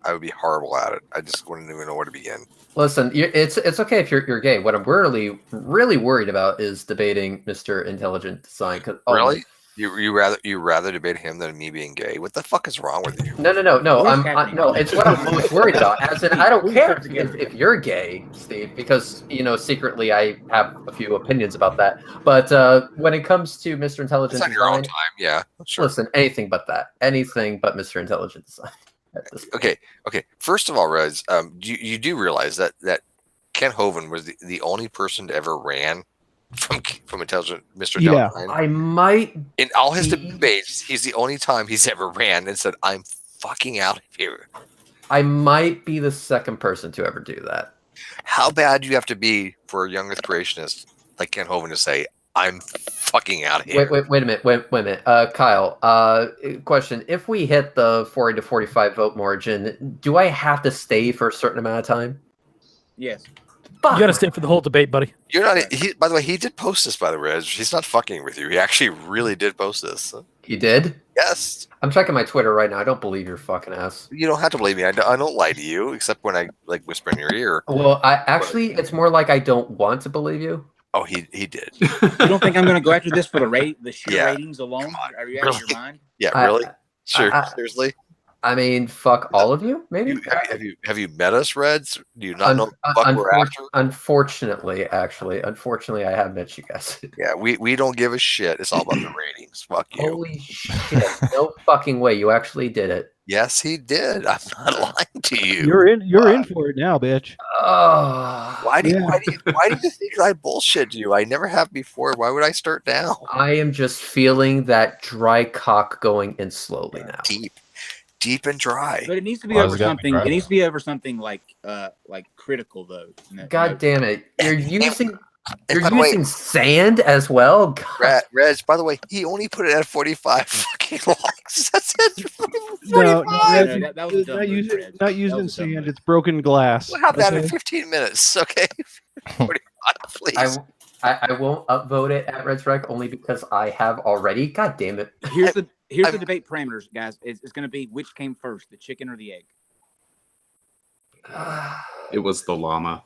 I would be horrible at it. I just wouldn't even know where to begin. Listen, it's okay if you're gay. What I'm really worried about is debating Mr. Intelligent Design. Really? You rather debate him than me being gay? What the fuck is wrong with you? No. No. It's what I'm most worried about. As in, I don't care if you're gay, Steve, because secretly I have a few opinions about that. But when it comes to Mr. Intelligent Design, on your own time, yeah. Sure. Listen, anything but that. Anything but Mr. Intelligent Design. Okay. First of all, Rez, you do realize that Ken Hovind was the only person to ever ran from Intelligent Mr. Yeah. Design. I might. In all his debates, he's the only time he's ever ran and said, "I'm fucking out of here." I might be the second person to ever do that. How bad do you have to be for a young Earth creationist like Ken Hovind to say, "I'm fucking out of here"? Wait a minute. Kyle, question. If we hit the 40 to 45 vote margin, do I have to stay for a certain amount of time? Yes. You got to stay for the whole debate, buddy. You're not. By the way, he did post this. By the way, he's not fucking with you. He actually really did post this. He did? Yes. I'm checking my Twitter right now. I don't believe your fucking ass. You don't have to believe me. I don't lie to you, except when I whisper in your ear. Well, it's more like I don't want to believe you. Oh, he did. You don't think I'm going to go after this for the sheer ratings alone? Are you out of your mind? Yeah, really? Seriously? I mean, fuck all of you, maybe? Have you met us, Reds? Do you not know what the fuck we're after? Unfortunately, I have met you guys. Yeah, we don't give a shit. It's all about the ratings. Fuck you. Holy shit. No fucking way. You actually did it. Yes, he did. I'm not lying to you. You're in for it now, bitch. Why do you think I bullshit you? I never have before. Why would I start now? I am just feeling that dry cock going in slowly now. Deep and dry. But it needs to be over something. It needs to be over something like critical though. God damn it! You're using sand as well. Reg, by the way, he only put it at 45 fucking likes. That's it. Not using sand. It's broken glass. We'll have that in 15 minutes. Okay. 45, please. I won't upvote it at Redsrec only because I have already. God damn it! Here's the debate parameters, guys. It's going to be which came first, the chicken or the egg. It was the llama.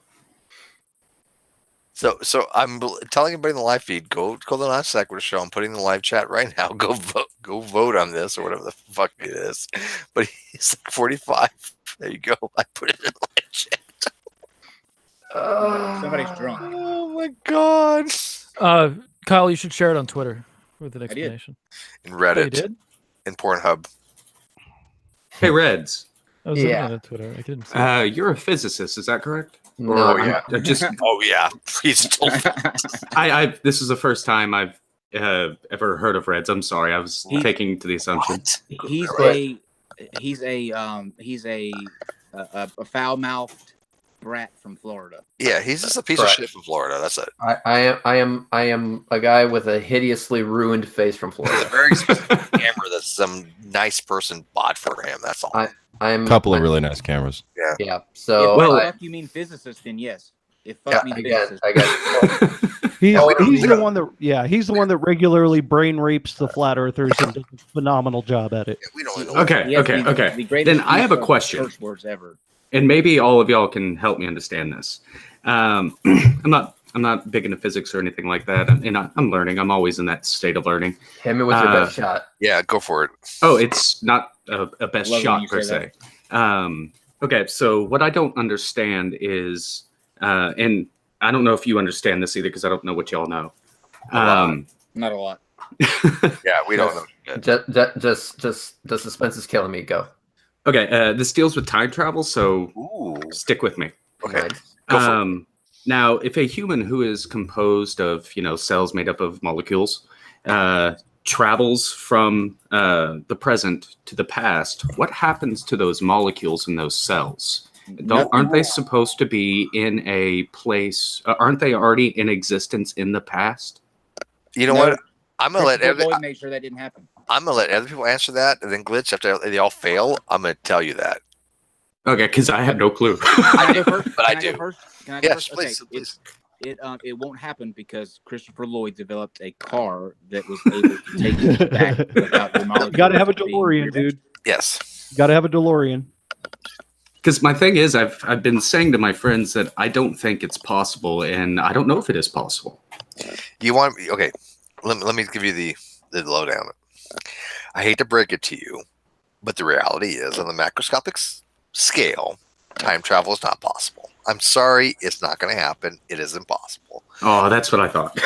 So I'm telling everybody in the live feed, go to the non-sequitur show. I'm putting in the live chat right now. Go vote on this or whatever the fuck it is. But he's like 45. There you go. I put it in the live chat. Somebody's drunk. Oh my god. Kyle, you should share it on Twitter with an explanation. In Reddit. Oh, you did? In Pornhub. Hey, Reds. I was looking at Twitter. I couldn't see. You're a physicist, is that correct? No, Or yeah. Oh yeah. Please don't. This is the first time I've ever heard of Reds. I'm sorry, I was taking to the assumption. He's a foul-mouthed brat from Florida. Yeah, he's just a piece of shit from Florida. That's it. I am a guy with a hideously ruined face from Florida. It's a very expensive camera that some nice person bought for him. That's all. A couple of really nice cameras. Yeah. So if fuck you mean physicist, then yes. If fuck mean physicist, He's the one that he's the one that regularly brain rapes the flat earthers and does a phenomenal job at it. Okay. Then I have a question. First words ever. And maybe all of y'all can help me understand this. I'm not big into physics or anything like that, and I'm learning. I'm always in that state of learning. Hit me with your best shot. Yeah, go for it. Oh, it's not a best shot per se. Okay, so what I don't understand is, and I don't know if you understand this either because I don't know what y'all know. Not a lot. Yeah, we don't know. Just the suspense is killing me. Go. Okay, this deals with time travel, so stick with me. Okay. Go for it. Now, if a human who is composed of cells made up of molecules travels from the present to the past, what happens to those molecules in those cells? Aren't they supposed to be in a place? Aren't they already in existence in the past? You know what? I'm gonna let make sure that didn't happen. I'm gonna let other people answer that, and then Glitch, after they all fail, I'm gonna tell you that. Okay, because I have no clue. I go first. But I Can do. Go first? Can I go Yes, first? please. It won't happen because Christopher Lloyd developed a car that was able to take you back without the molecules. You gotta have a DeLorean, dude. Yes. You gotta have a DeLorean. Because my thing is, I've been saying to my friends that I don't think it's possible, and I don't know if it is possible. You want okay? Let me give you the lowdown. I hate to break it to you, but the reality is, on the macroscopic scale, time travel is not possible. I'm sorry, it's not going to happen. It is impossible. Oh, that's what I thought.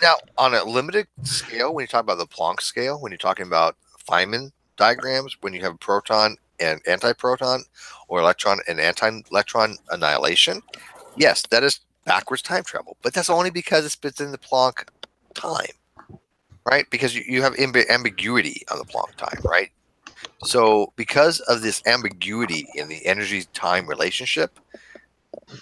now, on a limited scale, when you talk about the Planck scale, when you're talking about Feynman diagrams, when you have proton and antiproton, or electron and anti-electron annihilation, yes, that is backwards time travel. But that's only because it's within the Planck time, right? Because you have ambiguity on the Planck time, right? So because of this ambiguity in the energy-time relationship,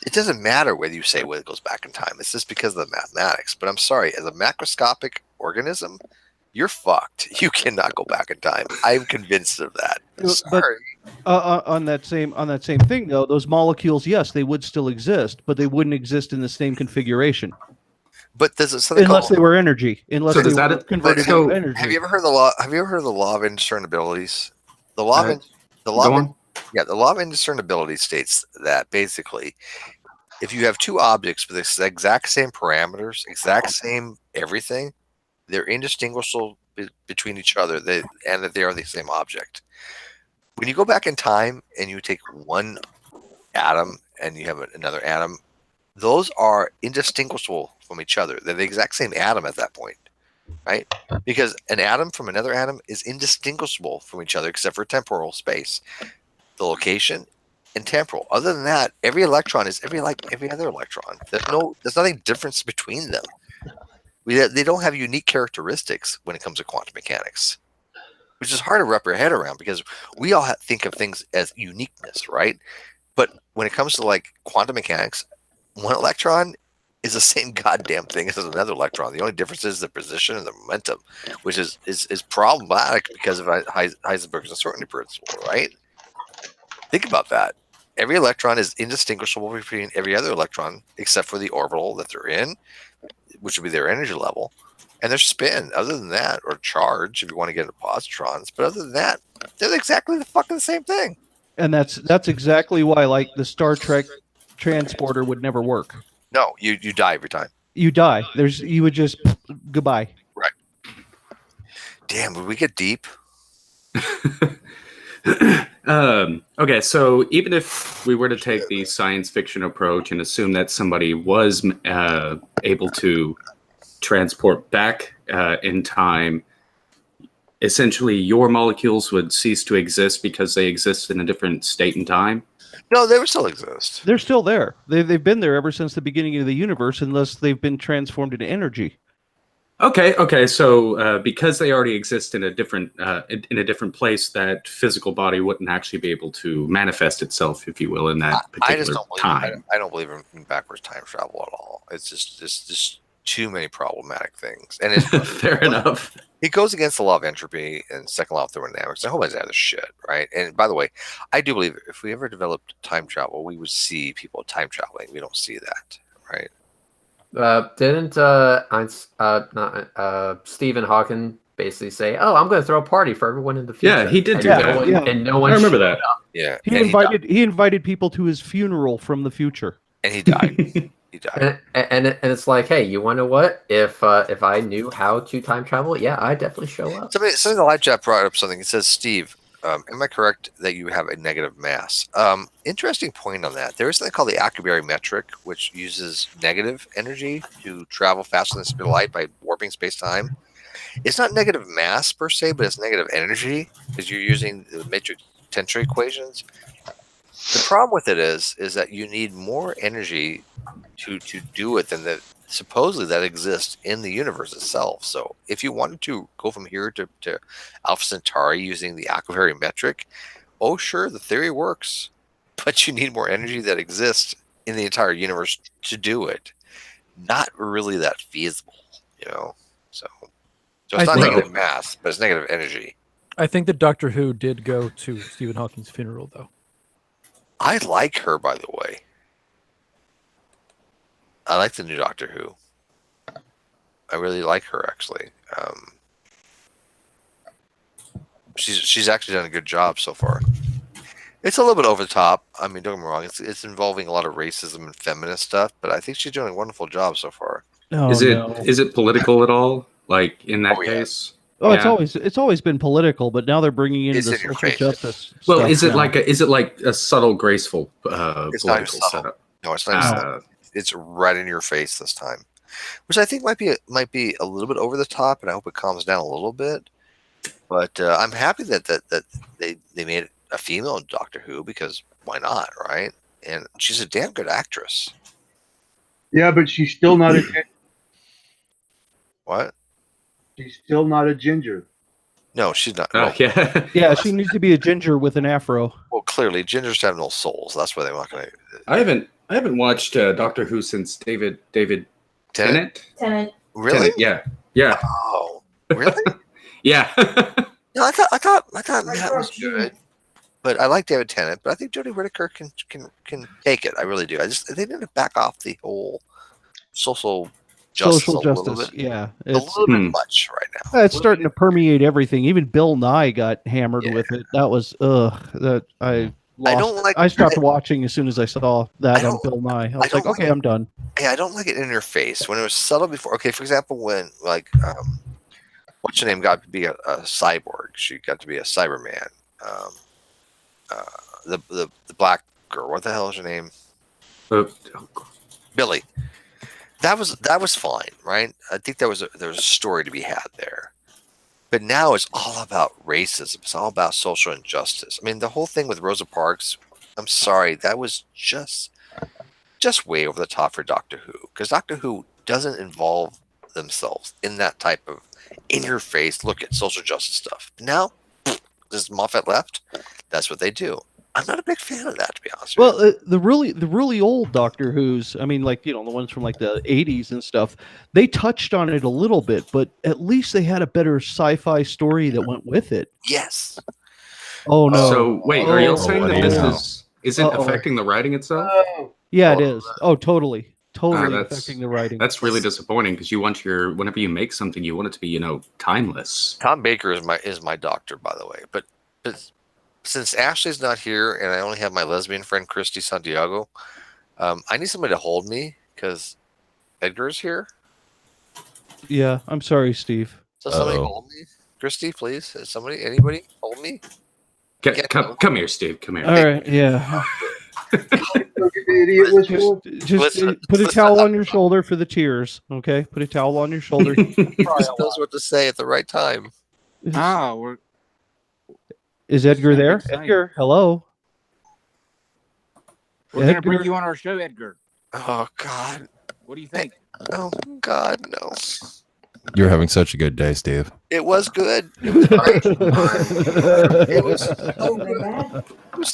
it doesn't matter whether you say whether it goes back in time. It's just because of the mathematics. But I'm sorry, as a macroscopic organism, you're fucked. You cannot go back in time. I'm convinced of that. Sorry. But, on that same thing, though, those molecules, yes, they would still exist, but they wouldn't exist in the same configuration. But there's something unless they were energy, unless they were converted into energy. Have you ever heard the law? Have you ever heard of the law of indiscernibilities? The law of indiscernibility states that basically, if you have two objects with the exact same parameters, exact same everything, they're indistinguishable between each other, and that they are the same object. When you go back in time and you take one atom and you have another atom, those are indistinguishable from each other. They're the exact same atom at that point, right? Because an atom from another atom is indistinguishable from each other except for temporal space, the location, and temporal. Other than that, every electron is every other electron. There's nothing difference between them. They don't have unique characteristics when it comes to quantum mechanics, which is hard to wrap your head around because we all think of things as uniqueness, right? But when it comes to like quantum mechanics, one electron is the same goddamn thing as another electron. The only difference is the position and the momentum, which is problematic because of Heisenberg's uncertainty principle, right? Think about that. Every electron is indistinguishable between every other electron except for the orbital that they're in, which would be their energy level, and their spin. Other than that, or charge, if you want to get into positrons. But other than that, they're exactly the fucking same thing. And that's exactly why, like, the Star Trek transporter would never work. No, you die every time. You die. You would just goodbye. Right. Damn, would we get deep? Okay, so even if we were to take the science fiction approach and assume that somebody was able to transport back in time, essentially your molecules would cease to exist because they exist in a different state and time? No, they would still exist. They're still there. They've been there ever since the beginning of the universe, unless they've been transformed into energy. Okay. So because they already exist in a different place, that physical body wouldn't actually be able to manifest itself, if you will, in that particular time. I don't believe in backwards time travel at all. It's just too many problematic things, and it's fair enough. It goes against the law of entropy and second law of thermodynamics and a whole bunch of other shit, right? And by the way, I do believe if we ever developed time travel, we would see people time traveling. We don't see that, right? Didn't Stephen Hawking basically say, "Oh, I'm going to throw a party for everyone in the future"? Yeah, he did do that. And no one. I remember that. Up. Yeah, he invited people to his funeral from the future, and he died. He died. And it's like, hey, you want to know what? If I knew how to time travel, yeah, I'd definitely show up. Somebody in the live chat brought up something. It says, Steve, am I correct that you have a negative mass? Interesting point on that. There is something called the Accuberry metric, which uses negative energy to travel faster than the speed of light by warping space-time. It's not negative mass per se, but it's negative energy because you're using the matrix tensor equations. The problem with it is that you need more energy to do it than that supposedly that exists in the universe itself. So if you wanted to go from here to Alpha Centauri using the Accuberry metric, oh sure, the theory works, but you need more energy that exists in the entire universe to do it. Not really that feasible, you know. So it's not negative mass, but it's negative energy. I think that Doctor Who did go to Stephen Hawking's funeral, though. I like her, by the way. I like the new Doctor Who. I really like her, actually. She's actually done a good job so far. It's a little bit over the top. I mean, don't get me wrong. It's involving a lot of racism and feminist stuff, but I think she's doing a wonderful job so far. Is it political at all? Like in that case? Oh, yeah. It's always been political, but now they're bringing in the social justice. Well, is it like a subtle, graceful political setup? No, it's not. Subtle. It's right in your face this time, which I think might be a little bit over the top, and I hope it calms down a little bit. But I'm happy that they made a female Doctor Who, because why not, right? And she's a damn good actress. Yeah, but she's still not a ginger. What? She's still not a ginger. No, she's not. Oh, yeah. Yeah, she needs to be a ginger with an afro. Well, clearly, gingers have no souls. That's why they're not going to. I haven't watched Doctor Who since David Tennant. Really? Tennant, yeah. Oh, really? Yeah. No, I thought Matt was good, but I like David Tennant. But I think Jodie Whittaker can take it. I really do. They need to back off the whole social justice. Yeah, a little bit much right now. It's starting to permeate everything. Even Bill Nye got hammered with it. That was I stopped watching as soon as I saw that on Bill Nye. I was like, okay, I'm done. Yeah, I don't like it in your face when it was subtle before. Okay, for example, when what's her name got to be a cyborg? She got to be a Cyberman. The black girl. What the hell is her name? Billy. That was fine, right? I think there was a story to be had there. But now it's all about racism. It's all about social injustice. I mean, the whole thing with Rosa Parks, I'm sorry, that was just way over the top for Doctor Who. Because Doctor Who doesn't involve themselves in that type of in-your-face look at social justice stuff. Now, this Moffat left, that's what they do. I'm not a big fan of that, to be honest with you. Well, the really old Doctor Who's, I mean, like, you know, the ones from like the 80s and stuff, they touched on it a little bit, but at least they had a better sci-fi story that went with it. Yes. Oh no. So wait, are you saying that this is Is it affecting the writing itself? Yeah, it is. Oh, totally that's affecting the writing. That's really disappointing because you want whenever you make something, you want it to be timeless. Tom Baker is my doctor, by the way. But since Ashley's not here and I only have my lesbian friend Christy Santiago, I need somebody to hold me because Edgar's here. Yeah, I'm sorry, Steve. So somebody hold me, Christy, please. Anybody hold me? Come here, Steve. Come here. All right, yeah. Just put a towel on your shoulder for the tears, okay? Put a towel on your shoulder. He just knows what to say at the right time. Is Edgar there? Edgar, hello. We're going to bring you on our show, Edgar. Oh, God. What do you think? Oh, God, no. You're having such a good day, Steve. It was good. It was great. It was so good.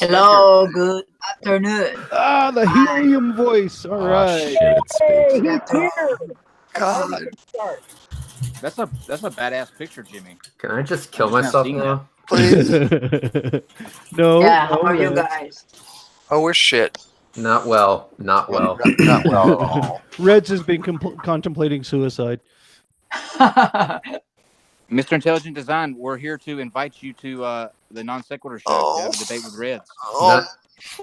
Hello, good afternoon. Ah, the helium voice. All right. Shit, it speaks. Hey, he's here. God. That's a badass picture, Jimmy. Can I just kill myself now? Please. No. Yeah, how are you guys? Oh, we're shit. Not well. Not well. Not well at all. Reds has been contemplating suicide. Mr. Intelligent Design, we're here to invite you to the non sequitur show to have a debate with Reds.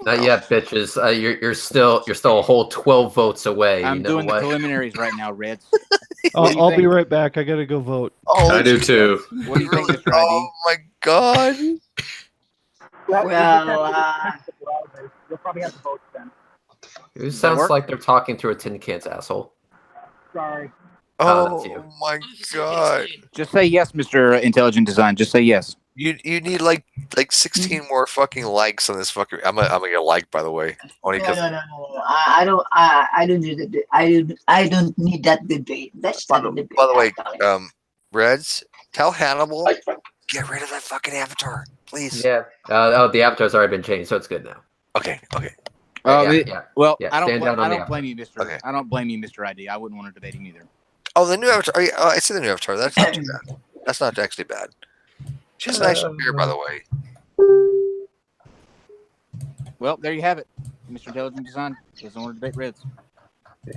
Not yet, bitches. You're still a whole 12 votes away. I'm doing the preliminaries right now, Reds. I'll be right back. I gotta go vote. Oh, I do too. What do you think, Mr. ID? Oh my God. Well, you'll probably have to vote then. It sounds like they're talking through a tin can's asshole. Sorry. Oh my God. Just say yes, Mr. Intelligent Design. Just say yes. You need like 16 more fucking likes on this fucking. I'm gonna get a like, by the way. Only because no. I don't need the I don't need that debate. That's not a debate. by the way, Reds, tell Hannibal get rid of that fucking avatar, please. Yeah. The avatar's already been changed, so it's good now. Okay. Well, Yeah, I don't stand down on the blame you, Mr. Okay. I don't blame you, Mr. ID. I wouldn't want to debate him either. Oh, the new avatar. I see the new avatar. That's not too bad. That's not actually bad. She has a nice beer, by the way. Well, there you have it. Mr. Intelligent Design doesn't want to debate Reds.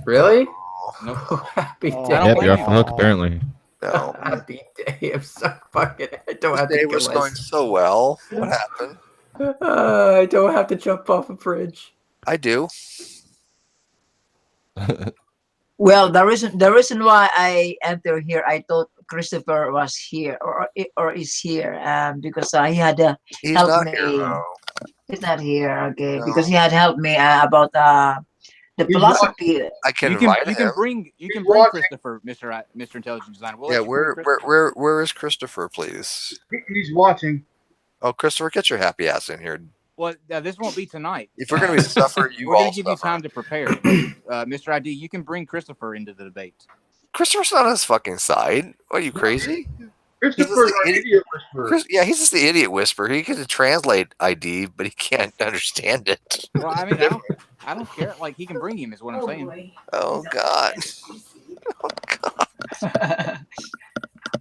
Really? Nope. Happy day. Yep, you're off the hook, apparently. No. Happy day. I'm so fucking. I don't have Today to was going so well. What happened? I don't have to jump off a bridge. I do. Well, the reason why I enter here, I thought Christopher was here or is here, because he had helped me. Here, He's not here, okay? No. Because he had helped me about the philosophy. I can You invite can him. bring Christopher, Mr. Intelligent Design. We'll Yeah, let you bring Christopher. where is Christopher, please? He's watching. Oh, Christopher, get your happy ass in here. Well, this won't be tonight. If we're gonna be suffer, we're going to give you time to prepare. Mr. ID, you can bring Christopher into the debate. Christopher's not on his fucking side. What, are you crazy? Christopher's an idiot whisperer. Yeah, he's just the idiot whisperer. He can translate ID, but he can't understand it. Well, I mean, I don't care. Like, he can bring him, is what I'm saying. Oh God. Oh God.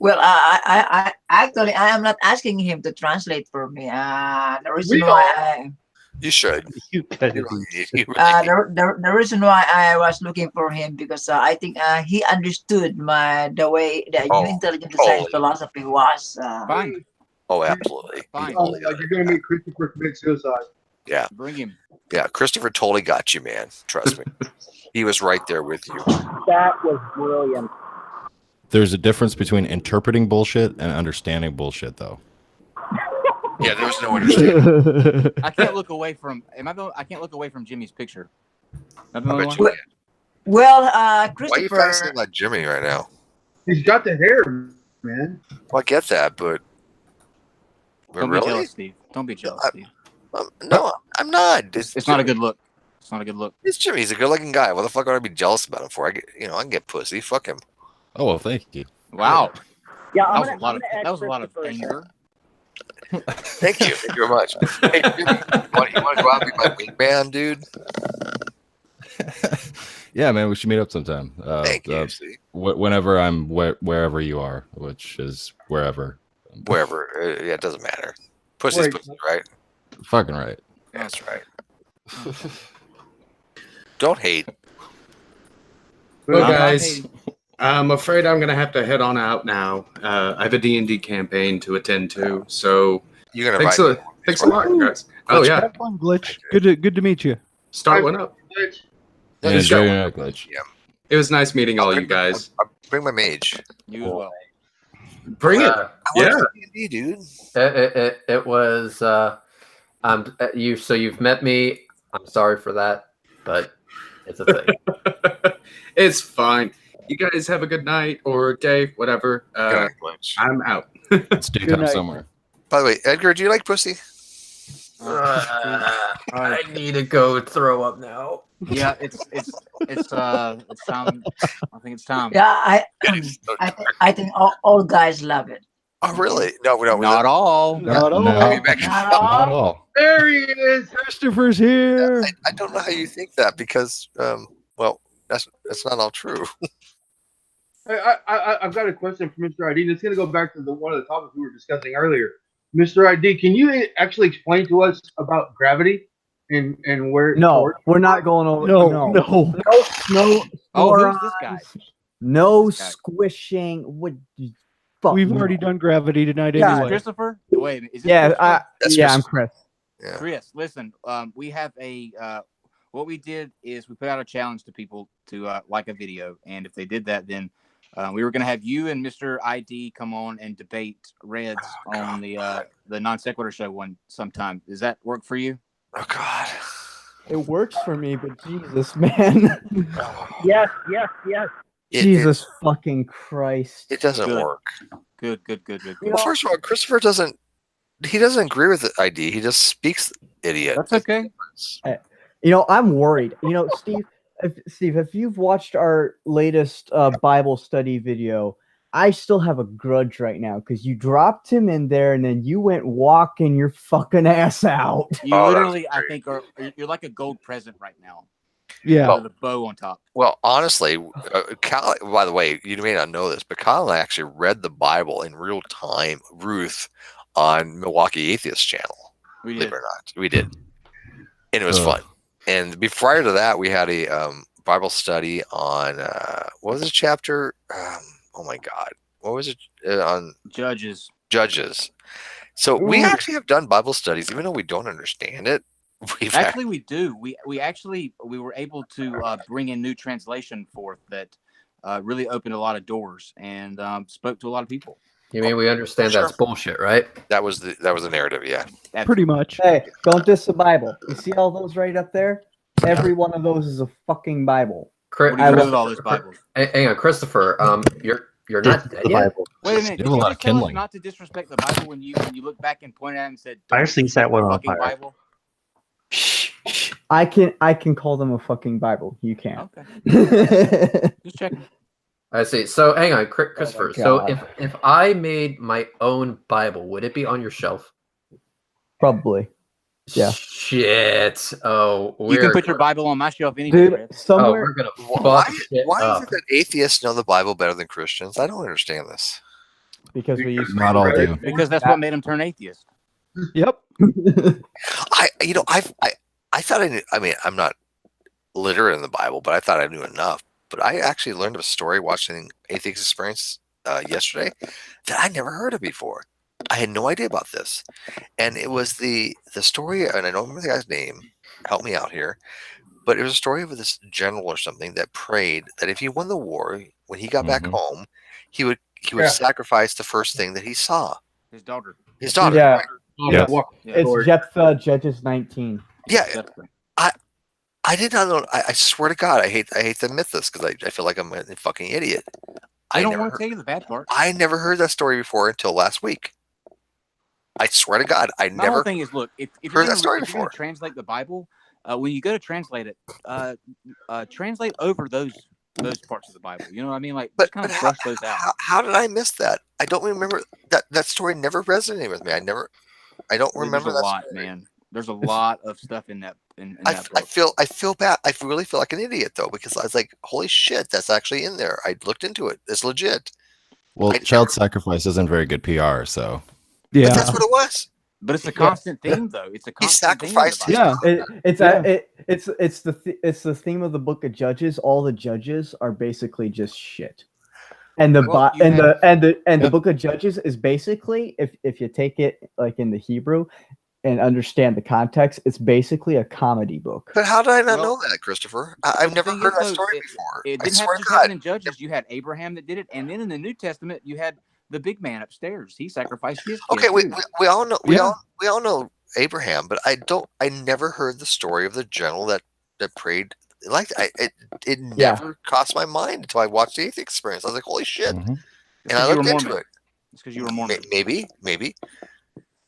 Well, I actually I am not asking him to translate for me. The reason why you should. You the reason why I was looking for him because I think he understood the way the new intelligent design philosophy was. Fine. Oh, absolutely. Fine. Like you're gonna make Christopher commit suicide. Yeah. Bring him. Yeah, Christopher totally got you, man. Trust me. He was right there with you. That was brilliant. There's a difference between interpreting bullshit and understanding bullshit, though. Yeah, there was no understanding. I can't look away from. I can't look away from Jimmy's picture. Well, Christopher. Why are you focusing on Jimmy right now? He's got the hair, man. Well, I get that, but Don't really? be jealous, Steve. Don't be jealous, Steve. No, I'm not. It's not a good look. It's not a good look. It's Jimmy. He's a good-looking guy. What the fuck would I be jealous about him for? I can get pussy. Fuck him. Oh well, thank you. Wow. Yeah, that was a lot of anger. Thank you. Thank you very much. Hey, Jimmy, you want to go out and be my wingman, dude? Yeah, man, we should meet up sometime. Thank you. Whenever I'm wherever you are, which is wherever. Wherever. Yeah, it doesn't matter. Pussy's pussy, right? Fucking right. That's right. Don't hate. Well, I'm not guys, hating. I'm afraid I'm going to have to head on out now. I have a D&D campaign to attend to, so You're gonna thanks a lot, guys. Oh, Glitch. yeah. Have fun, Glitch. Good to meet you. Start one up. Yeah, enjoy your night, Glitch. Yeah. It was nice meeting all you guys. I'll bring my mage. You as well. Bring it. I Yeah. want to play D&D, dude. It was you. So you've met me. I'm sorry for that, but it's a thing. It's fine. You guys have a good night or day, whatever. I'm out. It's daytime somewhere. By the way, Edgar, do you like pussy? I need to go throw up now. Yeah, it's time. I think it's time. Yeah, I think all guys love it. Oh, really? No, we don't. Not all. Not all. Not all. There he is. Christopher's here. I don't know how you think that because, well, that's not all true. I've got a question for Mr. ID. And it's going to go back to one of the topics we were discussing earlier. Mr. ID, can you actually explain to us about gravity and where? No, we're not going over. No. Oh, who's this guy? No squishing. What? Fuck We've no. already done gravity tonight Yeah, anyway. Christopher? Wait, is this Yeah, Christopher? yeah, I'm Chris. Yeah. Chris, listen. We have a. What we did is we put out a challenge to people to like a video, and if they did that, then we were going to have you and Mr. ID come on and debate Reds on the non sequitur show sometime. Does that work for you? Oh God. It works for me, but Jesus, man. Yes. Jesus fucking Christ. It doesn't work. Good. Well, first of all, Christopher doesn't agree with the ID. He just speaks idiot. That's okay. I'm worried. Steve, if you've watched our latest Bible study video, I still have a grudge right now because you dropped him in there and then you went walking your fucking ass out. You literally, I think, you're like a gold present right now. Yeah. With a bow on top. Well, honestly, Kyle, by the way, you may not know this, but Kyle and I actually read the Bible in real time, Ruth, on Milwaukee Atheist channel. Believe it or not, we did, and it was fun. And prior to that, we had a Bible study on what was the chapter? Oh my God, what was it on? Judges. So we actually have done Bible studies, even though we don't understand it. We do. We were able to bring in new translation forth that really opened a lot of doors and spoke to a lot of people. You mean we understand that's bullshit, right? That was the narrative, yeah. Pretty much. Hey, don't diss the Bible. You see all those right up there? Every one of those is a fucking Bible. I love all those Bibles. Hang on, Christopher. You're not dead yet. Wait a minute. Did you just tell us not to disrespect the Bible when you look back and point at it and said, I just think that one on fire. Bible? I can call them a fucking Bible. You can't. Okay. Just checking. I see. So hang on, Christopher. So if I made my own Bible, would it be on your shelf? Probably. Yeah. Shit. Oh, you can put your Bible on my shelf anytime. Dude, somewhere. we're gonna Why is it that atheists know the Bible better than Christians? I don't understand this. Because we use Not all do. Because that's what made them turn atheist. Yep. I thought I knew. I mean, I'm not literate in the Bible, but I thought I knew enough. But I actually learned of a story watching Atheist Experience yesterday that I never heard of before. I had no idea about this, and it was the story, and I don't remember the guy's name. Help me out here, but it was a story of this general or something that prayed that if he won the war, when he got back home, he would sacrifice the first thing that he saw. His daughter. His daughter. Yeah. Right? It's Jephthah, Judges 19. Yeah. I did not know. I swear to God, I hate the mythos because I feel like I'm a fucking idiot. I don't want to tell you the bad part. I never heard that story before until last week. I swear to God, I My never whole thing is, look, if heard that story if you're before. gonna translate the Bible, when you go to translate it, translate over those parts of the Bible. You know what I mean? Like, just kind of brush those out. How did I miss that? I don't remember that story. Never resonated with me. I don't remember There's a that lot, story. man. There's a lot of stuff in that. In I that book. feel bad. I really feel like an idiot though, because I was like, holy shit, that's actually in there. I looked into it. It's legit. Well, child sacrifice isn't very good PR, so. Yeah, but that's what it was. But it's a constant theme, though. It's a constant theme. It's the theme of the Book of Judges. All the judges are basically just shit. And the the Book of Judges is basically, if you take it like in the Hebrew and understand the context, it's basically a comedy book. But how did I not know that, Christopher? I've never heard that story before. It didn't have to just happen in Judges. You had Abraham that did it, and then in the New Testament, you had the big man upstairs. He sacrificed his kid. Okay, we all know we all know Abraham, but I never heard the story of the general that prayed like it never crossed my mind until I watched the Atheist Experience. I was like, holy shit. Mm-hmm. And I looked into it. It's because you were Mormon. Maybe.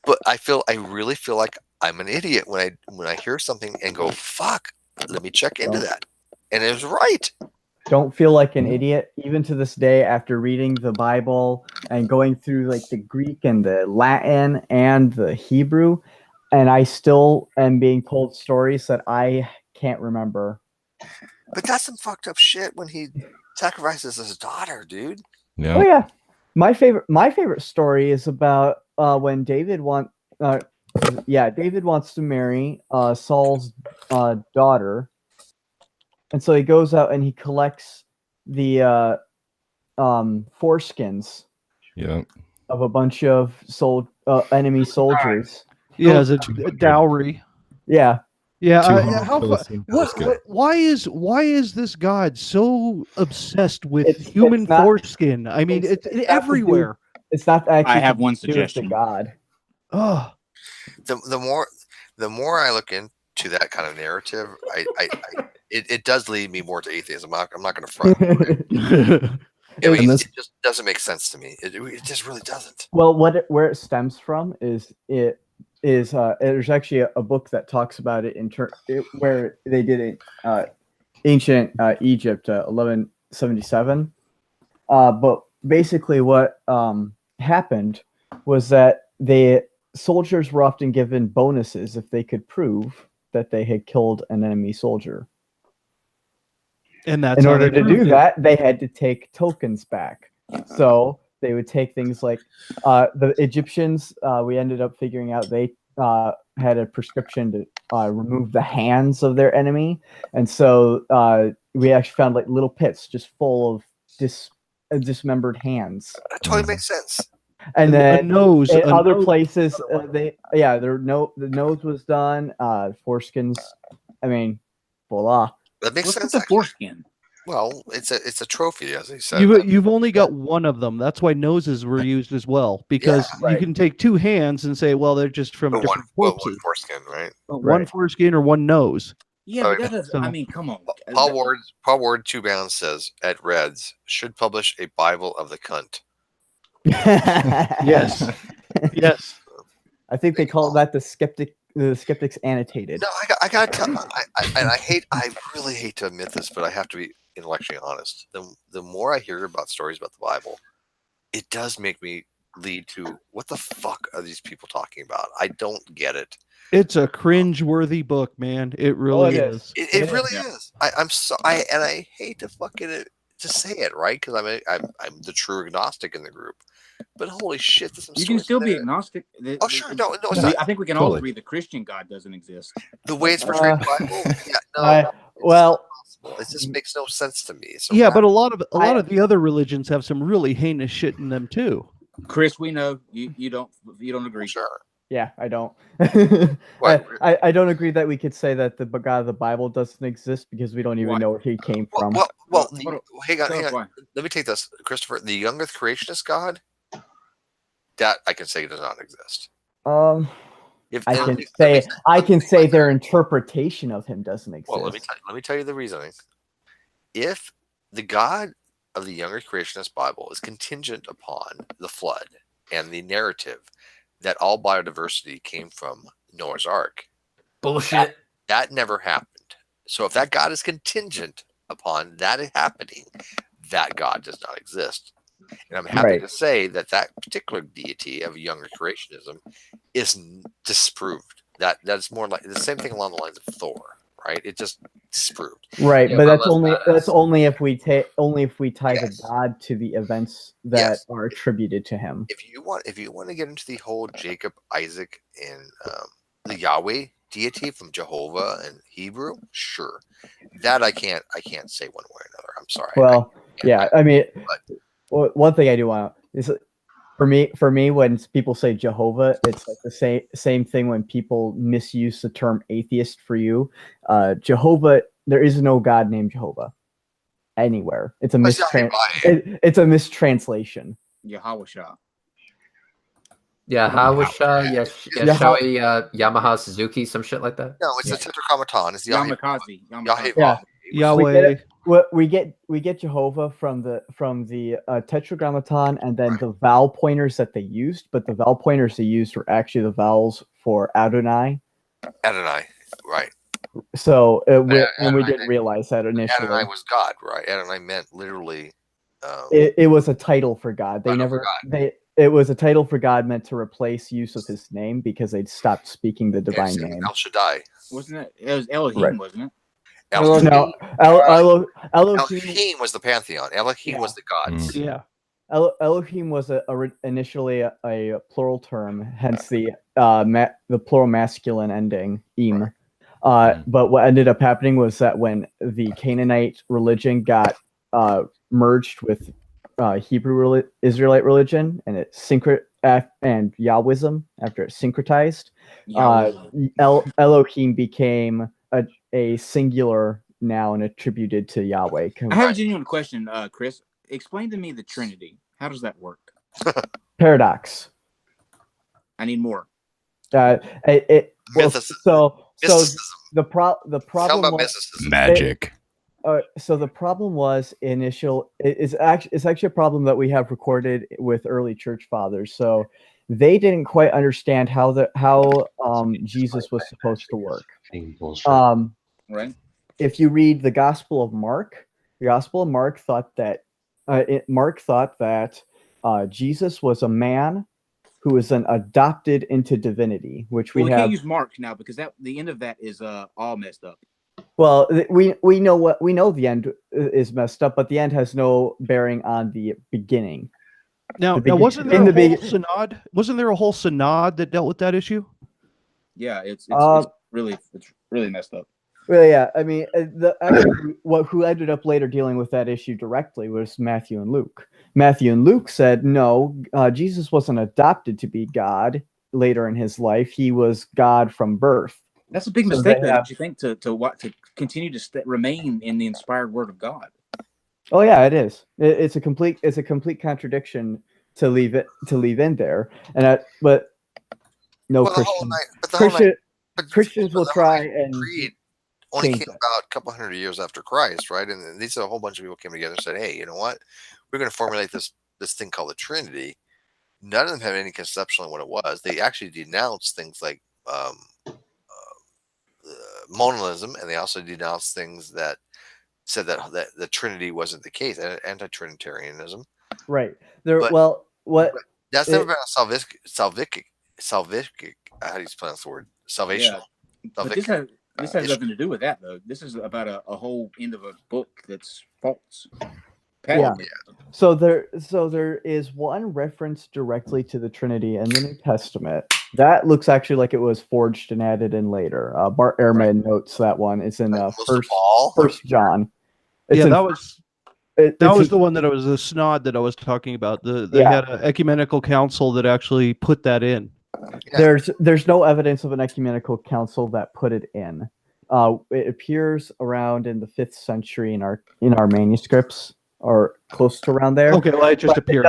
But I really feel like I'm an idiot when I hear something and go, fuck, let me check into that. And it was right. Don't feel like an idiot, even to this day, after reading the Bible and going through like the Greek and the Latin and the Hebrew, and I still am being told stories that I can't remember. But that's some fucked up shit when he sacrifices his daughter, dude. Yeah. Oh yeah. My favorite story is about when David wants to marry Saul's daughter. And so he goes out and he collects the foreskins of a bunch of enemy soldiers. Yeah, as a dowry. Yeah. Yeah. Why is this god so obsessed with human foreskin? I mean, it's everywhere. It's not actually. I have one suggestion. God. Oh. The more I look into that kind of narrative, it does lead me more to atheism. I'm not going to front. It just doesn't make sense to me. It just really doesn't. Well, where it stems from is there's actually a book that talks about it where they did it ancient Egypt 1177. But basically, what happened was that the soldiers were often given bonuses if they could prove that they had killed an enemy soldier. And that's in order to do that, they had to take tokens back. So they would take things like the Egyptians. We ended up figuring out they had a prescription to remove the hands of their enemy, and so we actually found like little pits just full of dismembered hands. That totally makes sense. And then nose, in other places, the nose was done. Foreskins. I mean, voila. That makes sense. What's a foreskin? Well, it's a trophy, as he said. You've only got one of them. That's why noses were used as well, because you can take two hands and say, well, they're just from different corpses. One foreskin, right? One foreskin or one nose. Yeah, but that doesn't. I mean, come on. Paul Ward 2 Bounds says at Reds should publish a Bible of the cunt. Yes. I think they call that the Skeptics Annotated. No, I gotta tell. I really hate to admit this, but I have to be intellectually honest. The more I hear about stories about the Bible, it does make me lead to what the fuck are these people talking about? I don't get it. It's a cringe-worthy book, man. It really is. It really is. I hate to fucking to say it, right? Because I'm the true agnostic in the group. But holy shit, you can still be agnostic. Oh sure, no, it's not. I think we can all agree the Christian God doesn't exist. The way it's portrayed in the Bible, no. Well, it just makes no sense to me. So yeah, but a lot of the other religions have some really heinous shit in them too. Chris, we know you don't agree. Sure. Yeah, I don't. I don't agree that we could say that the God of the Bible doesn't exist because we don't even know where he came from. Well, hang on. Let me take this, Christopher. The young Earth creationist God, that I can say does not exist. I can say their interpretation of him doesn't exist. Well, let me tell you the reasoning. If the God of the young Earth creationist Bible is contingent upon the flood and the narrative that all biodiversity came from Noah's Ark, bullshit. That never happened. So if that God is contingent upon that happening, that God does not exist. And I'm happy to say that particular deity of younger creationism is disproved. That's more like the same thing along the lines of Thor, right? It just disproved. Right, Yeah, but but that's let's only not- that's only if we tie the Yes. God to the events that Yes. are attributed to him. If you want to get into the whole Jacob, Isaac, and the Yahweh deity from Jehovah and Hebrew, sure. That I can't say one way or another. I'm sorry. Well, I mean, one thing I do want is for me when people say Jehovah, it's like the same thing when people misuse the term atheist for you. Jehovah, there is no God named Jehovah anywhere. It's a it's a mistranslation. Yahweh Shah. Yeah, Hawasha, Yeshoi, Yamaha, Suzuki, some shit like that. No, it's the Tetragrammaton. It's Yamakazi. Yahweh. We get Jehovah from the Tetragrammaton and then the vowel pointers that they used, but the vowel pointers they used were actually the vowels for Adonai. Adonai, right? So we didn't realize that initially. Adonai was God, right? Adonai meant literally. It was a title for God. It was a title for God meant to replace use of his name because they'd stopped speaking the divine name. El Shaddai. Wasn't it? It was Elohim, Right. wasn't it? No, Elohim was the pantheon. Elohim was the gods. Yeah. Elohim was initially a plural term, hence the plural masculine ending, im. But what ended up happening was that when the Canaanite religion got merged with Hebrew Israelite religion, and it and Yahwism after it syncretized, Elohim became a singular noun attributed to Yahweh. I have a genuine question, Chris. Explain to me the Trinity. How does that work? Paradox. I need more. The problem was magic. So the problem was it's actually a problem that we have recorded with early church fathers. So they didn't quite understand how Jesus was supposed to work. Right. If you read the Gospel of Mark, thought that Jesus was a man who was then adopted into divinity, which we can't use Mark now because the end of that is all messed up. Well, we know the end is messed up, but the end has no bearing on the beginning. Now wasn't there a whole synod? Wasn't there a whole synod that dealt with that issue? Yeah, it's really messed up. Well, yeah, I mean, who ended up later dealing with that issue directly was Matthew and Luke. Matthew and Luke said, no, Jesus wasn't adopted to be God later in his life. He was God from birth. That's a big mistake, don't you think, to continue to remain in the inspired Word of God? Oh yeah, it is. It's a complete contradiction to leave in there. But no, Christians will try and Creed only came about a couple hundred years after Christ, right? And these are a whole bunch of people came together and said, "Hey, you know what? We're going to formulate this thing called the Trinity." None of them had any conception of what it was. They actually denounced things like monalism, and they also denounced things that said that the Trinity wasn't the case, anti-Trinitarianism. Right. But that's never been a salvific. How do you pronounce the word? Salvation. Yeah. But this has nothing to do with that, though. This is about a whole end of a book that's false. Yeah. So there is one reference directly to the Trinity in the New Testament. That looks actually like it was forged and added in later. Bart Ehrman notes that one. It's in First John. That was the one that it was the synod that I was talking about. They had an ecumenical council that actually put that in. Yeah. There's no evidence of an ecumenical council that put it in. It appears around in the 5th century in our manuscripts, or close to around there. Okay, well, it just appeared.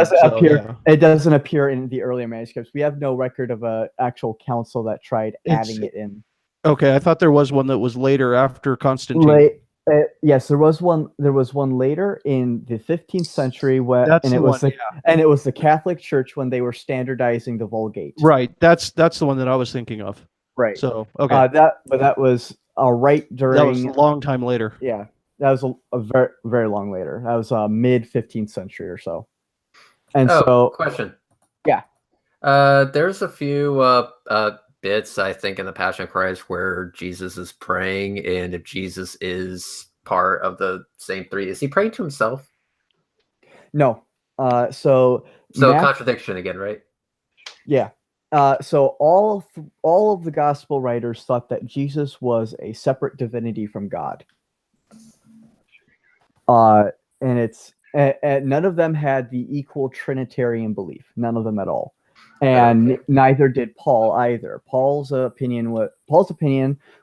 It doesn't appear in the earlier manuscripts. We have no record of an actual council that tried adding it in. Okay, I thought there was one that was later after Constantine. Yes, there was one. There was one later in the 15th century, it was the Catholic Church when they were standardizing the Vulgate. Right, that's the one that I was thinking of. Right. So okay, that was right during. That was a long time later. Yeah, that was a very very long later. That was mid 15th century or so. And question. Yeah. There's a few bits, I think, in the Passion of Christ where Jesus is praying, and if Jesus is part of the same three, is he praying to himself? No. So contradiction again, right? Yeah. So all of the gospel writers thought that Jesus was a separate divinity from God. And it's none of them had the equal Trinitarian belief. None of them at all. And neither did Paul either. Paul's opinion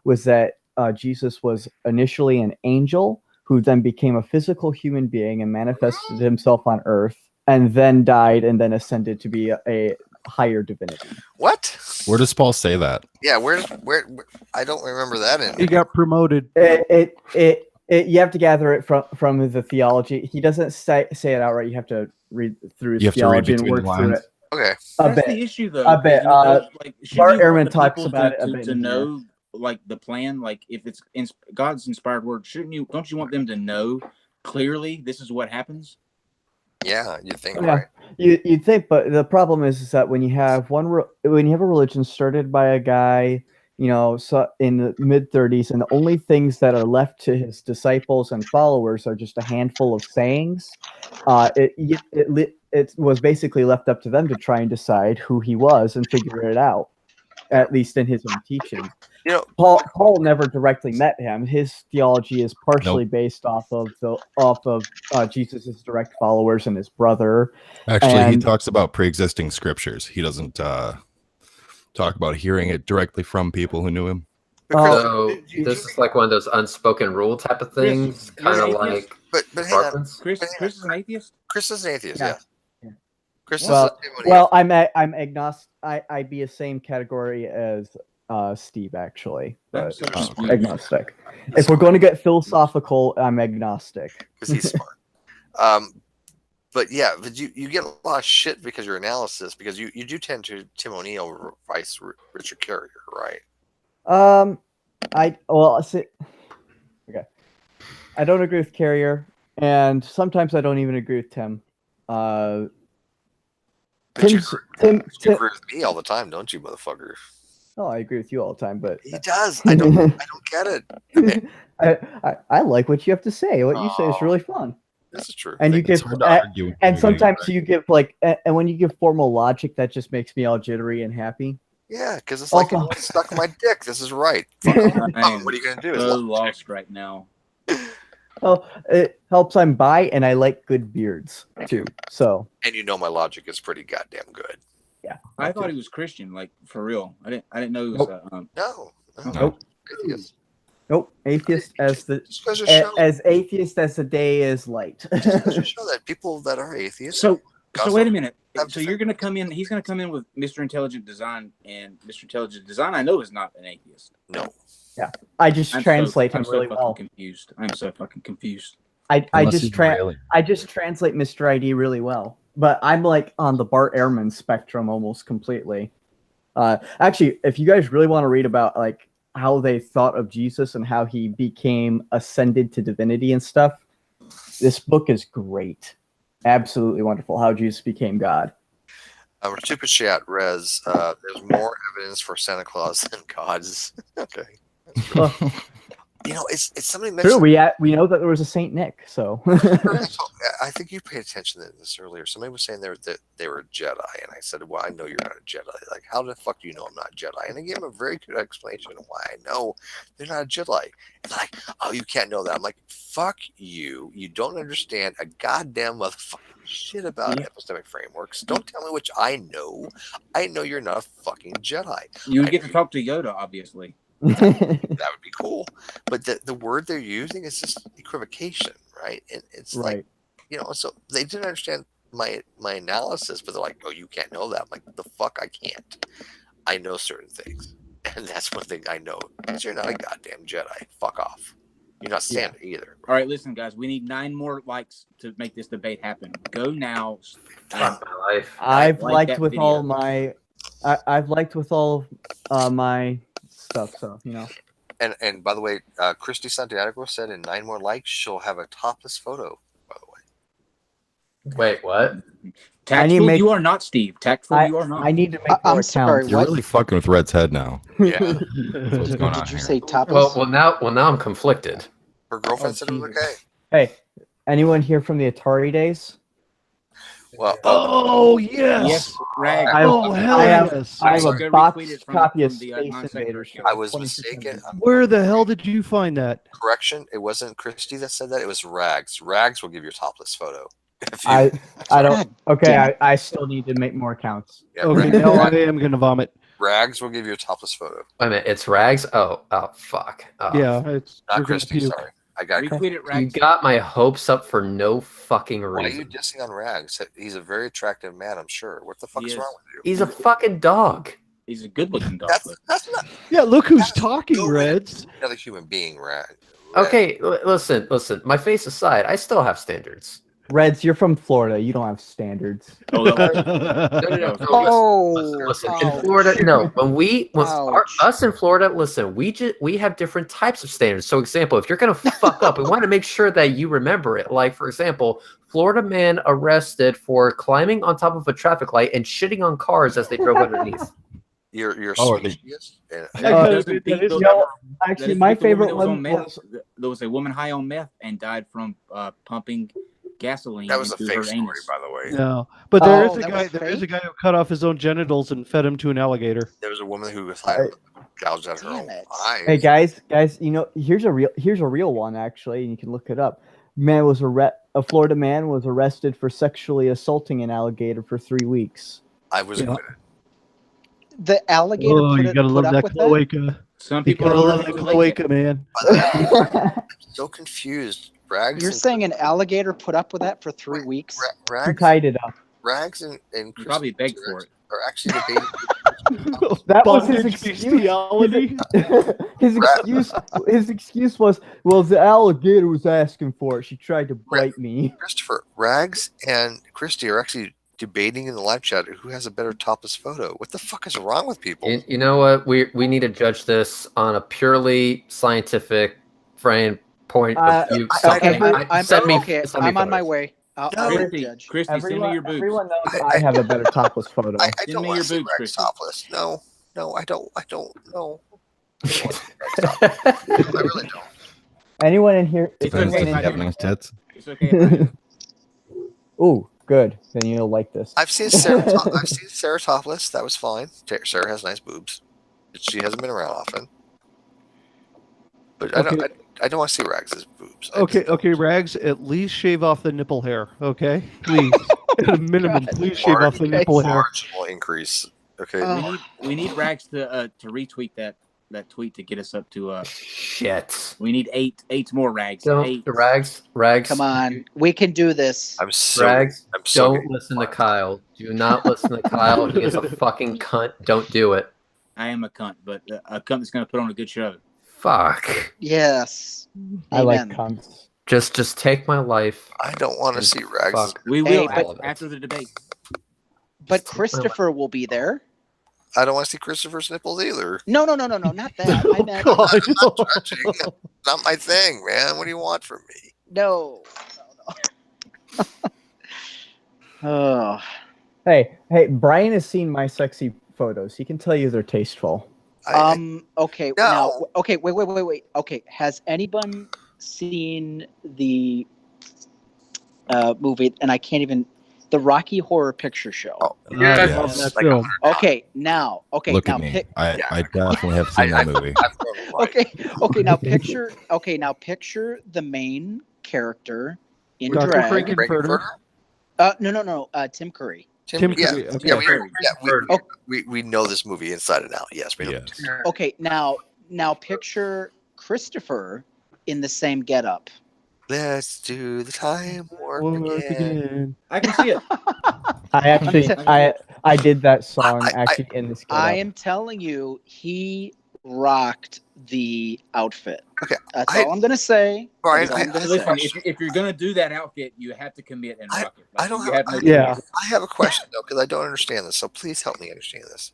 was that Jesus was initially an angel who then became a physical human being and manifested himself on earth, and then died and then ascended to be a higher divinity. What? Where does Paul say that? Yeah, where I don't remember that in. He got promoted. You have to gather it from the theology. He doesn't say it outright. You have to read through his theology and work through it. Okay. That's the issue, though. A bit. Like, Bart Ehrman the talks people about it a bit to know, like, the plan. Like, if it's God's inspired word, don't you want them to know clearly this is what happens? Yeah, you think, yeah, right? You'd think, but the problem is that when you have a religion started by a guy, so in the mid-30s, and the only things that are left to his disciples and followers are just a handful of sayings, it was basically left up to them to try and decide who he was and figure it out, at least in his own teachings. Paul never directly met him. His theology is partially based off of Jesus's direct followers and his brother. Actually, he talks about pre-existing scriptures. He doesn't talk about hearing it directly from people who knew him. So this is like one of those unspoken rule type of things, kind of like. But hang on, Chris is an atheist. Chris is an atheist. Yeah. Chris I'm agnostic. I'd be the same category as Steve, actually, but agnostic. If we're going to get philosophical, I'm agnostic because he's smart. But yeah, but you get a lot of shit because your analysis, because you do tend to Tim O'Neill vice Richard Carrier, right? Okay. I don't agree with Carrier, and sometimes I don't even agree with Tim. You agree with me all the time, don't you, motherfucker? Oh, I agree with you all the time, but he does. I don't get it. I like what you have to say. What you say is really fun. This is true. And you give, and sometimes you give and when you give formal logic, that just makes me all jittery and happy. Yeah, because it's like it's stuck in my dick. This is right. What are you gonna do? So lost right now. Oh, it helps. I'm bi, and I like good beards too. So. And my logic is pretty goddamn good. Yeah, I thought he was Christian, like for real. I didn't know he was. Nope. Atheist. Nope, atheist as atheist as the day is light. Just show that people that are atheists. So wait a minute. So you're gonna come in. He's gonna come in with Mr. Intelligent Design, and Mr. Intelligent Design, I know, is not an atheist. No. Yeah, I just translate him really well. Confused. I'm so fucking confused. I just translate Mr. ID really well, but I'm like on the Bart Ehrman spectrum almost completely. Actually, if you guys really want to read about like how they thought of Jesus and how he became ascended to divinity and stuff, this book is great. Absolutely wonderful. How Jesus became God. Super chat, Rez. There's more evidence for Santa Claus than God's. Okay. It's somebody mentioned. True. We know that there was a Saint Nick. So I think you paid attention to this earlier. Somebody was saying they were Jedi, and I said, "Well, I know you're not a Jedi. Like, how the fuck do you know I'm not a Jedi?" And I gave them a very good explanation of why I know they're not a Jedi. And they're like, "Oh, you can't know that." I'm like, "Fuck you! You don't understand a goddamn motherfucking shit about epistemic frameworks. Don't tell me which I know. I know you're not a fucking Jedi." You get to talk to Yoda, obviously. That would be cool, but the word they're using is just equivocation, right? And it's like, so they didn't understand my analysis, but they're like, "Oh, you can't know that." I'm like, "The fuck, I can't. I know certain things, and that's one thing I know. Because you're not a goddamn Jedi. Fuck off. You're not Santa either." All right, listen, guys. We need 9 more likes to make this debate happen. Go now. I've liked with all my stuff, so And by the way, Christy Santiago said in 9 more likes she'll have a topless photo. By the way. Wait, what? Tactful, you are not, Steve. Tactful, you are not. I need to make more accounts. You're really fucking with Red's head now. Yeah. That's what's going on Did you here. say topless? Well, now I'm conflicted. Her girlfriend said it was okay. Hey, anyone here from the Atari days? Well, Oh yes. Yes, Rag. Oh hell yes. I have a Go box retweet it from copy of the, Space non-sect Invaders. version. I was 20% mistaken. Where the hell did you find that? Correction, it wasn't Christy that said that. It was Rags. Rags will give you a topless photo. If you, I don't. Okay, I still need to make more accounts. Yeah, Okay, now I am gonna vomit. Rags will give you a topless photo. Wait a minute, it's Rags? Oh, fuck. Oh. Yeah, it's Not we're gonna Christy, puke. sorry. I got Retweet it, Rags. You got my hopes up for no fucking Why are reason. you dissing on Rags? He's a very attractive man, I'm sure. What the fuck is wrong with you? He's a fucking dog. He's a good-looking dog. That's not Yeah, look who's talking, Reds. another human being, Rag. Okay, listen. My face aside, I still have standards. Reds, you're from Florida. You don't have standards. No. Listen, in Florida, no. Us in Florida, listen, we have different types of standards. So, example, if you're gonna fuck up, we want to make sure that you remember it. Like, for example, Florida man arrested for climbing on top of a traffic light and shitting on cars as they drove underneath. You're Oh, actually, my favorite one was there was a woman high on meth and died from pumping gasoline. That was a into fake her story, anus. by the way. No, but there is a that guy. was There is a fake? guy who cut off his own genitals and fed him to an alligator. There was a woman who was gouged out her own eyes. Hey guys, you know, here's a real one actually, and you can look it up. A Florida man was arrested for sexually assaulting an alligator for 3 weeks. I was acquitted. The alligator Oh, put, you gotta put love up that with cloaca. Some You people gotta are love that cloaca, man. I'm so confused. Rags. You're saying an alligator put up with that for 3 weeks? He Rags, tied it up. Rags and You probably begged for it. are actually debating. That was his Bondage excuse. bestiality. His excuse was, well, the alligator was asking for it. She tried to bite me. Christopher, Rags and Christy are actually debating in the live chat who has a better topless photo. What the fuck is wrong with people? You know what? We need to judge this on a purely scientific point of view. I'm on my way. I'll judge. Christy, send me your boobs. Everyone knows I have a better topless photo. I Send don't me want your to see boobs, Rags Christy. topless. No, I don't. No. I really don't. Anyone in here? Depends anyone if in you have here- nice tits. It's okay. Ooh, good. Then you'll like this. I've seen Sarah topless. That was fine. Sarah has nice boobs. She hasn't been around often. But I don't want to see Rags' boobs. Okay, Rags. At least shave off the nipple hair. Okay, please. At a minimum, please shave off the nipple hair. Marginal increase. Okay. We need Rags to retweet that tweet to get us up to shit. We need eight more Rags. Don't, Rags. Come on, we can do this. Rags, don't listen to Kyle. Do not listen to Kyle. He is a fucking cunt. Don't do it. I am a cunt, but a cunt that's going to put on a good show. Fuck. Yes. I like Amen. cunts. Just take my life. I don't want to see Rags. Fuck. We will after the debate. But Christopher will be there. I don't want to see Christopher's nipples either. No, not that. I meant I'm not judging. Not my thing, man. What do you want from me? no. Oh. Hey, Brian has seen my sexy photos. He can tell you they're tasteful. Okay. No. Now, okay. Wait. Okay. Has anyone seen the movie? And I can't even. The Rocky Horror Picture Show. Yes. Okay. Now. Look at me. I definitely have seen that movie. Okay. Now picture the main character in Dr. drag. Frankenfurter? No. Tim Curry. Tim Curry. Okay. We know this movie inside and out. Yes, we know. Okay. Now picture Christopher in the same getup. Let's do the time warp again. I can see it. I did that song actually in this getup. I am telling you, he rocked the outfit. Okay, that's all I'm gonna say. Brian, if you're gonna do that outfit, you have to commit and rock it. I don't have have. no I have a question though, because I don't understand this. So please help me understand this.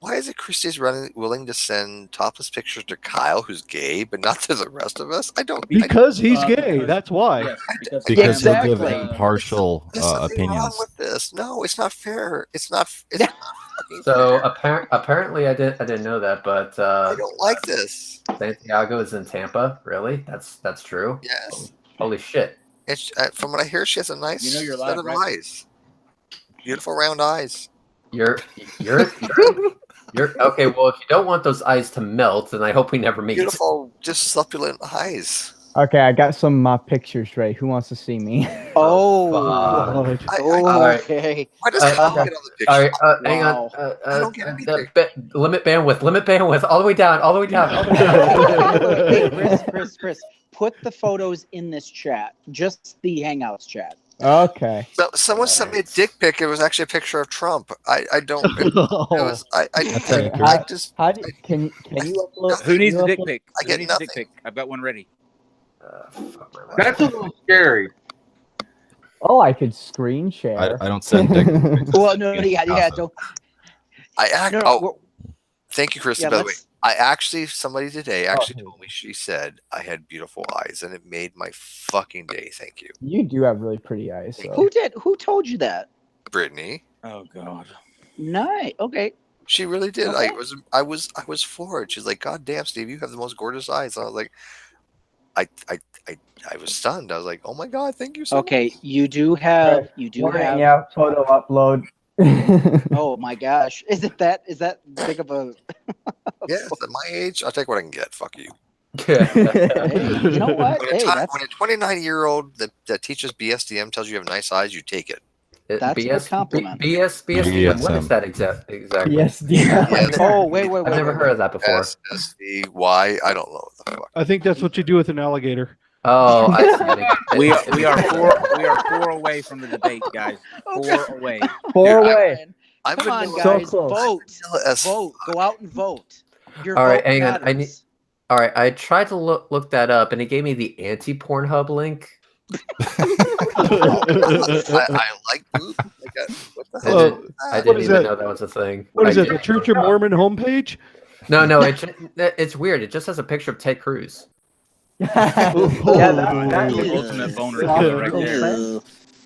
Why is it Christie's willing to send topless pictures to Kyle, who's gay, but not to the rest of us? I don't. Because he's gay. That's why. Yes, because Because they give Exactly. impartial There's something wrong opinions. with this. No, it's not fair. It's not. It's not fucking So fair. apparently I didn't know that, but I don't like this. Santiago is in Tampa. Really? That's true. Yes. Holy shit. It's, from what I hear, she has a nice You know you're set live, of right? eyes. Beautiful round eyes. You're okay. Well, if you don't want those eyes to melt, then I hope we never meet. Beautiful, just succulent eyes. Okay, I got some of my pictures ready. Who wants to see me? Oh, okay. Why does Kyle get all the pictures? All right, hang Wow. on. I don't get any Limit bandwidth, all the way down, all the way down. Hey, Chris, put the photos in this chat, just the Hangouts chat. Okay. So someone sent me a dick pic. It was actually a picture of Trump. I don't. It was, I just. How do can you upload? Who needs you a dick upload- pic? I get Who needs a dick nothing. pic? I've got one ready. That's a little scary. Oh, I could screen share. I don't send dick pics. Well, no, yeah, don't. Thank you, Christy. Yeah, by the way, let's- I actually somebody today actually told me she said I had beautiful eyes, and it made my fucking day. Thank you, You do have really pretty eyes. So. Who did? Who told you that? Brittany. Oh God. Nice. Okay. She really did. Okay. I was floored. She's like, "God damn, Steve, you have the most gorgeous eyes." And I was like, I was stunned. I was like, "Oh my God, thank you so much." Okay, you do have. Yeah, photo upload. Oh my gosh, is that big of a? Yes, at my age, I'll take what I can get. Fuck you. Hey, you know what? When, Hey, when a 29-year-old that teaches BSDM tells you have nice eyes, you take it. That's a good compliment. BSDM. What is that exactly? BSDM. Oh, wait. I've never heard of that before. SSDY. I don't know what the fuck. I think that's what you do with an alligator. Oh, I see. We are four away from the debate, guys. Four away. Four away. Come on, so guys, close. vote. Go out and vote. Your All right, vote hang on. matters. All right, I tried to look that up, and it gave me the anti-Pornhub link. I like boob. What the hell? I didn't even know that was a thing. What is it? The Church of Mormon homepage? No, it's weird. It just has a picture of Ted Cruz. Yeah, Ooh, ultimate boner killer right there.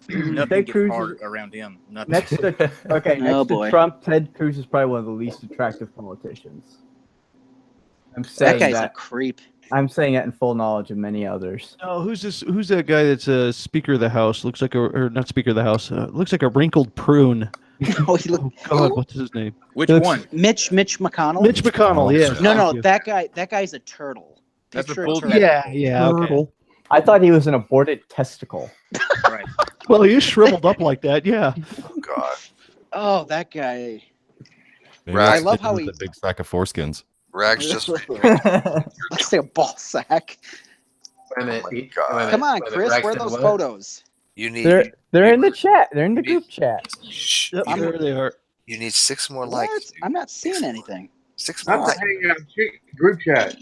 Nothing Ted gets Cruz hard around him. Nothing. Next to next boy. to Trump, Ted Cruz is probably one of the least attractive politicians. I'm That saying guy's that. a creep. I'm saying it in full knowledge of many others. Oh, who's this? Who's that guy that's a Speaker of the House? Looks like or not Speaker of the House. Looks like a wrinkled prune. Oh, he look. God, what's his name? Which Looks- one? Mitch McConnell. Mitch McConnell. Yeah. No, that guy's a turtle. That's Picture a a bull. turtle. Yeah. Okay. I thought he was an aborted testicle. Right. Well, he is shriveled up like that. Yeah. Oh God. Oh, that guy. Maybe Right. that's I love the how dude he- with the big sack of foreskins. Rags just. Looks like a ball sack. Wait a minute. Oh my God. Come on, Wait a minute, Chris. Rags Where are did those what? photos? You need. They're in the chat. They're in the group chat. Shh, Yep, you, there they are. you need 6 more What? likes. dude. I'm not seeing anything. 6 more Not likes. the hangout group chat.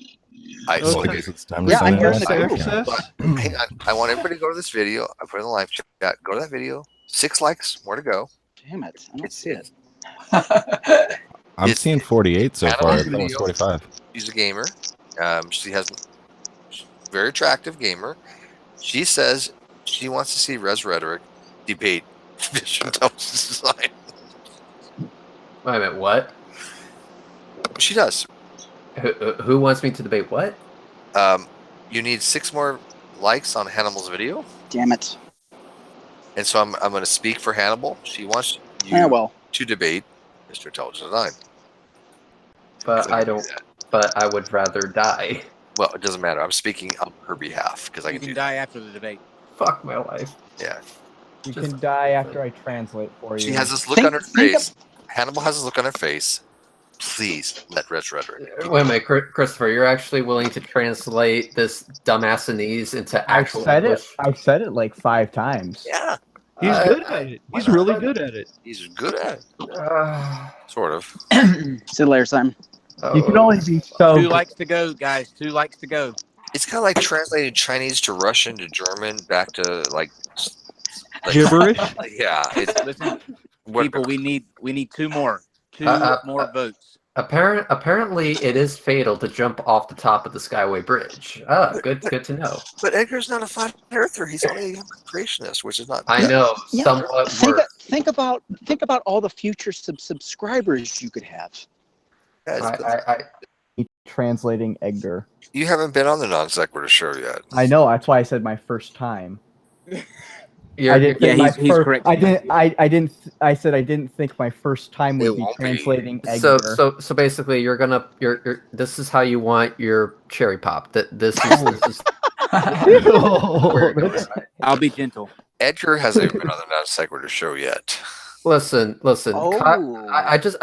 I Well, I okay. guess it's time to Yeah, sign I'm here in in. the group. Access. Hang on. I want everybody to go to this video. I put it in the live chat. Go to that video. 6 likes. More to go. Damn it! I don't see it. I'm It's- seeing 48 so far. I Animal thought it was video. 45. She's a gamer. She has very attractive gamer. She says she wants to see Res Rhetoric debate Bishop Thomas' design. Wait a minute. What? She does. Who wants me to debate what? You need 6 more likes on Hannibal's video, Damn it. and so I'm going to speak for Hannibal. She wants you Yeah, well. to debate Mr. Intelligent Design. But I don't. But I would rather die. Well, it doesn't matter. I'm speaking on her behalf because I You can can do die after the debate. Fuck my life. Yeah. You can die after I translate for you. She has this look on her face. Hannibal has this look on her face. Please let Res Rhetoric. Wait a minute, Christopher. You're actually willing to translate this dumbassinese into I've actual said English? it. I've said it like 5 times. Yeah. He's good at it. He's really good at it. He's good at it. Sort of. See you later, Simon. You can only be so. 2 likes to go, guys. 2 likes to go. It's kind of like translating Chinese to Russian to German back to like Gibberish? Yeah. It's, Listen, what- people, we need 2 more. 2 more votes. Apparently, it is fatal to jump off the top of the Skyway Bridge. Good to know. But Edgar's not a flat earther. He's only a creationist, which is not. I know, somewhat worse. Think about all the future subscribers you could have. Translating Edgar. You haven't been on the non sequitur show yet. I know. That's why I said my first time. Yeah, he's correct. I said I didn't think my first time would be translating Edgar. So basically, you're this is how you want your cherry pop. This is I'll be gentle. Edgar hasn't been on the non sequitur show yet. Listen. Oh. I just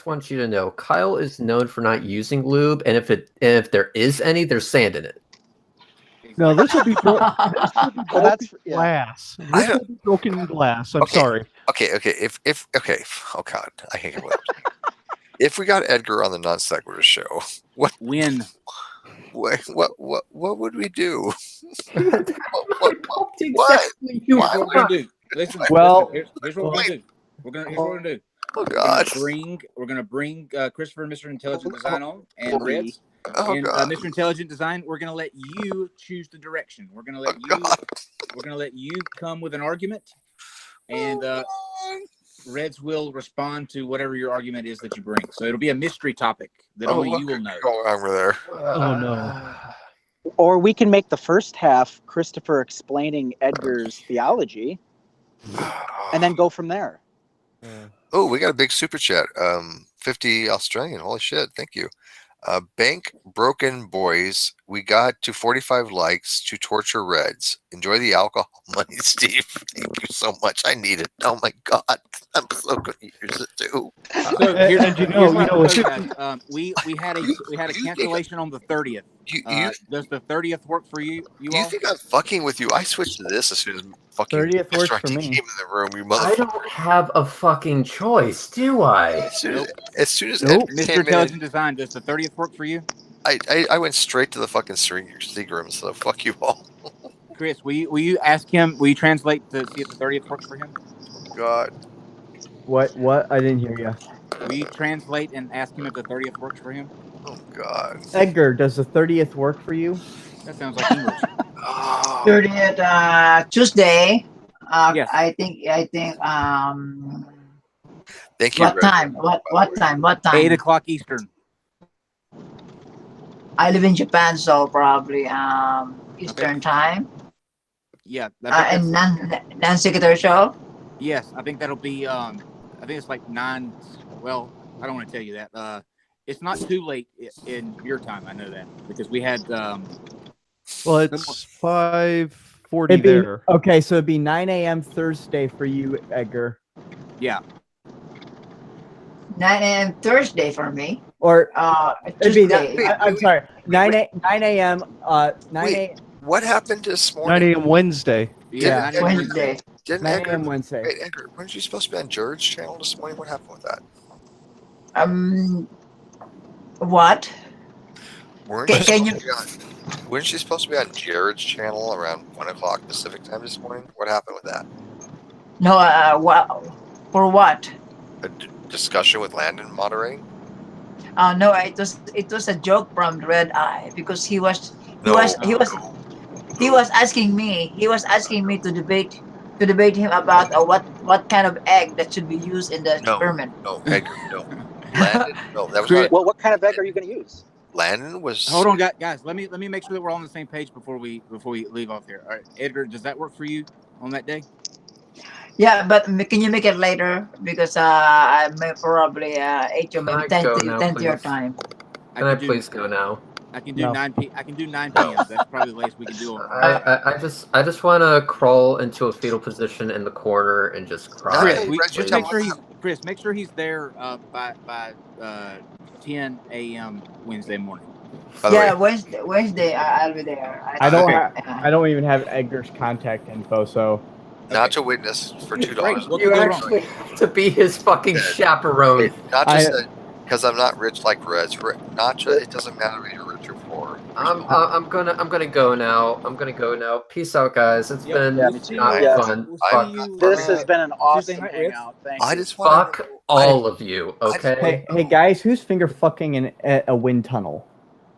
want you to know, Kyle is known for not using lube, and if there is any, there's sand in it. No, this will be broken glass. This will be broken glass. I'm sorry. Okay. Oh God, I can't get what I'm saying. If we got Edgar on the non sequitur show, what would we do? What we're gonna do? Listen, well, here's what we're gonna do. Here's what we're gonna do. Oh God! We're gonna bring Christopher and Mr. Intelligent Design on, and Reds. Oh, and Mr. Intelligent Design, we're gonna let you choose the direction. We're gonna let you come with an argument, and Reds will respond to whatever your argument is that you bring. So it'll be a mystery topic that only you will know. Over there. Oh no. Or we can make the first half Christopher explaining Edgar's theology, and then go from there. Oh, we got a big super chat. 50 Australian. Holy shit! Thank you. Bank Broken Boys, we got to 45 likes to torture Reds. Enjoy the alcohol money, Steve. Thank you so much. I need it. Oh my God, I'm so going to use it too. We had a cancellation on the 30th. Does the 30th work for you? You think I'm fucking with you? I switched to this as soon as fucking 30th works for me. came in the room. You motherfucker. I don't have a fucking choice, do I? As soon as Mr. Intelligent Design, does the 30th work for you? I went straight to the fucking secret room, so fuck you all. Chris, will you ask him? Will you translate to see if the 30th works for him? God. What? I didn't hear you. Will you translate and ask him if the 30th works for him? Oh God. Edgar, does the 30th work for you? That sounds like English. 30th Tuesday. Yes. I think. Thank you. What time? What time? 8 o'clock Eastern. I live in Japan, so probably Eastern time. Yeah. And non-sequitur show. Yes, I think that'll be. I think it's like 9. Well, I don't want to tell you that. It's not too late in your time. I know that because we had. Well, it's 5:40 there. Okay, so it'd be 9 a.m. Thursday for you, Edgar. Yeah. 9 a.m. Thursday for me. Or Tuesday. I'm sorry. 9 a.m. 9 a.m. What happened this 9 morning? a.m. Wednesday. Yeah. Wednesday. 9 a.m. Wednesday. Wait, Edgar, weren't you supposed to be on Jared's channel this morning? What happened with that? What? Weren't you supposed to be on Jared's channel around 1 o'clock Pacific time this morning? What happened with that? No, for what? A discussion with Landon moderating? No, it was a joke from Red Eye because he was asking me to debate him about what kind of egg that should be used in the experiment. No, Edgar, no. Landon, no, that was not. Well, what kind of egg are you going to use? Landon was. Hold on, guys. Let me make sure that we're all on the same page before we leave off here. All right, Edgar, does that work for you on that day? Yeah, but can you make it later because I may probably 8 or maybe 10 to your time. Can I please go now? I can do 9 p. I can do 9 p.m. That's probably the latest we can do. I just want to crawl into a fetal position in the corner and just cry. Chris, make sure he's there by 10 a.m. Wednesday morning. Yeah, Wednesday I'll be there. I don't even have Edgar's contact info, so. Not to witness for $2. Right. You actually to be his fucking chaperone. Not just because I'm not rich like Reds. It doesn't matter what you're rich or poor. I'm gonna go now. Peace out, guys. It's been not fun. This has been an awesome hangout. Thank you. All of you, okay? Hey guys, who's finger fucking in a wind tunnel?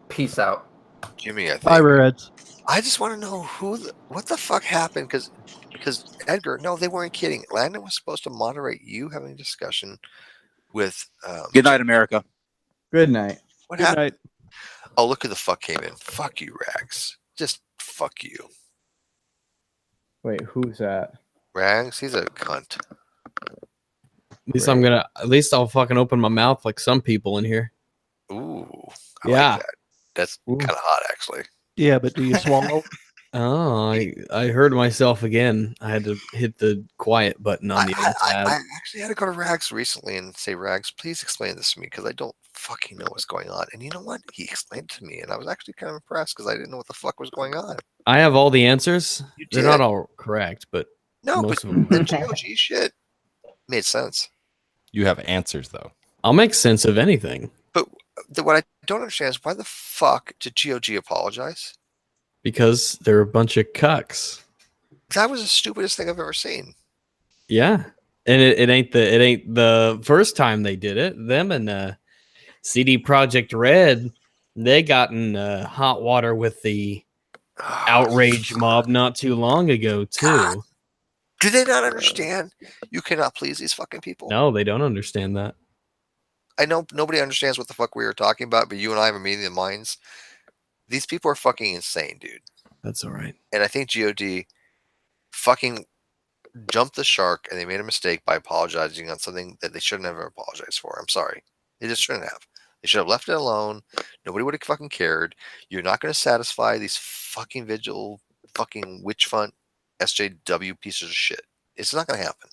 Peace out. Jimmy, I think. Bye, Reds. I just want to know what the fuck happened because Edgar, no, they weren't kidding. Landon was supposed to moderate you having a discussion with. Good night, America. Good night. What Good happened? night. Oh, look who the fuck came in. Fuck you, Rags. Just fuck you. Wait, who's that? Rags, he's a cunt. At least I'll fucking open my mouth like some people in here. Ooh, I yeah, like that. That's kind of hot, actually. Yeah, but do you swallow? Oh, I heard myself again. I had to hit the quiet button on the other tab. I actually had to go to Rags recently and say, Rags, please explain this to me because I don't fucking know what's going on. And you know what? He explained it to me, and I was actually kind of impressed because I didn't know what the fuck was going on. I have all the answers. They're did? not all correct, but No, most but of them. the GOG shit made sense. You have answers though. I'll make sense of anything. But what I don't understand is why the fuck did GOG apologize? Because they're a bunch of cucks. That was the stupidest thing I've ever seen. Yeah, and it ain't the first time they did it. Them and CD Projekt Red, they got in hot water with the outrage mob not too long ago too. God. Do they not understand? You cannot please these fucking people. No, they don't understand that. I know nobody understands what the fuck we were talking about, but you and I have a meeting of minds. These people are fucking insane, dude. That's all right. And I think GOD fucking jumped the shark and they made a mistake by apologizing on something that they shouldn't have apologized for. I'm sorry. They just shouldn't have. They should have left it alone. Nobody would have fucking cared. You're not going to satisfy these fucking vigil, fucking witch hunt, SJW pieces of shit. It's not going to happen.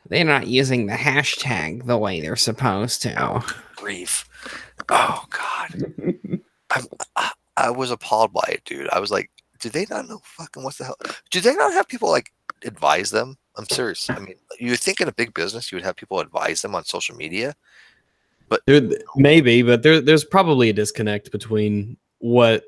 They're not using the hashtag the way they're supposed to. Grief. Oh, God. I was appalled by it, dude. I was like, do they not know fucking what the hell? Do they not have people like advise them? I'm serious. I mean, you would think in a big business you would have people advise them on social media, but maybe, but there's probably a disconnect between what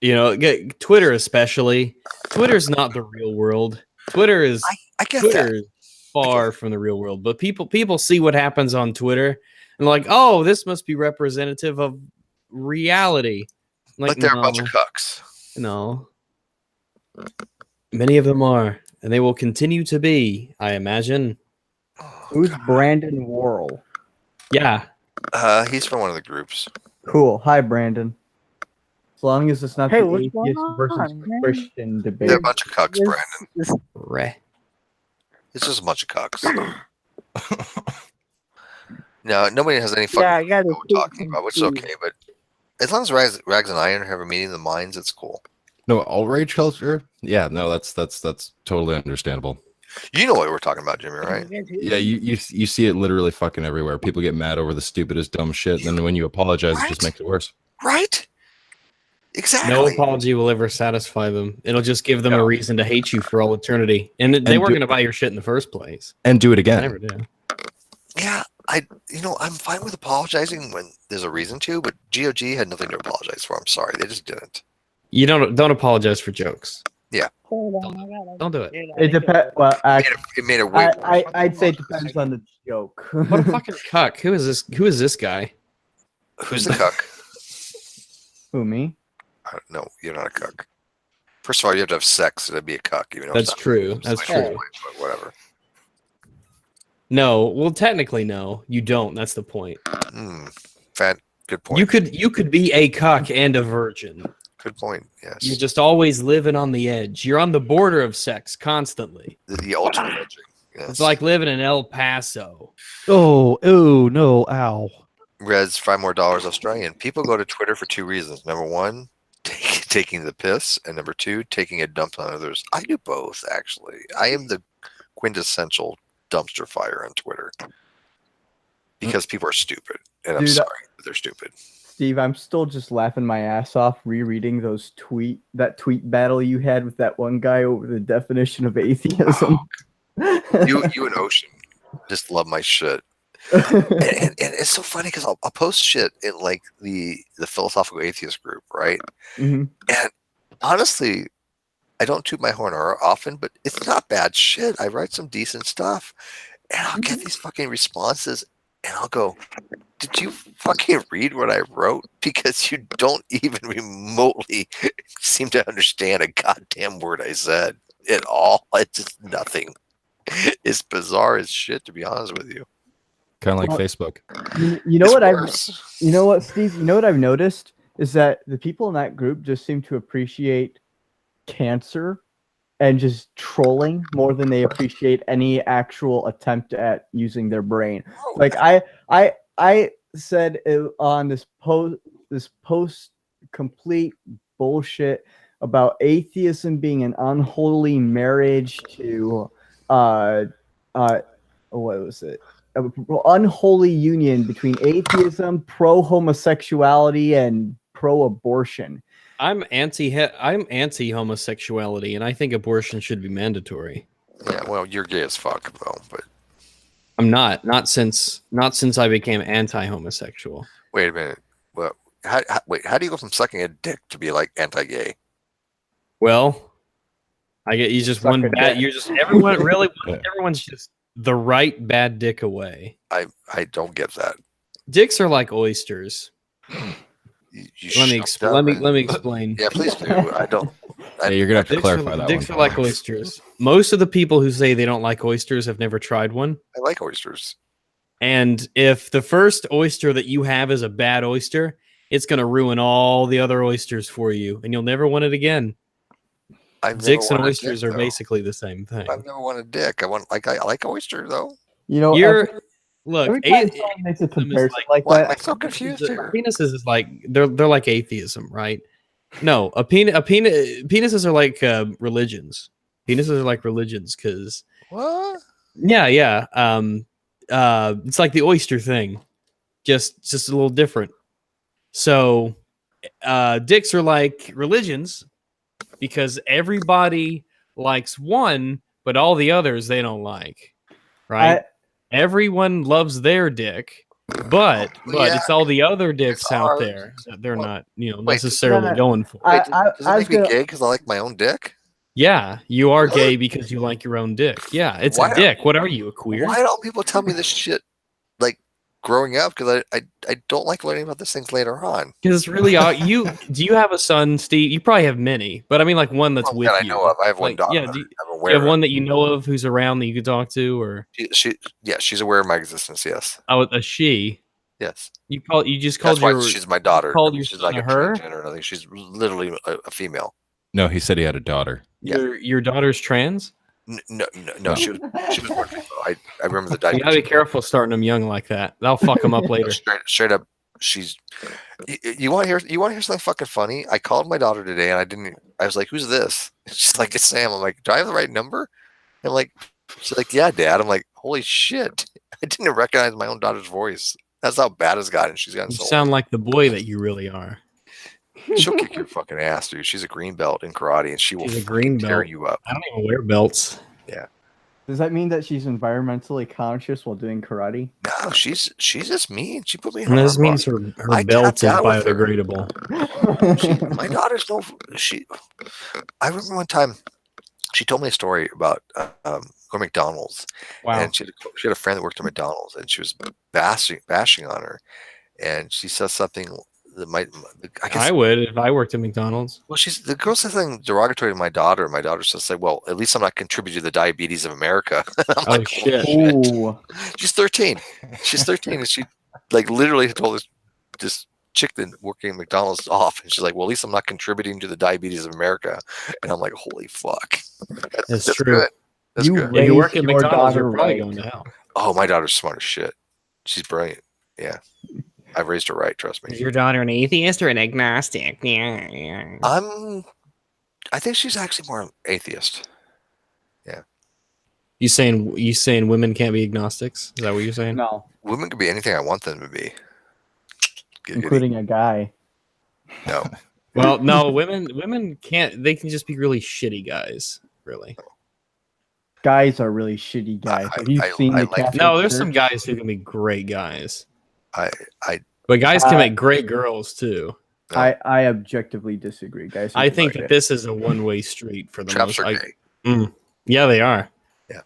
Twitter especially. Twitter's not the real world. Twitter is I get Twitter that. is far from the real world, but people see what happens on Twitter and like, oh, this must be representative of reality. Like, but they're a bunch of cucks. No. Many of them are, and they will continue to be, I imagine. Who's Brandon Worrell? Yeah. He's from one of the groups. Cool. Hi, Brandon. As long as it's not Hey, the what's atheist going versus on, man? Christian debate. They're a bunch of cucks, Brandon. Reh. It's just a bunch of cucks. No, nobody has any fucking Yeah, I idea gotta what we're talking about, which is okay. But as long as Rags and Iron have a meeting of the minds, it's cool. No, outrage culture. Yeah, no, that's totally understandable. You know what we're talking about, Jimmy, right? Yeah, you see it literally fucking everywhere. People get mad over the stupidest dumb shit, and then when you apologize, it just makes it worse. Right? Exactly. No apology will ever satisfy them. It'll just give them a reason to hate you for all eternity. And they weren't going to buy your shit in the first place. And do it again. I never did. Yeah, I'm fine with apologizing when there's a reason to, but GOG had nothing to apologize for. I'm sorry, they just didn't. You don't apologize for jokes. Yeah. Don't do it. It depends. Well, actually, it made it way worse. I'd say it depends on the joke. What a fucking cuck. Who is this guy? Who's the cuck? Who, me? No, you're not a cuck. First of all, you have to have sex to be a cuck. Even though That's it's not true. That's true. But whatever. No, well, technically, no, you don't. That's the point. Good point. You could be a cuck and a virgin. Good point. Yes. You're just always living on the edge. You're on the border of sex constantly. The ultimate edging. Yes. It's like living in El Paso. Oh, no, ow. Reds, $5 more Australian. People go to Twitter for two reasons. Number one, taking the piss, and number two, taking a dump on others. I do both, actually. I am the quintessential dumpster fire on Twitter because people are stupid, and I'm sorry, but they're stupid. Steve, I'm still just laughing my ass off rereading that tweet battle you had with that one guy over the definition of atheism. You and Ocean just love my shit. and it's so funny because I'll post shit in like the philosophical atheist group, right? Mm-hmm. And honestly, I don't toot my horn often, but it's not bad shit. I write some decent stuff, and I'll get these fucking responses, and I'll go, did you fucking read what I wrote? Because you don't even remotely seem to understand a goddamn word I said at all. It's just nothing. It's bizarre as shit, to be honest with you. Kind of like Facebook. You know It's what worse. you know what, Steve? You know what I've noticed is that the people in that group just seem to appreciate cancer and just trolling more than they appreciate any actual attempt at using their brain. Like I said on this post complete bullshit about atheism being an unholy marriage to what was it? Unholy union between atheism, pro-homosexuality, and pro-abortion. I'm anti-homosexuality, and I think abortion should be mandatory. Yeah, well, you're gay as fuck, though. But I'm not. Not since I became anti-homosexual. wait a minute. Well, how do you go from sucking a dick to be like anti-gay? Well, I get you just one bad. You're just everyone's just the right bad dick away. I don't get that. Dicks are like oysters. Let me explain. Yeah, please do. I don't. Yeah, you're gonna have to clarify that. Dicks are like oysters. Most of the people who say they don't like oysters have never tried one. I like oysters. And if the first oyster that you have is a bad oyster, it's gonna ruin all the other oysters for you, and you'll never want it again. Dicks and oysters are basically the same thing. I've never wanted a dick. I like oyster though. You know, look, every time someone makes a comparison like why that, am I so confused here? Penises is like they're like atheism, right? No, penises are like religions. Penises are like religions because what? Yeah. It's like the oyster thing, just a little different. So, dicks are like religions because everybody likes one, but all the others they don't like, right? Everyone loves their dick, but it's all the other dicks out there that they're not, necessarily going for. Wait, does it make me gay because I like my own dick? Yeah, you are gay because you like your own dick. Yeah, it's a dick. What are you, a queer? Why don't people tell me this shit like growing up? Because I don't like learning about these things later on. Because it's really odd. Do you have a son, Steve? You probably have many, but I mean like one that's with you. I know of. I have one daughter. Yeah, do you have one that you know of who's around that you could talk to, or she's aware of my existence. Yes. Oh, a she. Yes. You just called That's why she's my daughter. Called your she's like a her? transgender. I think she's literally a female. No, he said he had a daughter. Your daughter's trans? No. She was born female. I remember the You diaper. gotta be careful starting them young like that. That'll fuck them up later. Straight up, she's. You want to hear something fucking funny? I called my daughter today, and I was like, "Who's this?" She's like, "It's Sam." I'm like, "Do I have the right number?" I'm like, she's like, "Yeah, Dad." I'm like, "Holy shit!" I didn't recognize my own daughter's voice. That's how bad it's gotten. She's gotten You so. sound like the boy that you really are. She'll kick your fucking ass, dude. She's a green belt in karate, and she will tear you up. I don't even wear belts. Yeah. Does that mean that she's environmentally conscious while doing karate? No, she's just mean. She put me in. This means her belt is biodegradable. My daughter's no. I remember one time she told me a story about going to McDonald's. Wow. And she had a friend that worked at McDonald's, and she was bashing on her, and she says something that might. I would if I worked at McDonald's. Well, the girl said something derogatory to my daughter. My daughter says, like, well, at least I'm not contributing to the diabetes of America. I'm Oh, like, shit. Ooh. She's 13. She's 13, and she like literally told this chick that working at McDonald's off, and she's like, well, at least I'm not contributing to the diabetes of America. And I'm like, holy fuck. That's true. good. That's good. If you work at your McDonald's, daughter you're probably right. going to hell. Oh, my daughter's smart as shit. She's brilliant. Yeah. I've raised her right, trust me. Is your daughter an atheist or an agnostic? Yeah. I think she's actually more atheist. Yeah. You saying women can't be agnostics? Is that what you're saying? No, Women can be anything I want them to be. including a guy. No. Well, no, women can't. They can just be really shitty guys. Really. Guys are really shitty guys. Have you seen the Catholic No, there's Church? some guys who can be great guys. I But guys can make great girls too. No. I objectively disagree, guys. I think that this is a one-way street for the Traps most. are gay. Yeah, they are. Yeah.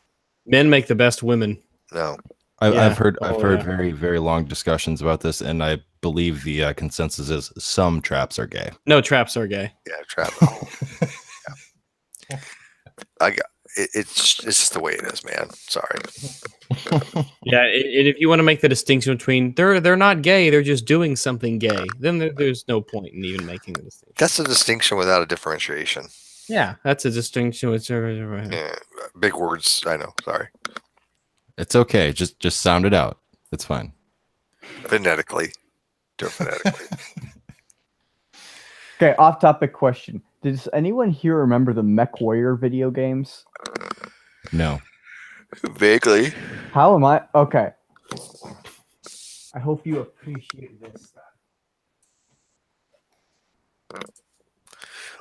Men make the best women. No. I've heard very, very long discussions about this, and I believe the consensus is some traps are gay. No, traps are gay. Yeah, trap. Yeah. It's just the way it is, man. Sorry. Yeah, if you want to make the distinction between they're not gay, they're just doing something gay, then there's no point in even making the distinction. That's a distinction without a differentiation. Yeah, that's a distinction. Yeah, big words. I know. Sorry. It's okay. Just sound it out. It's fine. Phonetically. Do it phonetically. Okay, off-topic question. Does anyone here remember the MechWarrior video games? No. Vaguely. How am I? Okay. I hope you appreciate this.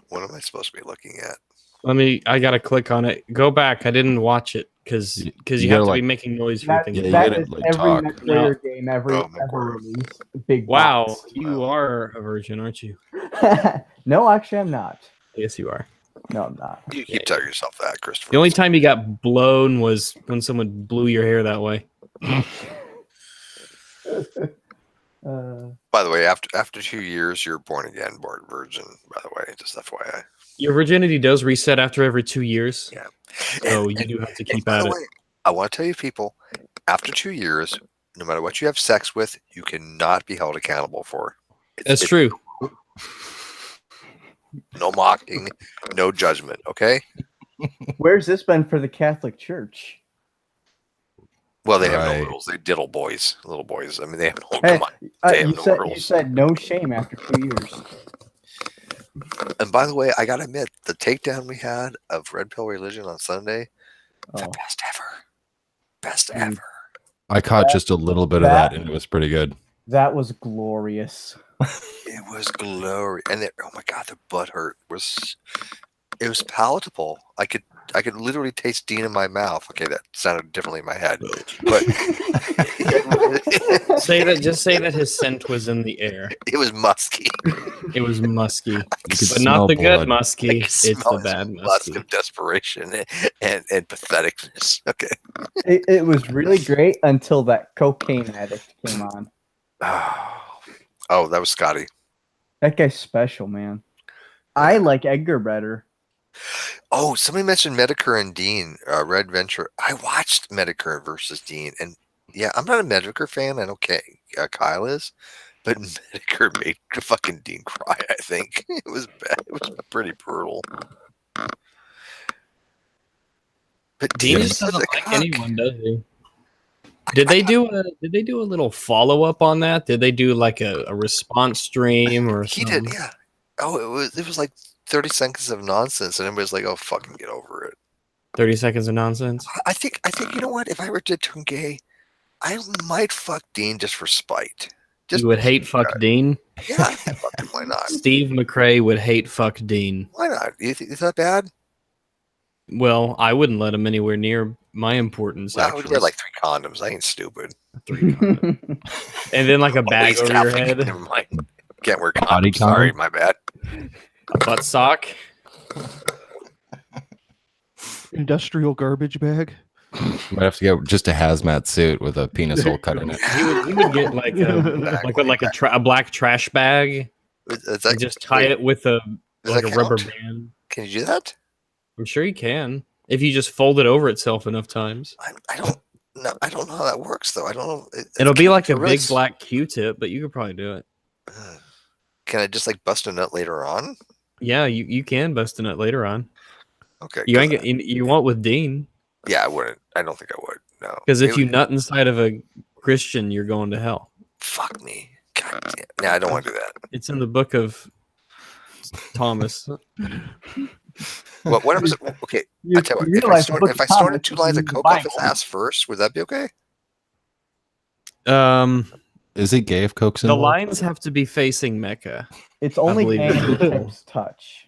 What am I supposed to be looking at? I gotta click on it. Go back. I didn't watch it because you have to be making noise for things. That is every MechWarrior game ever released. Big wow, box. you are a virgin, aren't you? No, actually, I'm not. Yes, you are. No, I'm not. You keep telling yourself that, Christopher. The only time you got blown was when someone blew your hair that way. By the way, after 2 years, you're born again, born virgin. By the way, just FYI. Your virginity does reset after every 2 years. Yeah. So you do have to keep at it. I want to tell you, people, after 2 years, no matter what you have sex with, you cannot be held accountable for. That's true. No mocking, no judgment. Okay. Where's this been for the Catholic Church? Well, they have no rules. They diddle boys, little boys. I mean, they have no. Hey, Come on. They have no you rules. said no shame after 2 years. And by the way, I gotta admit, the takedown we had of Red Pill Religion on Sunday, the best ever. Best ever. I caught just a little bit of that, and it was pretty good. That was glorious. It was glorious, and oh my god, the butt hurt it was palatable. I could literally taste Dean in my mouth. Okay, that sounded differently in my head, but just say that his scent was in the air. It was musky. It was musky, but not the good musky. It's the bad musky. Musk of desperation and patheticness. Okay. It was really great until that cocaine addict came on. Oh, that was Scotty. That guy's special, man. I like Edgar better. Oh, somebody mentioned Medicare and Dean, Red Venture. I watched Medicare versus Dean, and yeah, I'm not a Medicare fan. I know Kyle is, but Medicare made fucking Dean cry. I think it was bad. It was pretty brutal. But Dean just doesn't like anyone, does he? Did they do a little follow up on that? Did they do like a response stream or something? He did, yeah. Oh, it was like 30 seconds of nonsense, and everybody's like, "Oh, fucking get over it." 30 seconds of nonsense. I think you know what? If I were to turn gay, I might fuck Dean just for spite. You would hate fuck Dean? Yeah, fucking why not? Steve McRae would hate fuck Dean. Why not? Is that bad? Well, I wouldn't let him anywhere near my importance. I would wear like 3 condoms. I ain't stupid. 3 condoms. And then like a bag over your head. Never mind. Can't wear condoms. Sorry, my bad. A butt sock. Industrial garbage bag. Might have to get just a hazmat suit with a penis hole cut in it. He would get like a black trash bag. And just tie it with a rubber band. Can you do that? I'm sure you can. If you just fold it over itself enough times. I don't know how that works though. I don't know. It'll be like a big black Q-tip, but you could probably do it. Can I just like bust a nut later on? Yeah, you can bust a nut later on. Okay. You won't with Dean. Yeah, I wouldn't. I don't think I would. No. Because if you nut inside of a Christian, you're going to hell. Fuck me. God damn. Yeah, I don't want to do that. It's in the book of Thomas. What was it? Okay. I tell you what, if I snorted 2 lines of coke off his ass first, would that be okay? Is it gay if coke's in the lines have to be facing Mecca? It's only hands touch.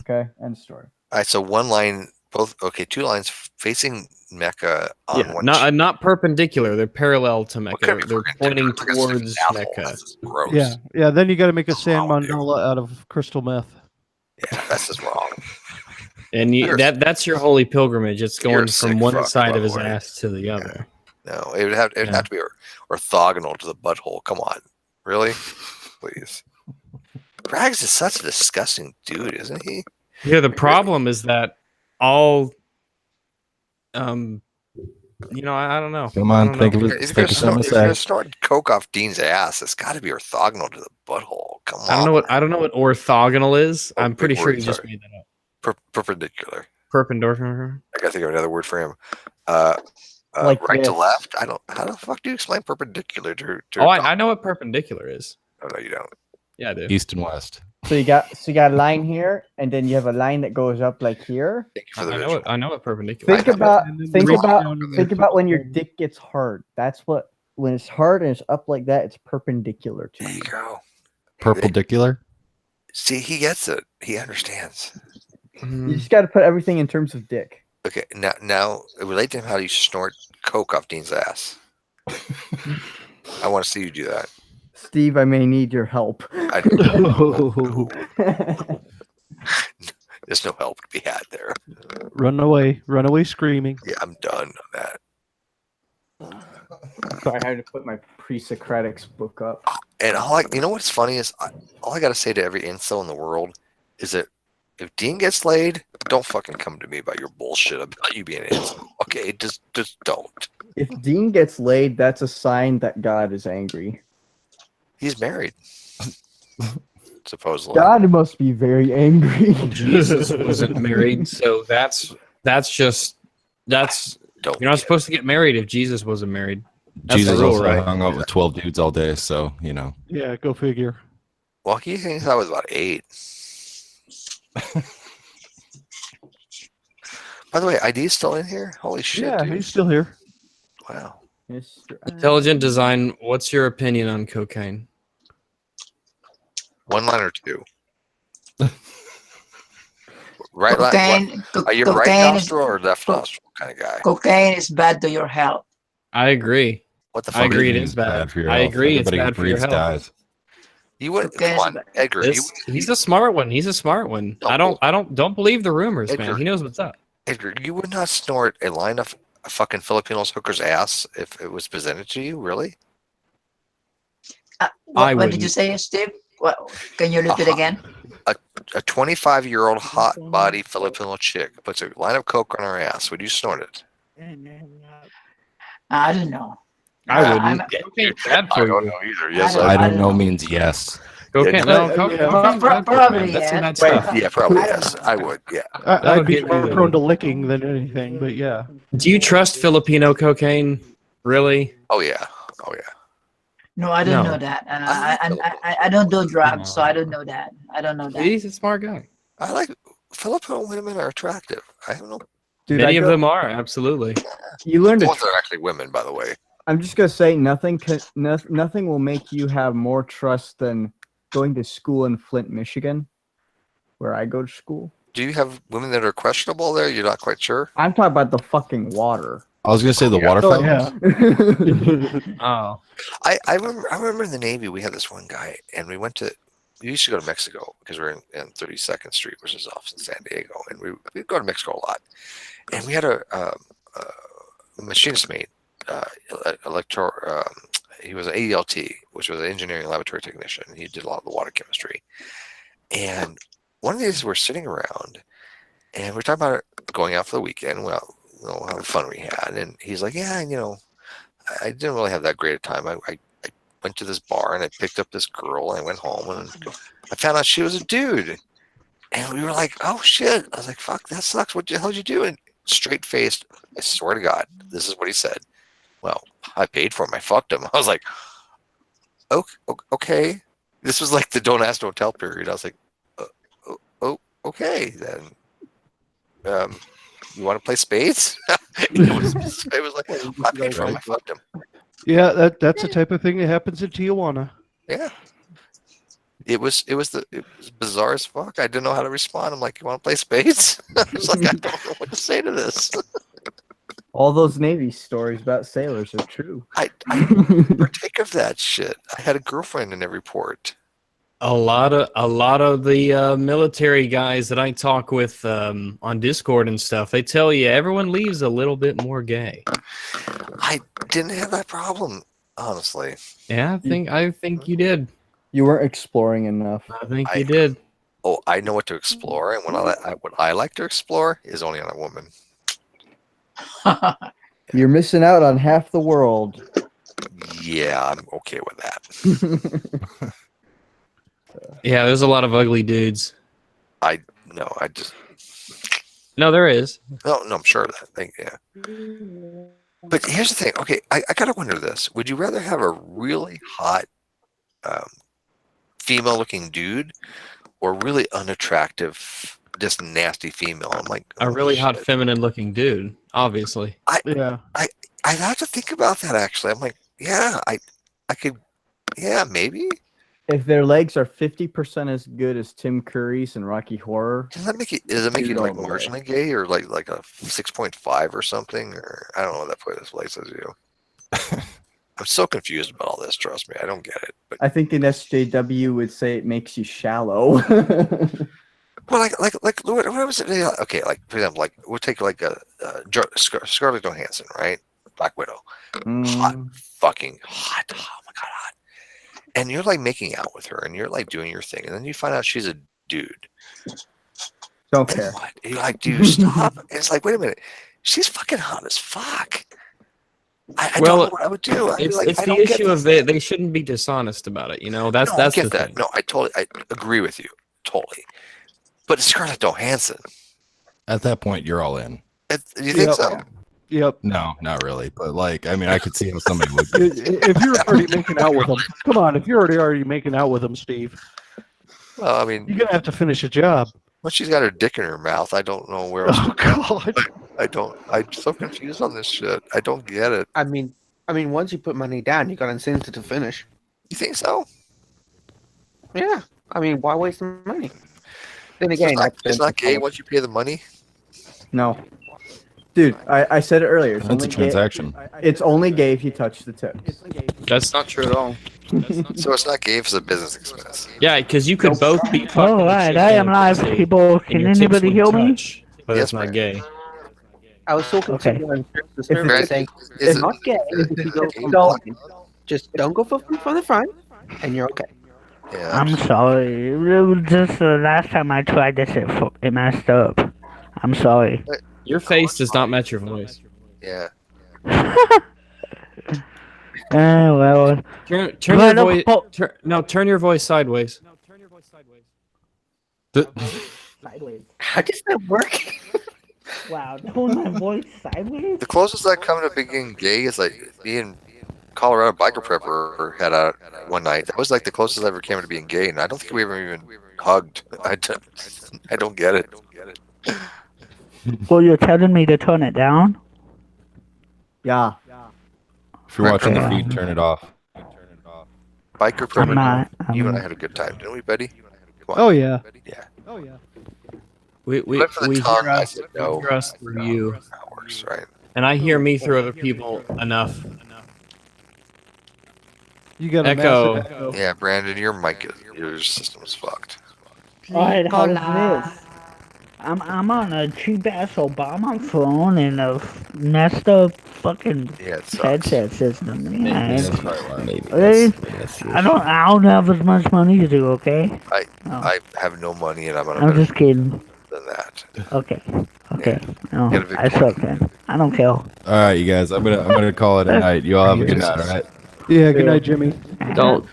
Okay, end story. All right, so 1 line Both okay. 2 lines facing Mecca on Yeah, one. not perpendicular. They're parallel to Mecca. could be They're pointing towards Mecca. Yeah, yeah. Then you got to make a sand mandala out of crystal meth. Yeah, that's just wrong. And that's your holy pilgrimage. It's You're going a sick from one fuck, side by of the his way. ass to the other. No, it would have to be orthogonal to the butthole. Come on, really? Please. Rags is such a disgusting dude, isn't he? Yeah, the problem is that all I don't know. Come on, I don't think know. of it. If Think of something you're to gonna say. snort coke off Dean's ass, it's got to be orthogonal to the butthole. Come on. I don't know what orthogonal is. I'm pretty sure you just made that up. Perpendicular. Perpendicular. I gotta think of another word for him. Like right to this. left. I don't. How the fuck do you explain perpendicular to? Oh, I know what perpendicular is. Oh no, you don't. Yeah, I do. East and west. So you got a line here, and then you have a line that goes up like here. Thank you for the I know what perpendicular. Think about when your dick gets hard. That's when it's hard and it's up like that. It's perpendicular to you. There you go. Perpendicular. See, he gets it. He understands. You just got to put everything in terms of dick. Okay, now relate to him how you snort coke off Dean's ass. I want to see you do that. Steve, I may need your help. There's no help to be had there. Run away screaming. Yeah, I'm done on that. So I had to put my pre-Socratics book up. And you know what's funny is all I got to say to every incel in the world is that if Dean gets laid, don't fucking come to me about your bullshit about you being an incel. Okay, just don't. If Dean gets laid, that's a sign that God is angry. He's married. Supposedly. God must be very angry. Jesus wasn't married, so that's you're not supposed to get married if Jesus wasn't married. That's Jesus the rule, also right? hung out with 12 dudes all day, so you know. Yeah, go figure. Well, he thinks I was about 8. By the way, ID's still in here? Holy shit, Yeah, dude. he's still here. Wow. Intelligent design. What's your opinion on cocaine? 1 line or 2? Right line. Are you right nostril or left nostril kind of guy? Cocaine is bad to your health. I agree. What the fuck? I agree it is bad. for your I health. agree it's Everybody bad for your breathes health. dies. You would come on, Edgar. He's a smart one. He's a smart one. I don't believe the rumors, Edgar, man. He knows what's up. Edgar, you would not snort a line of a fucking Filipino's hooker's ass if it was presented to you, really? What did you say, Steve? What? Can you repeat again? A 25-year-old hot body Filipino chick puts a line of coke on her ass. Would you snort it? I don't know. I wouldn't. I don't know either. Yes, I don't know means yes. Cocaine, no, probably that's some yes. bad stuff. Yeah, probably yes. I would. Yeah. I'd be more prone to licking than anything, but yeah. Do you trust Filipino cocaine? Really? Oh yeah. Oh yeah. No, I don't No. know that. I don't do drugs, so I don't know that. I don't know that. He's a smart guy. I like Filipino women are attractive. I don't know. Dude, Many of them are, absolutely. You learned The to. ones that are actually women, by the way. I'm just gonna say nothing will make you have more trust than going to school in Flint, Michigan, where I go to school. Do you have women that are questionable there? You're not quite sure? I'm talking about the fucking water. I was gonna say the water fountains. Oh. I remember in the Navy we had this one guy, and we used to go to Mexico because we're in 32nd Street, which is off in San Diego, and we'd go to Mexico a lot. And we had a machinist mate, he was an AELT, which was an engineering laboratory technician. He did a lot of the water chemistry. And one of these we're sitting around, and we're talking about going out for the weekend. Well, how fun we had. And he's like, yeah, I didn't really have that great a time. I went to this bar and I picked up this girl and I went home and I found out she was a dude. And we were like, oh shit. I was like, fuck, that sucks. What the hell did you do? And straight faced, I swear to God, this is what he said. Well, I paid for him. I fucked him. I was like, okay. This was like the don't ask, don't tell period. I was like, okay, then. You want to play spades? it was like, I paid for him. I fucked him. Yeah, that's the type of thing that happens in Tijuana. Yeah. It was bizarre as fuck. I didn't know how to respond. I'm like, you want to play spades? I was like, I don't know what to say to this. All those Navy stories about sailors are true. I partake of that shit. I had a girlfriend in every port. A lot of the military guys that I talk with on Discord and stuff, they tell you everyone leaves a little bit more gay. I didn't have that problem, honestly. Yeah, I think you did. You weren't exploring enough. I think you did. Oh, I know what to explore, and what I like to explore is only on a woman. You're missing out on half the world. Yeah, I'm okay with that. Yeah, there's a lot of ugly dudes. No, there is. No, I'm sure of that thing. Yeah. But here's the thing. Okay, I gotta wonder this. Would you rather have a really hot female-looking dude or really unattractive, just nasty female? I'm like, A really hot feminine-looking dude, obviously. Yeah. I'd have to think about that, actually. I'm like, yeah, I could, yeah, maybe. If their legs are 50% as good as Tim Curry's in Rocky Horror, Does it make it like marginally gay or like a 6.5 or something? Or I don't know what that places you. I'm so confused about all this. Trust me, I don't get it. But I think an SJW would say it makes you shallow. well, like what was it? Okay, like for example, like we'll take like Scarlett Johansson, right? Black Widow, hot, fucking hot. Oh my god, hot. And you're like making out with her, and you're like doing your thing, and then you find out she's a dude. Don't care. What? You're like, dude, stop. And it's like, wait a minute, she's fucking hot as fuck. I don't know what I would do. It's the issue of they shouldn't be dishonest about it. You know, that's I get the that. thing. No, I agree with you, totally. But it's Scarlett Johansson. At that point, you're all in. You think so? Yep. No, not really. But like, I mean, I could see how somebody would. Be. If you're already making out with them, come on. If you're already making out with them, Steve. Well, I mean, you're gonna have to finish a job. Well, she's got her dick in her mouth. I don't know where else. Oh God. I don't. I'm so confused on this shit. I don't get it. I mean, once you put money down, you got incentive to finish. You think so? Yeah. I mean, why waste the money? Then again, it's not gay once you pay the money. No. Dude, I said it earlier. It's That's only a transaction. Gay, it's only gay if you touch the tips. That's not true at all. So it's not gay if it's a business expense. Yeah, because you could both be. All right, I am live, people. Can anybody hear me? But it's not gay. I was so confused. Okay. The server saying it's not gay. If you go from behind. Just don't go from the front, and you're okay. Yeah. I'm sorry. It was just the last time I tried this, it messed up. I'm sorry. Your face does not match your voice. Yeah. Well. Turn your voice. Turn your voice sideways. Sideways. How does that work? Wow, turn my voice sideways? The closest I come to being gay is like being Colorado biker prepper had out one night. That was like the closest I ever came to being gay, and I don't think we ever even hugged. I don't get it. Well, you're telling me to turn it down? Yeah. If you're watching the feed, turn it off. Biker prepper. I'm not. You and I had a good time, didn't we, Betty? Oh yeah. Yeah. Oh yeah. We But for the hear tongue, I us, said no. hear us through you, That works, right? and I hear me through other people enough. You got a Echo. massive echo. Yeah, Brandon, your your system is fucked. Alright, how's this? I'm on a cheap ass Obama phone and a messed up fucking headset system. Man. I don't have as much money as you, okay? I have no money, and I'm just kidding. Than that. Okay. Okay. Yeah. No, I suck, man. I don't care. All right, you guys. I'm gonna call it a night. You all have a good night. All right. Yeah. Good night, Jimmy. Don't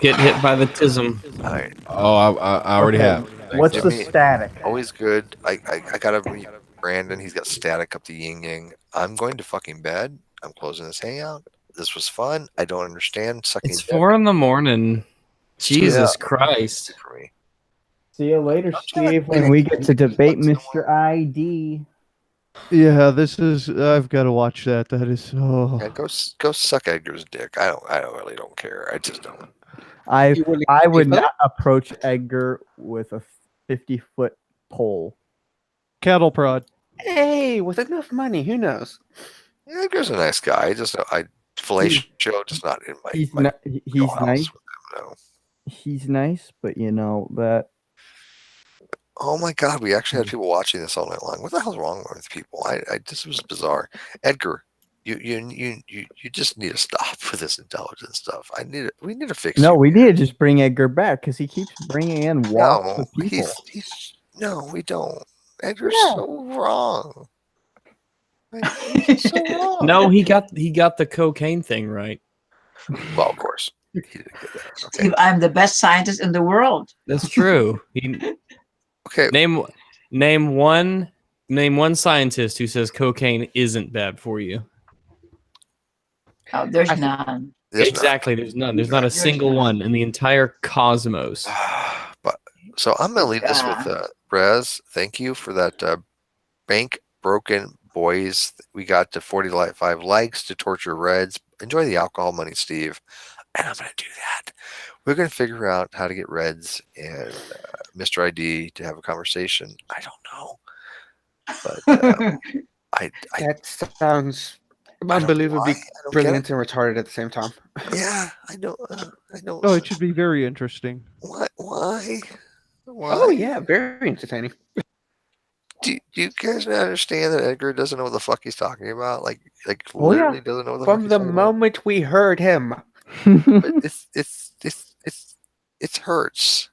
get hit by the tism. All right. Oh, I already have. What's the static? Always good. I gotta meet Brandon. He's got static up the yin yang. I'm going to fucking bed. I'm closing this hangout. This was fun. I don't understand sucking. It's 4 a.m. Jesus Yeah. Christ. For me. See you later, Steve, when we get to debate Mr. ID. Yeah, this is. I've got to watch that. That is. Oh. Yeah, go suck Edgar's dick. I really don't care. I just don't. I You willing I to would pay for not approach Edgar with a 50-foot pole. Cattle prod. Hey, with enough money, who knows? Yeah, Edgar's a nice guy. Just fellatio, just not in my. He's my not, he's wheelhouse nice. with him, no. He's nice, but you know that. Oh my God, we actually had people watching this all night long. What the hell's wrong with people? This was bizarre. Edgar, you just need to stop with this intelligence stuff. We need to fix No, you. we need to just bring Edgar back because he keeps bringing in walks No, of people. no, we don't. Edgar's Yeah. so wrong. He's so wrong. No, he got the cocaine thing right. Well, of course. He didn't get that. Okay. Steve, I'm the best scientist in the world. That's true. Okay. Name one scientist who says cocaine isn't bad for you. Oh, there's none. Exactly. There's none. There's not a single one in the entire cosmos. But so I'm gonna leave this with Rez. Thank you for that bank broken boys. We got to 45 likes to torture Reds. Enjoy the alcohol money, Steve. And I'm gonna do that. We're gonna figure out how to get Reds and Mr. ID to have a conversation. I don't know, but That sounds unbelievably brilliant and retarded at the same time. Yeah, I know. I know. Oh, it should be very interesting. What? Why? Oh yeah, very entertaining. Do you guys understand that Edgar doesn't know what the fuck he's talking about? Like Oh, literally yeah. doesn't know what the fuck From he's the talking about. moment we heard him. But it hurts.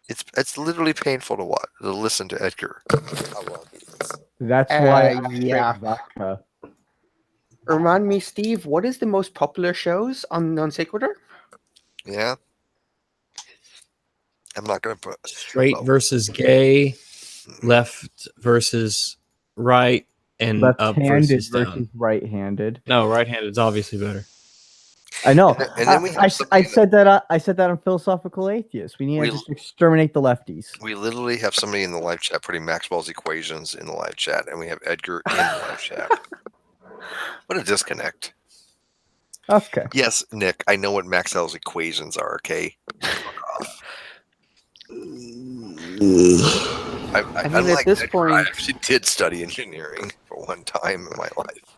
It's literally painful to listen to Edgar. That's why I yeah. drink vodka. Remind me, Steve, what is the most popular shows on Non Sequitur? Yeah. I'm not gonna put Straight versus gay, left versus right, and up Left-handed versus down. versus right-handed. No, right-handed is obviously better. I know. And then we have I said that. I said that on Philosophical Atheists. We need to just exterminate the lefties. We literally have somebody in the live chat putting Maxwell's equations in the live chat, and we have Edgar in the live chat. What a disconnect. Okay. Yes, Nick, I know what Maxwell's equations are, okay? Fuck off. I mean, at this point, I actually did study engineering for one time in my life.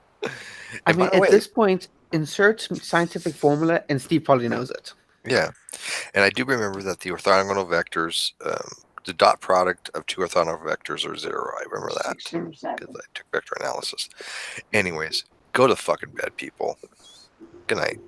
I mean, at this point, insert scientific formula, and Steve probably knows it. Yeah, and I do remember that the orthogonal vectors, the dot product of two orthogonal vectors are 0. I remember that because I took vector analysis. Anyways, go to fucking bed, people. Good night.